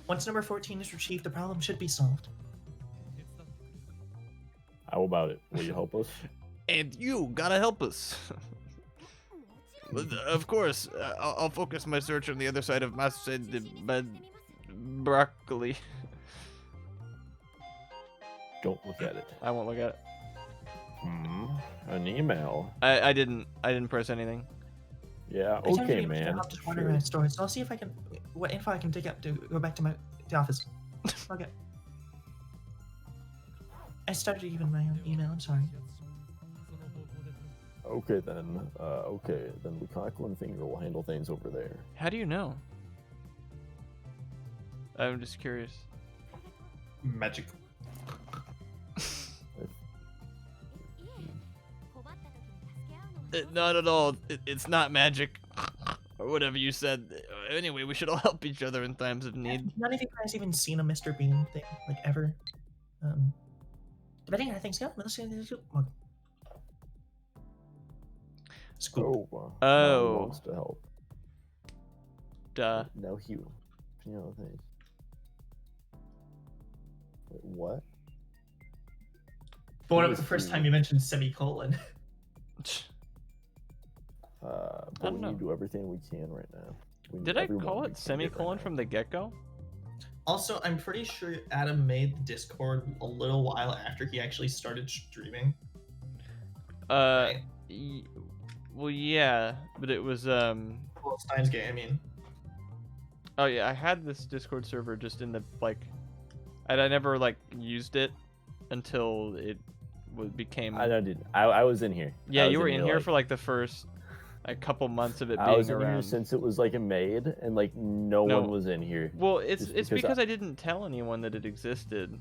Once number 14 is retrieved, the problem should be solved. How about it? Will you help us? And you gotta help us. Of course, I'll focus my search on the other side of broccoli. Don't look at it. I won't look at it. An email. I didn't press anything. Yeah, I tend to okay, be man. just wandering around stores, so I'll see if I can, what info I can dig up to go back to the office. Okay. I started even my own email. I'm sorry. Okay then. Okay, then Lukaku and Finger will handle things over there. How do you know? I'm just curious. Magic. Not at all. It's not magic. Or whatever you said. Anyway, we should all help each other in times of need. None of you guys even seen a Mr. Bean thing, like, ever. Depending on how things go, let's see. School. Now he wants to help. Duh. No, Hugh. You know things. Wait, what? But what about the first time you mentioned semicolon? But we need to do everything we can right now. Did I call it semicolon from the get-go? Also, I'm pretty sure Adam made the Discord a little while after he actually started streaming. Well, yeah, but it was Well, Steins Gate, I mean. Oh yeah, I had this Discord server just in the and I never used it until it became. I did. I was in here. Yeah, you were in here for the first couple months of it being I was in around. here since it was made, and no one was in here. Well, it's because I didn't tell anyone that it existed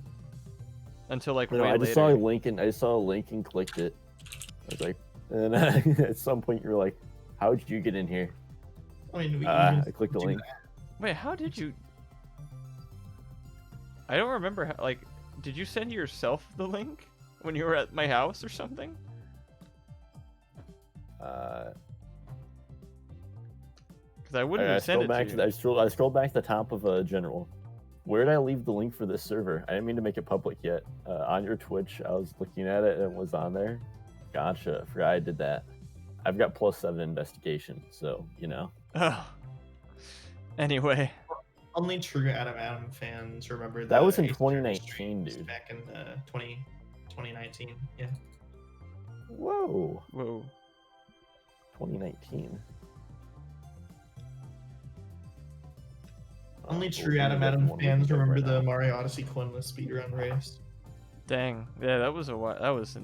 until way I just later. saw a link and clicked it. I was like, and then at some point you were like, "How did you get in here?" I mean, I clicked the link. Wait, how did you? I don't remember how. Did you send yourself the link when you were at my house or something? Because I wouldn't have sent it to you. I scrolled back to the top of General. Where did I leave the link for this server? I didn't mean to make it public yet. On your Twitch, I was looking at it and it was on there. Gotcha. Forgot I did that. I've got +7 investigation, so you know. Oh. Anyway. Only true Adam fans remember that was in Ace 2019, dude. Back in 2019, yeah. Whoa. 2019. Only true Adam fans remember the Mario Odyssey coinless speedrun race. Dang, yeah, that was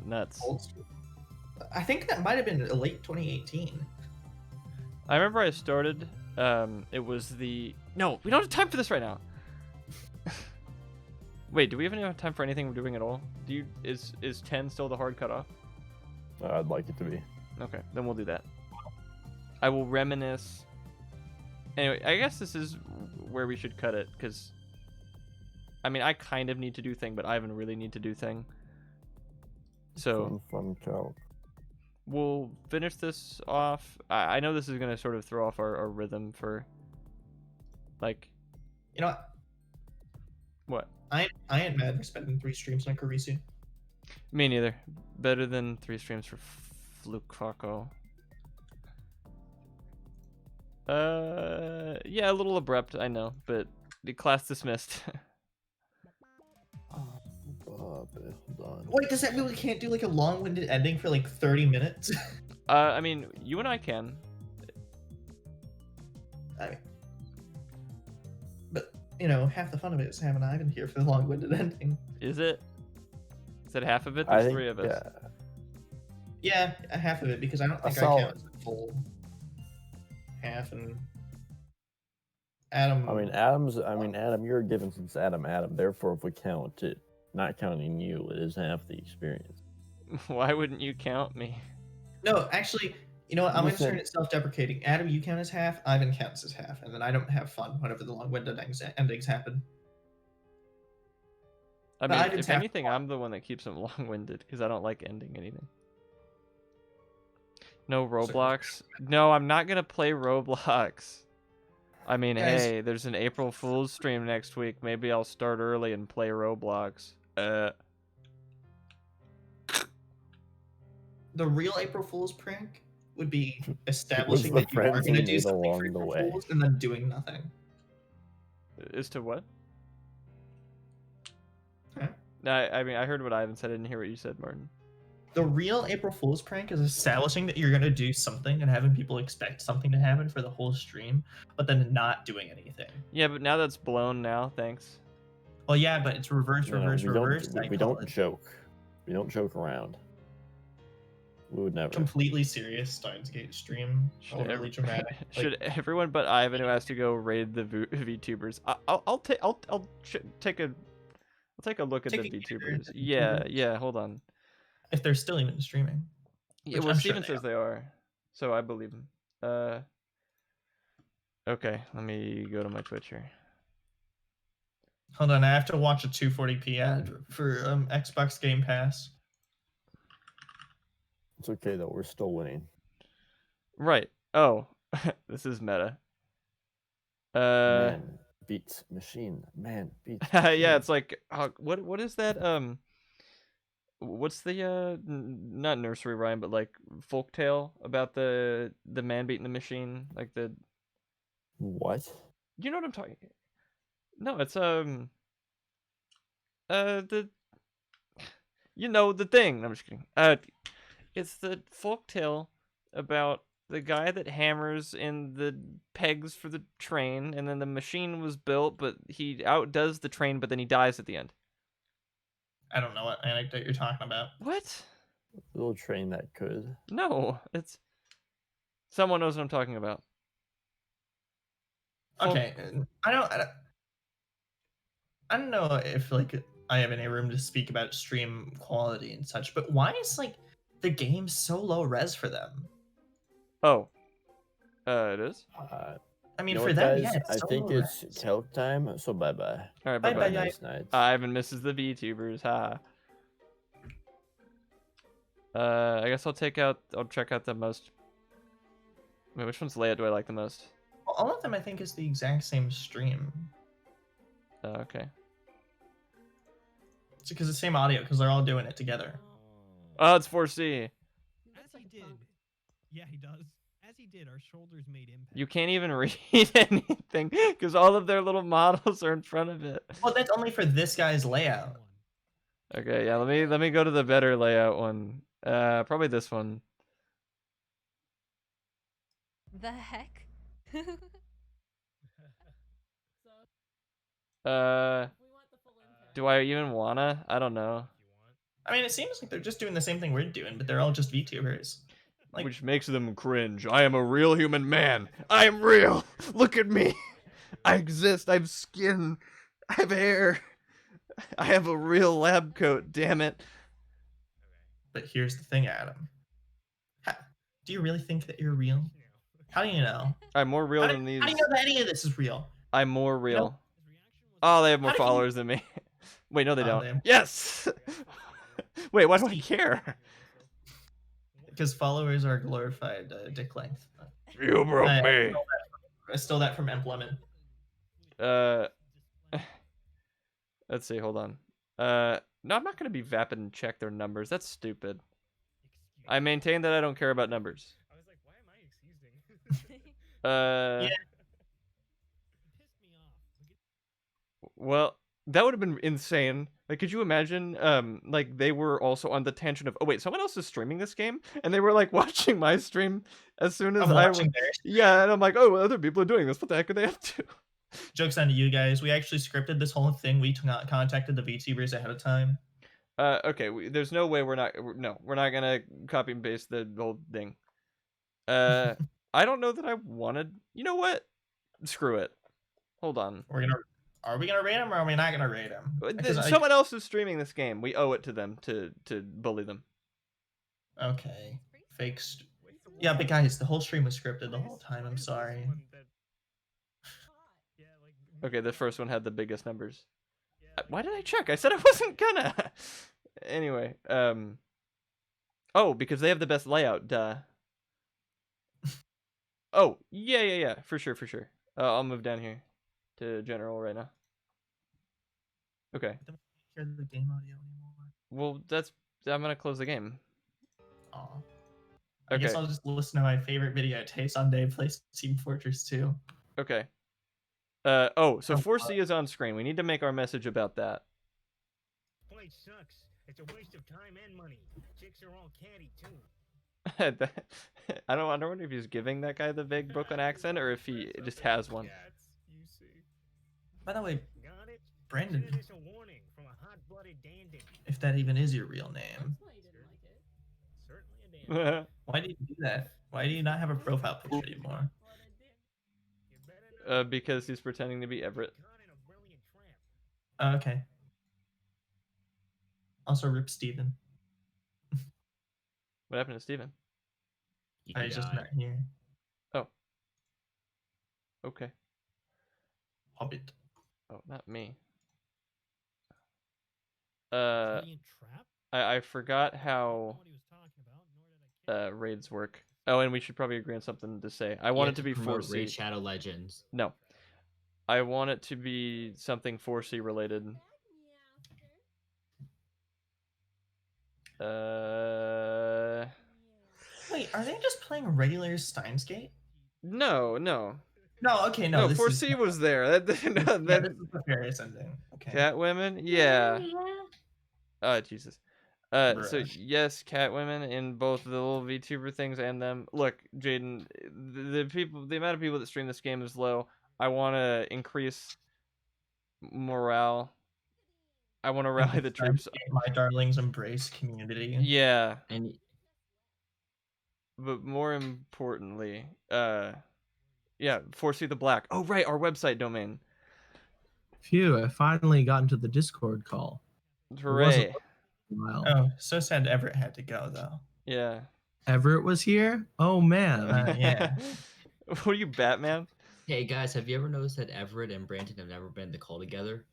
nuts. I think that might have been late 2018. I remember I started. It was no, we don't have time for this right now. Wait, do we have any time for anything we're doing at all? Is 10 still the hard cutoff? I'd like it to be. Okay, then we'll do that. I will reminisce. Anyway, I guess this is where we should cut it, because I mean, I kind of need to do thing, but Ivan really need to do thing. So fun talk. We'll finish this off. I know this is gonna sort of throw off our rhythm for You know what? I ain't mad for spending 3 streams on Karisu. Me neither. Better than 3 streams for Fluke. Yeah, a little abrupt, I know, but the class dismissed. Wait, does that mean we can't do a long-winded ending for 30 minutes? I mean, you and I can. But half the fun of it is having Ivan here for the long-winded ending. Is it? Is that half of it? There's 3 of us. Yeah, half of it, because I don't think I count as a full half, and Adam. Adam, you're given since Adam. Therefore, if we count it, not counting you, it is half the experience. Why wouldn't you count me? No, actually, you know what? I'm going to turn it self-deprecating. Adam, you count as half. Ivan counts as half, and then I don't have fun whenever the long-winded endings happen. I mean, if anything, I'm the one that keeps them long-winded because I don't like ending anything. No Roblox. No, I'm not gonna play Roblox. I mean, hey, there's an April Fool's stream next week. Maybe I'll start early and play Roblox. The real April Fool's prank would be establishing that you are going to do something for April Fools and then doing nothing. As to what? Huh? I mean, I heard what Ivan said. I didn't hear what you said, Martin. The real April Fool's prank is establishing that you're gonna do something and having people expect something to happen for the whole stream, but then not doing anything. Yeah, but now that's blown now. Thanks. Well, yeah, but it's reverse, No, reverse, we reverse. we don't joke. We don't joke around. We would never. Completely serious Steins Gate stream. Overly dramatic. Should everyone but Ivan who has to go raid the VTubers? I'll take a look at the VTubers. Yeah. Hold on. If they're still even streaming. Yeah, well, Steven says they are, so I believe him. Okay, let me go to my Twitch here. Hold on, I have to watch a 240p ad for Xbox Game Pass. It's okay though. We're still winning. Right. Oh, this is meta. Man beats machine. Man beats. Yeah, it's like what is that? What's the not nursery rhyme, but like folktale about the man beating the machine, like the. What? You know what I'm talking? No, it's the the thing. I'm just kidding. It's the folktale about the guy that hammers in the pegs for the train, and then the machine was built, but he outdoes the train, but then he dies at the end. I don't know what anecdote you're talking about. What? A little train that could. No, it's someone knows what I'm talking about. Okay, I don't know if like I have any room to speak about stream quality and such, but why is like the game so low res for them? Oh, it is. I mean, you know for what, them, guys? yeah. It's I so think low it's res. calc time. So bye bye. All right, Bye, bye. bye. Nice nights. Ivan misses the VTubers. Ha. I guess I'll check out the most. Wait, which one's layout do I like the most? Well, all of them, I think, is the exact same stream. Okay. It's because the same audio, because they're all doing it together. Oh, it's 4C. As he did. Yeah, he does. As he did, our shoulders made impact. You can't even read anything because all of their little models are in front of it. Well, that's only for this guy's layout. Okay, yeah. Let me go to the better layout one. Probably this one. The heck? Do I even wanna? I don't know. I mean, it seems like they're just doing the same thing we're doing, but they're all just VTubers. Like, Which makes them cringe. I am a real human man. I am real. Look at me. I exist. I have skin. I have hair. I have a real lab coat. Damn it. but here's the thing, Adam. Do you really think that you're real? How do you know? I'm more real How do than these. you know that any of this is real? I'm more real. No. Oh, they have more How do you- followers than me. Wait, no, they Oh, don't. they have- Yes. Wait, why do I care? Because followers are glorified dick length. You broke me. I stole that from Employment. Let's see. Hold on. No, I'm not gonna be vapid and check their numbers. That's stupid. I maintain that I don't care about numbers. I was like, why am I excusing? Yeah. It pissed me off. Well, that would have been insane. Like, could you imagine? Like they were also on the tangent of, oh wait, someone else is streaming this game, and they were like watching my stream as soon as I'm I watching was. theirs. Yeah, and I'm like, oh, well, other people are doing this. What the heck are they up to? Joke's on you guys. We actually scripted this whole thing. We contacted the VTubers ahead of time. Okay. There's no way we're not gonna copy and paste the whole thing. I don't know that I wanted. You know what? Screw it. Hold on. Are we gonna rate them or are we not gonna rate them? Someone else is streaming this game. We owe it to them to bully them. Okay. Yeah, but guys, the whole stream was scripted the whole time. I'm sorry. Okay, the first one had the biggest numbers. Why did I check? I said I wasn't gonna. Anyway, oh, because they have the best layout. Duh. Oh, yeah. For sure. I'll move down here to general right now. Okay. I don't hear the game audio anymore. Well, I'm gonna close the game. Aw. I guess Okay. I'll just listen to my favorite video tape on Dave plays Team Fortress 2. Okay. So Oh, 4C is on screen. We need to make our message about that. place sucks. It's a waste of time and money. Chicks are all catty too. I wonder if he's giving that guy the big Brooklyn accent or if he just has one. You see. By the way, Got it? Brandon, Consider this a warning from a hot-blooded dandy. if that even is your real name, Certainly a dandy. why did you do that? Why do you not have a profile picture anymore? You better know Because he's pretending to be Everett. caught in a brilliant trap. Oh, okay. Also, rip Steven. What happened to Steven? He's just not here. Oh. Okay. Hobbit. Oh, not me. Brilliant trap? I forgot I don't know how what he was talking about, nor did I care. raids work. Oh, and we should probably agree on something to say. I want it to be 4C. Raid Shadow Legends. No. I want it to be something 4C related. Wait, are they just playing regular Steins Gate? No. No, okay, No, this 4C is, was there. That, yeah, that, this is the Paris ending. Okay. Catwomen? Yeah. Oh, Jesus. So Bruh. yes, Catwomen in both the little VTuber things and them. Look, Jaden, the amount of people that stream this game is low. I want to increase morale. I want to rally the troops. My darlings embrace community. Yeah, And but more importantly, yeah, 4C the Black. Oh right, our website domain. Phew, I finally got into the Discord call. Hooray! Wow. Oh, so sad Everett had to go though. Yeah. Everett was here? Oh man. Yeah. What are you, Batman? hey guys, have you ever noticed that Everett and Brandon have never been in the call together?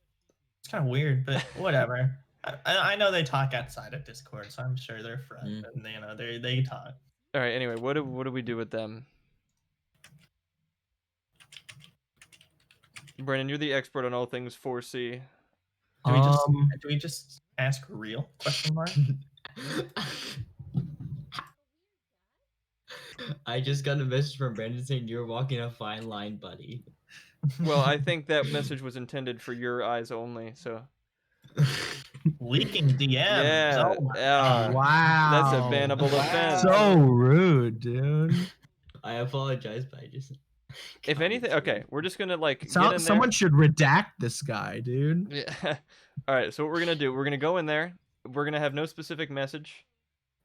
It's kind of weird, but whatever. I know they talk outside of Discord, so I'm sure they're friends, and they talk. All right. Anyway, what do we do with them? Brandon, you're the expert on all things 4C. Do we just ask real question mark? I just got a message from Brandon saying you're walking a fine line, buddy. Well, I think that message was intended for your eyes only. So. Leaking DMs. Yeah. Oh my Yeah. God. Wow. That's a bannable offense. So rude, dude. I apologize, but I just. If anything, okay, we're just gonna get in there. Someone should redact this guy, dude. Yeah. All right. So what we're gonna do? We're gonna go in there. We're gonna have no specific message.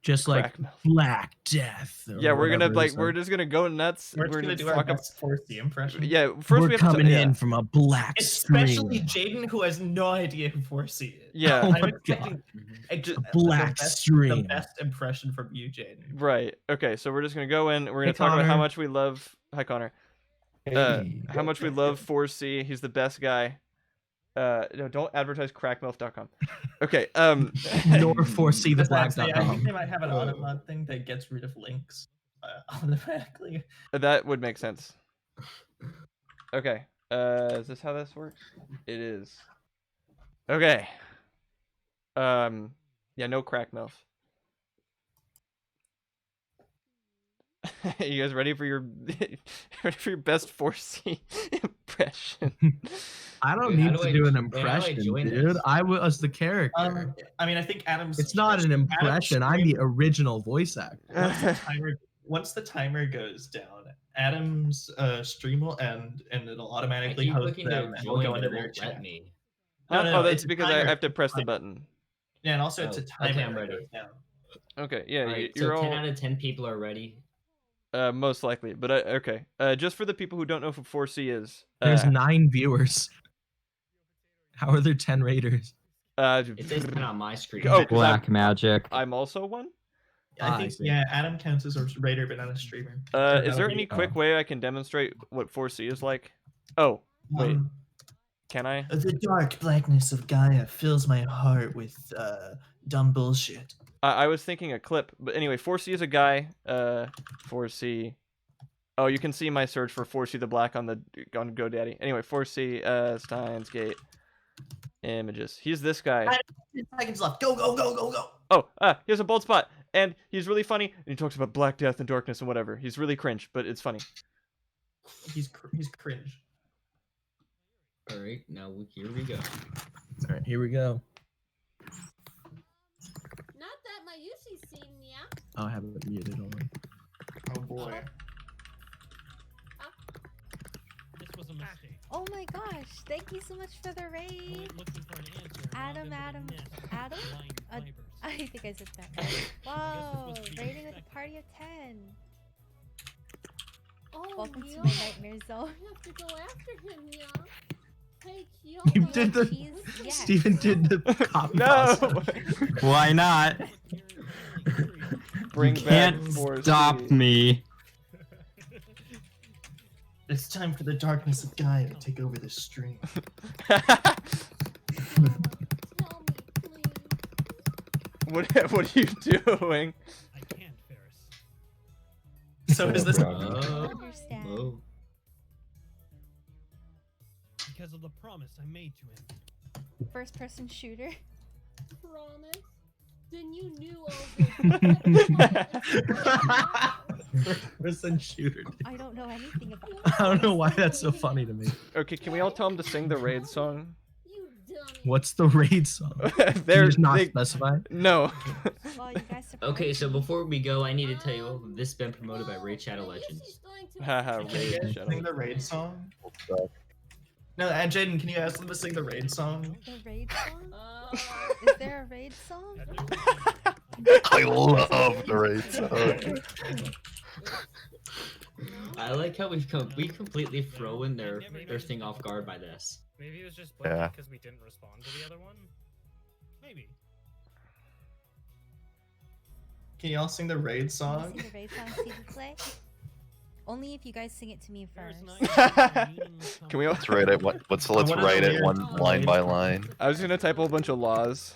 Just like Crack mouth. Black Death. or Yeah, we're gonna whatever it is. we're just gonna go nuts. We're just gonna do our talk best 4C impression. Yeah. First We're we have to coming yeah. in from a black Especially stream. Jaden, who has no idea who 4C is. Yeah. Oh I'm my expecting God. the Black the stream. best impression from you, Jaden. Right. Okay. So we're just gonna go in. We're gonna Hey, talk about how Connor. much we love. Hi, Connor. How much we love 4C. He's the best guy. No, don't advertise crackmilf.com. Okay. Nor foresee the I think black.com. they might have an automat thing that gets rid of links automatically. That would make sense. Okay. Is this how this works? It is. Okay. Yeah, no crack milf. You guys ready for your best 4C impression? I don't Dude, how need do to I- do an how do I impression, join dude. this? I was the character. I mean, I think Adam's. It's not an impression. I'm the original voice actor. Once the timer goes down, Adam's stream will end, and it'll I automatically keep host looking them, to and we'll join, go but into it their won't chat. let me. No, Oh, that's it's a because I timer. have to press the button. Yeah, and also it's a Oh, timer. okay, I'm that ready. goes down. Okay, yeah, Alright, you're so 10 all out of 10 people are ready. most likely, but okay. Just for the people who don't know who 4C is, There's 9 viewers. How are there 10 raiders? It says 10 on my screen. Oh, 'cause Black magic. I'm also one. I I think see. yeah, Adam counts as a raider, but not a streamer. So Is that'll there be- any quick way I can demonstrate what 4C is like? Oh, wait, Um, can I? the dark blackness of Gaia fills my heart with dumb bullshit. I was thinking a clip, but anyway, 4C is a guy. 4C. Oh, you can see my search for 4C the Black on GoDaddy. Anyway, 4C Steins Gate images. He's this guy. 10 seconds left. Go, go, go, go, go. Oh, he has a bald spot, and he's really funny. And he talks about black death and darkness and whatever. He's really cringe, but it's funny. He's cringe. Alright, now here we go. All right, here we go. Oh, I have it muted. Hold on. Oh boy. This was a mistake. Oh my gosh, thank you so much for the raid. Looking for an answer. Adam, Adam, Adam? I think I said that right. Whoa, raiding with a party of 10. Oh, Welcome to yo, my nightmare zone. I have to go after him, yo. Hey, yo. You did the. Cheese? Yes. Steven did the copy. No! paste. Why not? Bring You back can't 4C. stop me. It's time for the darkness of Gaia to take over this stream. Tell me, please. What are you doing? I can't, Ferris. So is this? I understand. Whoa. Because of the promise I made to him. First person shooter. Promise? Then you knew all this. Person shooter. I don't know anything about I don't know why that's so funny to me. Okay, can we all tell him to sing the raid song? You dummy. What's the raid song? Can They're you just not they- specify? No. Well, you guys Okay, so before we go, I need to tell you this has been promoted by Raid Shadow Legends. Haha, Can you raid. guys Shut sing up. the raid song? No, and Jaden, can you ask them to sing the raid song? The raid song? Is there a raid song? I love the raid song. I like how we completely thrown their thing off guard by this. Maybe it was just Yeah. because we didn't respond to the other one. Maybe. Can y'all sing the raid Can you song? sing the raid song, s'il vous plaît? Only if you guys sing it to me first. Can we all Let's write it. Let's write it one line by line. I was gonna type a whole bunch of laws.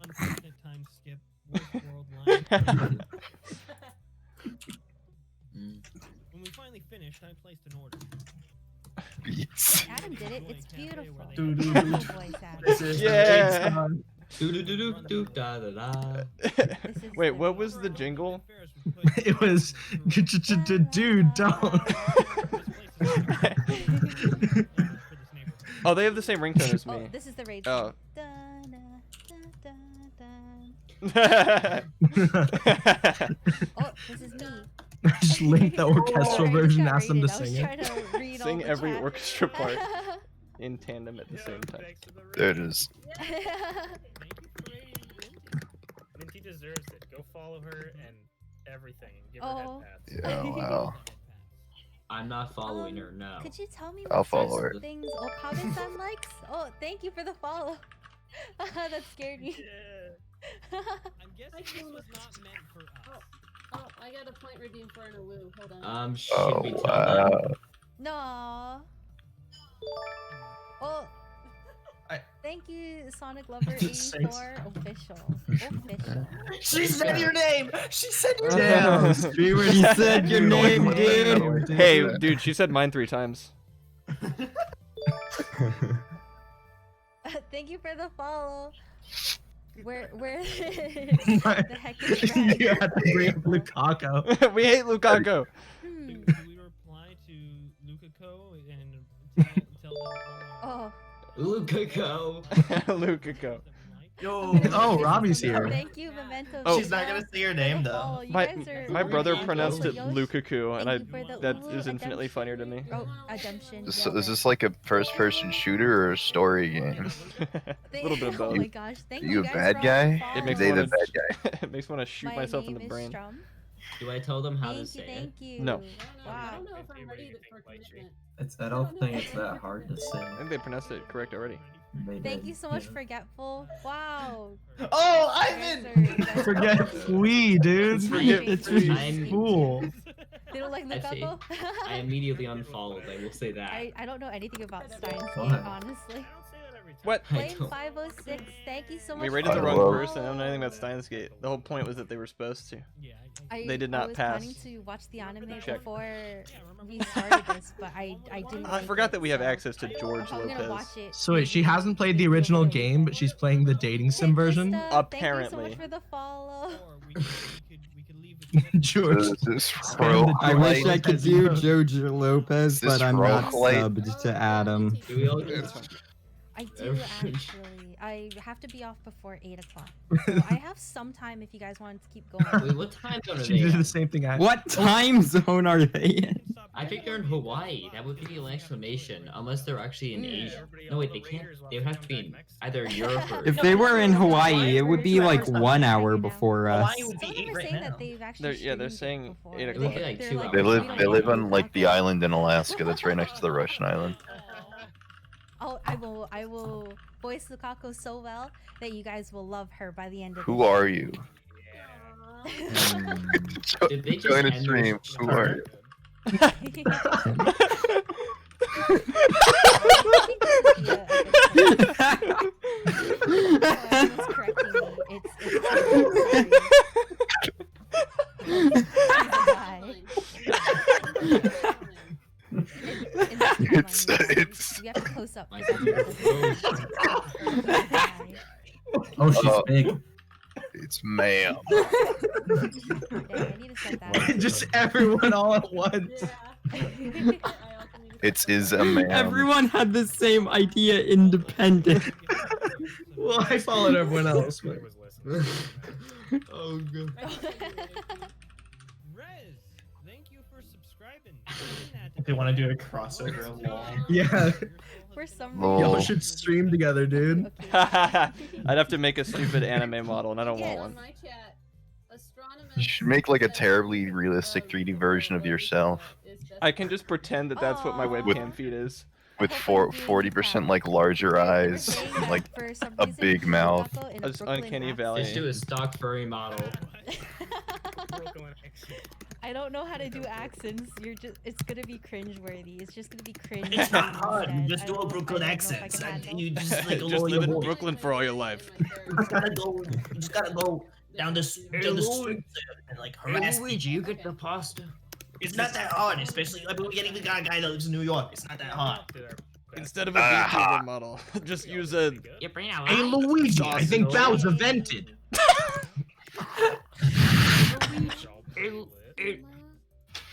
Unfortunate time skip. Worst world line. When we finally finished, I placed an order. Yes. Adam did it. It's beautiful. Do, do, Beautiful do. voice, Adam. This is the Yeah. raid song. Do do do do do da da da. Wait, what was the jingle? It was. Dude, don't. Oh, they have the same ringtone as Oh, me. this is the raid Oh. song. Dun, dun, dun, dun, dun. Oh, this is me. Just link the orchestral Sorry, I just version, got ask them to raided. I was sing it. trying to read all Sing the every chat. orchestra part in tandem at the same time. There it is. Minty deserves it. Go follow her and everything and give Oh. her Yeah, wow. I'm not following her. No. Could you tell me I'll what sorts follow her. of things Okabe-san likes? Oh, thank you for the follow. That scared me. I'm guessing this was not meant for us. Oh, I got a point redeemed for an awoo. Hold on. Should Oh we tell them? wow. No. Oh. I- Thank you, Sonic Lover Thanks. 84 official. Official. She said your name. She said your name. Damn, streamer, you said your name, dude. Hey, dude, she said mine 3 times. Thank you for the follow. Where What? the heck is Brad? You have to bring up Lukaku. We hate Lukaku. Hmm. Do we reply to Lukaku and tell them Oh. Lukaku. Lukaku. Yo. I'm gonna Oh, do Robbie's something. here. Thank you, Memento. Oh. She's not gonna say your name though. Oh, you My guys are my brother really pronounced it Yoshi. Lukaku, and Thank you for the that Ulu is infinitely Redemption. funnier to me. Oh, Redemption. Is yeah, this like a first-person shooter or a story game? A little bit of Oh both. my gosh, thank Are you you a guys bad for all guy? the It Are makes they me the wanna, bad guy? it makes me want to shoot My myself in name the is brain. Strum. Do I tell them how to Thank say you, it? thank you. No. I Wow. don't know if I'm ready for commitment. I don't think it's that hard to say. I think they pronounced it correct already. Thank you so much, Forgetful. Wow. Oh, You Ivan! guys are- you guys are Forget awesome. Flea, dude. Forget It's Flea. cool. They don't like I see. Lukaku? I immediately unfollowed. I will say that. I don't know anything about Steins Why? Gate, honestly. What? I Flame don't- 506, thank you so much. We rated for the I wrong love- person. I don't know anything about Steins Gate. The whole point was that they were supposed to. Yeah, They did I not was pass. planning to watch the anime Check. before we started this, but I didn't. I make forgot it, that we have so access to George I'm gonna Lopez. watch it. So wait, she hasn't played the original game, but she's playing the dating sim version? Thank you so Apparently. much for the follow. or we could leave the George. Is this Spam the I wish I roguelike? could do Jojo Lopez, This but I'm not roguelite- subbed to Adam. Do we all It's fine. I do actually. I have to be off before 8 o'clock. So I have some time if you guys wanted to keep going. Wait, what time zone are She they did in? the same thing I What time zone are they in? I think they're in Hawaii. That would be an explanation, unless they're actually in Asia. No, wait, they can't. They would have to be in either Europe or. If they were in Hawaii, it would be like 1 hour before us. Hawaii would be Some of them 8 are right saying now. that they've actually They're streamed it saying before. 8 It would be o'clock. like They're 2 like, hours. They live "We don't they live know on like the exactly." island in Alaska that's right next to the Russian island. I will voice Lukako so well that you guys will love her by the end of Who the are you? Did they just Join a end stream. this- Who are you? It's We have to close up. My Oh, she's big. It's ma'am. Yeah, I need to set that. Just everyone all at once. It's is a ma'am. Everyone had the same idea independent. Well, I followed everyone else. But... Oh god. Rez, thank you for subscribing. If they want to do a crossover of LOL. Yeah, For some Lol. y'all reason. should stream together, dude. I'd have to make a stupid anime model, and I don't want one. my chat, You should make like a terribly realistic 3D version of yourself I can just pretend that that's what my Aw. webcam feed is. with I hope I do 40% like that. larger They were eyes, saying that like for some a reason, big mouth. Lukako in A a Brooklyn uncanny rap valley. Just do a stock furry model. I don't know how to do accents. It's gonna be cringe-worthy. It's just gonna be cringe. It's not hard. You instead. just I do a don't- Brooklyn I don't know if I accent. can And handle. you just like Just lower live your in voice. Brooklyn for all your life. You just gotta go down the street and like harass Luigi, people. you get the pasta. It's not that hard, especially like we're getting the guy that lives in New York. It's not that hard. Instead of a VTuber model, just use a. You bring out Hey, Luigi, I think Bowser vented.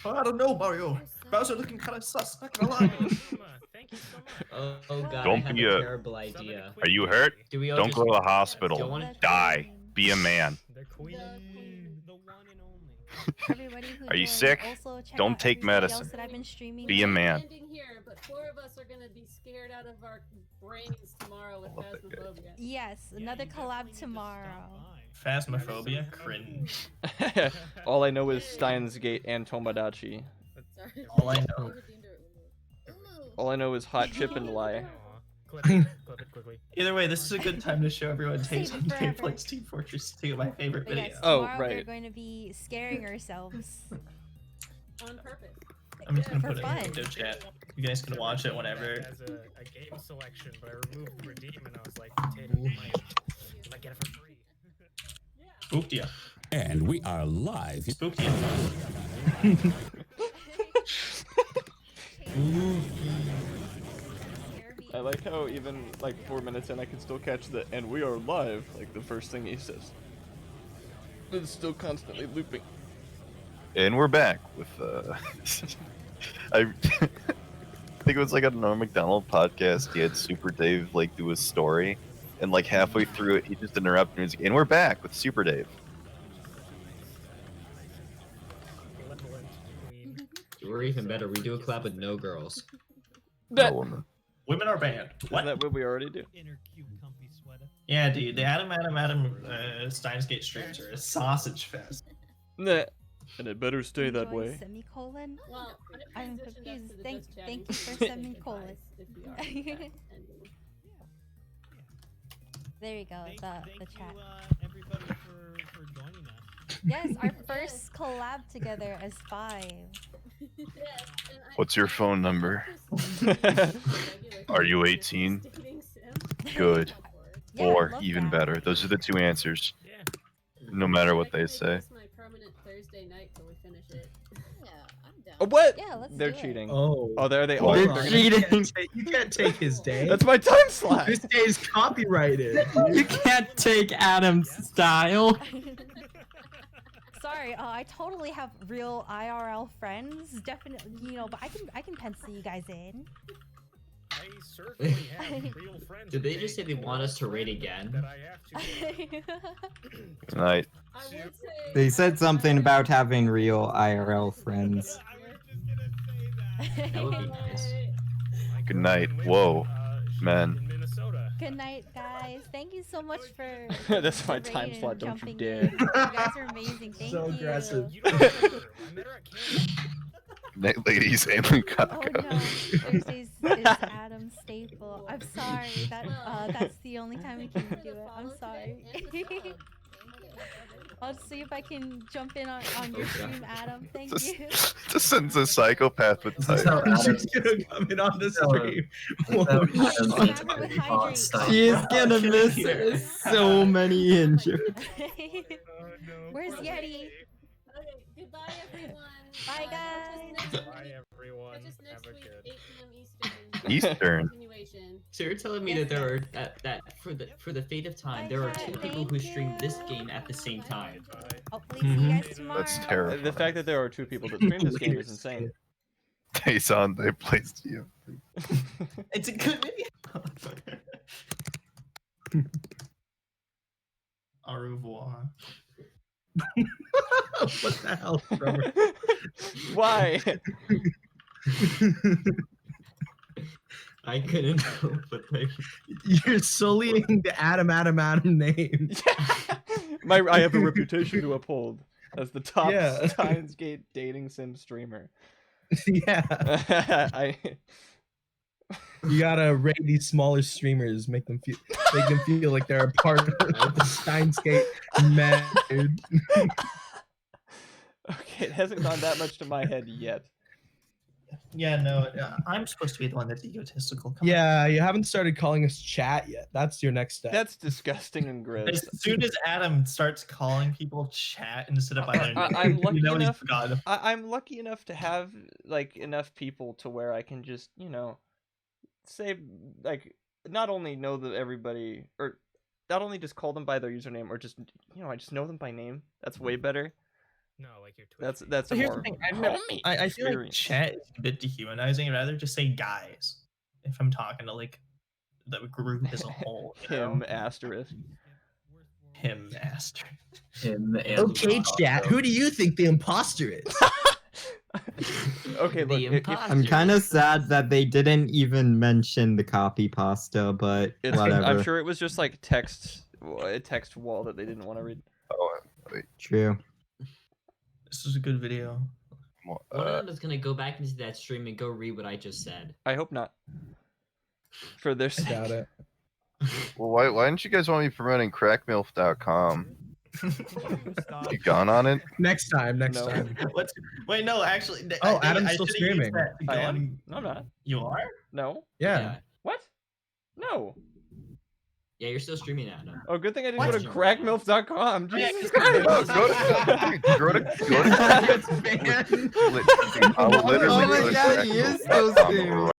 I don't know, Mario. Bowser looking kind of sus. Not gonna lie. Oh god, Don't I have be a a- terrible idea. Are you hurt? Do we all Don't just... go to the Don't hospital. wanna- Die. Be a man. The queen, the one and only. Everybody who Are you joined, sick? also check Don't out take everybody else medicine. that I've been streaming Be a with. man. Standing here, but 4 of us are gonna be scared out of our brains tomorrow with love that guy. Phasmophobia. Yes, another collab tomorrow. Phasmophobia, cringe. All I know is Steins Gate and Tomodachi. Sorry. All I know. All I know is Hot Chip and Lie. Clip it quickly. Either way, this is a good time to show everyone Save Taste it on forever. Gameplays Team Fortress 2, my favorite But video. yes, Oh, tomorrow we're right. going to be scaring ourselves. On purpose. I'm just gonna For put it in fun. the video chat. You guys can watch it whenever. As a game selection, but I removed redeem and I was like, potato, you might get it for free. Spooked ya. And we are live. Spooked ya. I like how even like 4 minutes in I can still catch the "and we are live" like the first thing he says. It's still constantly looping. And we're back with I think it was like a Norm Macdonald podcast. He had Super Dave like do his story, and like halfway through it, he just interrupted music. And we're back with Super Dave. Malevolent queen. Or even better, we do a collab with no girls. No woman. Women are banned. What? Isn't that what we already do? Inner cute, comfy sweater. Yeah, dude. The Adam Steins Gate streams are a sausage fest. Nah. And it better stay that Enjoy way. Semicolon? Well, I'm transitioned us confused. to the Thank just chatting you for session semicolon. advice if you are in chat ending. There you go, Thank the chat. you, everybody, for joining us. Yes, our first collab together as 5. Yes, and What's your phone number? Are you 18? dating sim. Good. Yeah, I Or love even that. better. Those are the 2 answers. Yeah. No matter what I they could say. make this my permanent Thursday night till we finish it. Yeah, I'm down. Oh, what? Yeah, let's They're do it. cheating. Oh. Oh, there they What? are. Hold They're on. gonna- Cheating. You can't take his day. That's my time slot. This day is copyrighted. You can't take Adam's style. Sorry, I totally have real IRL friends. Definitely, but I can pencil you guys in. certainly have real friends. Did they just say they want us to raid again? That I have to. Good night. I would say. They said something about having real IRL friends. That would be nice. Good night. Whoa, man. Good night, guys. Thank you so much for. That's my the time raid slot, and don't you jumping dare. in. You guys are amazing. Thank So you. aggressive. Night, ladies and Oh Lukaku. no, Thursdays is Adam staple. I'm sorry. That's the only time we can do it. I'm sorry. I'll see if I can jump in on your stream, Adam. Thank you. Just sends a psychopath with This is how type. Adam's gonna come in on the stream. She is gonna miss so many injuries. Where's Yeti? Okay, goodbye everyone. Bye guys. Bye everyone. Catch us next Have a week, good. 8 p.m. Eastern. Continuation. So you're telling me that there are that for the fate of time, there are two people who stream this game at the same time. Hopefully see you guys tomorrow. That's terrible. The fact that there are 2 people that stream this game is insane. Tayson, they placed you. It's a good video. Au revoir. What the hell, Trevor? Why? I couldn't help but think. You're sullying the Adam name. I have a reputation to uphold as the top Yeah. Steins Gate dating sim streamer. Yeah. You gotta rate these smaller streamers, make them feel like they're a part of the Steins Gate method. Okay, it hasn't gone that much to my head yet. Yeah, no, I'm supposed to be the one that's egotistical. Come Yeah, you haven't started calling us chat yet. That's your next step. That's disgusting and on. gross. As soon as Adam starts calling people chat instead of by their name, I'm lucky you know he's enough. forgotten. I'm lucky enough to have like enough people to where I can just say like not only know that everybody or not only just call them by their username or just I just know them by name. That's way better. No, like your Twitch. That's a But here's more the thing, homey I feel like experience. chat is a bit dehumanizing. I'd rather just say guys if I'm talking to like the group as a whole. you know? Him asterisk. Him master. Him and Okay, chat. Who do you think the imposter is? Okay, The look. imposter. I'm kind of sad that they didn't even mention the copy pasta, but whatever. I'm sure it was just like a text wall that they didn't want to read. Oh, wait. True. This is a good video. One of them is gonna go back into that stream and go read what I just said. I hope not. For their I sake. doubt it. Well, why didn't you guys want me promoting crackmilf.com? You gone on it? Next time. No. Wait, no, actually. Oh, I Adam's still should've used streaming. that to go I am? on- No, I'm not. You are? No. Yeah. What? No. Yeah, you're still streaming that now. Oh, good thing I didn't What? go to crackmilf.com. Oh, yeah, Jesus 'cause- Christ. No, go to It's banned. literally Oh my go to God, he is still crackmilf.com streaming.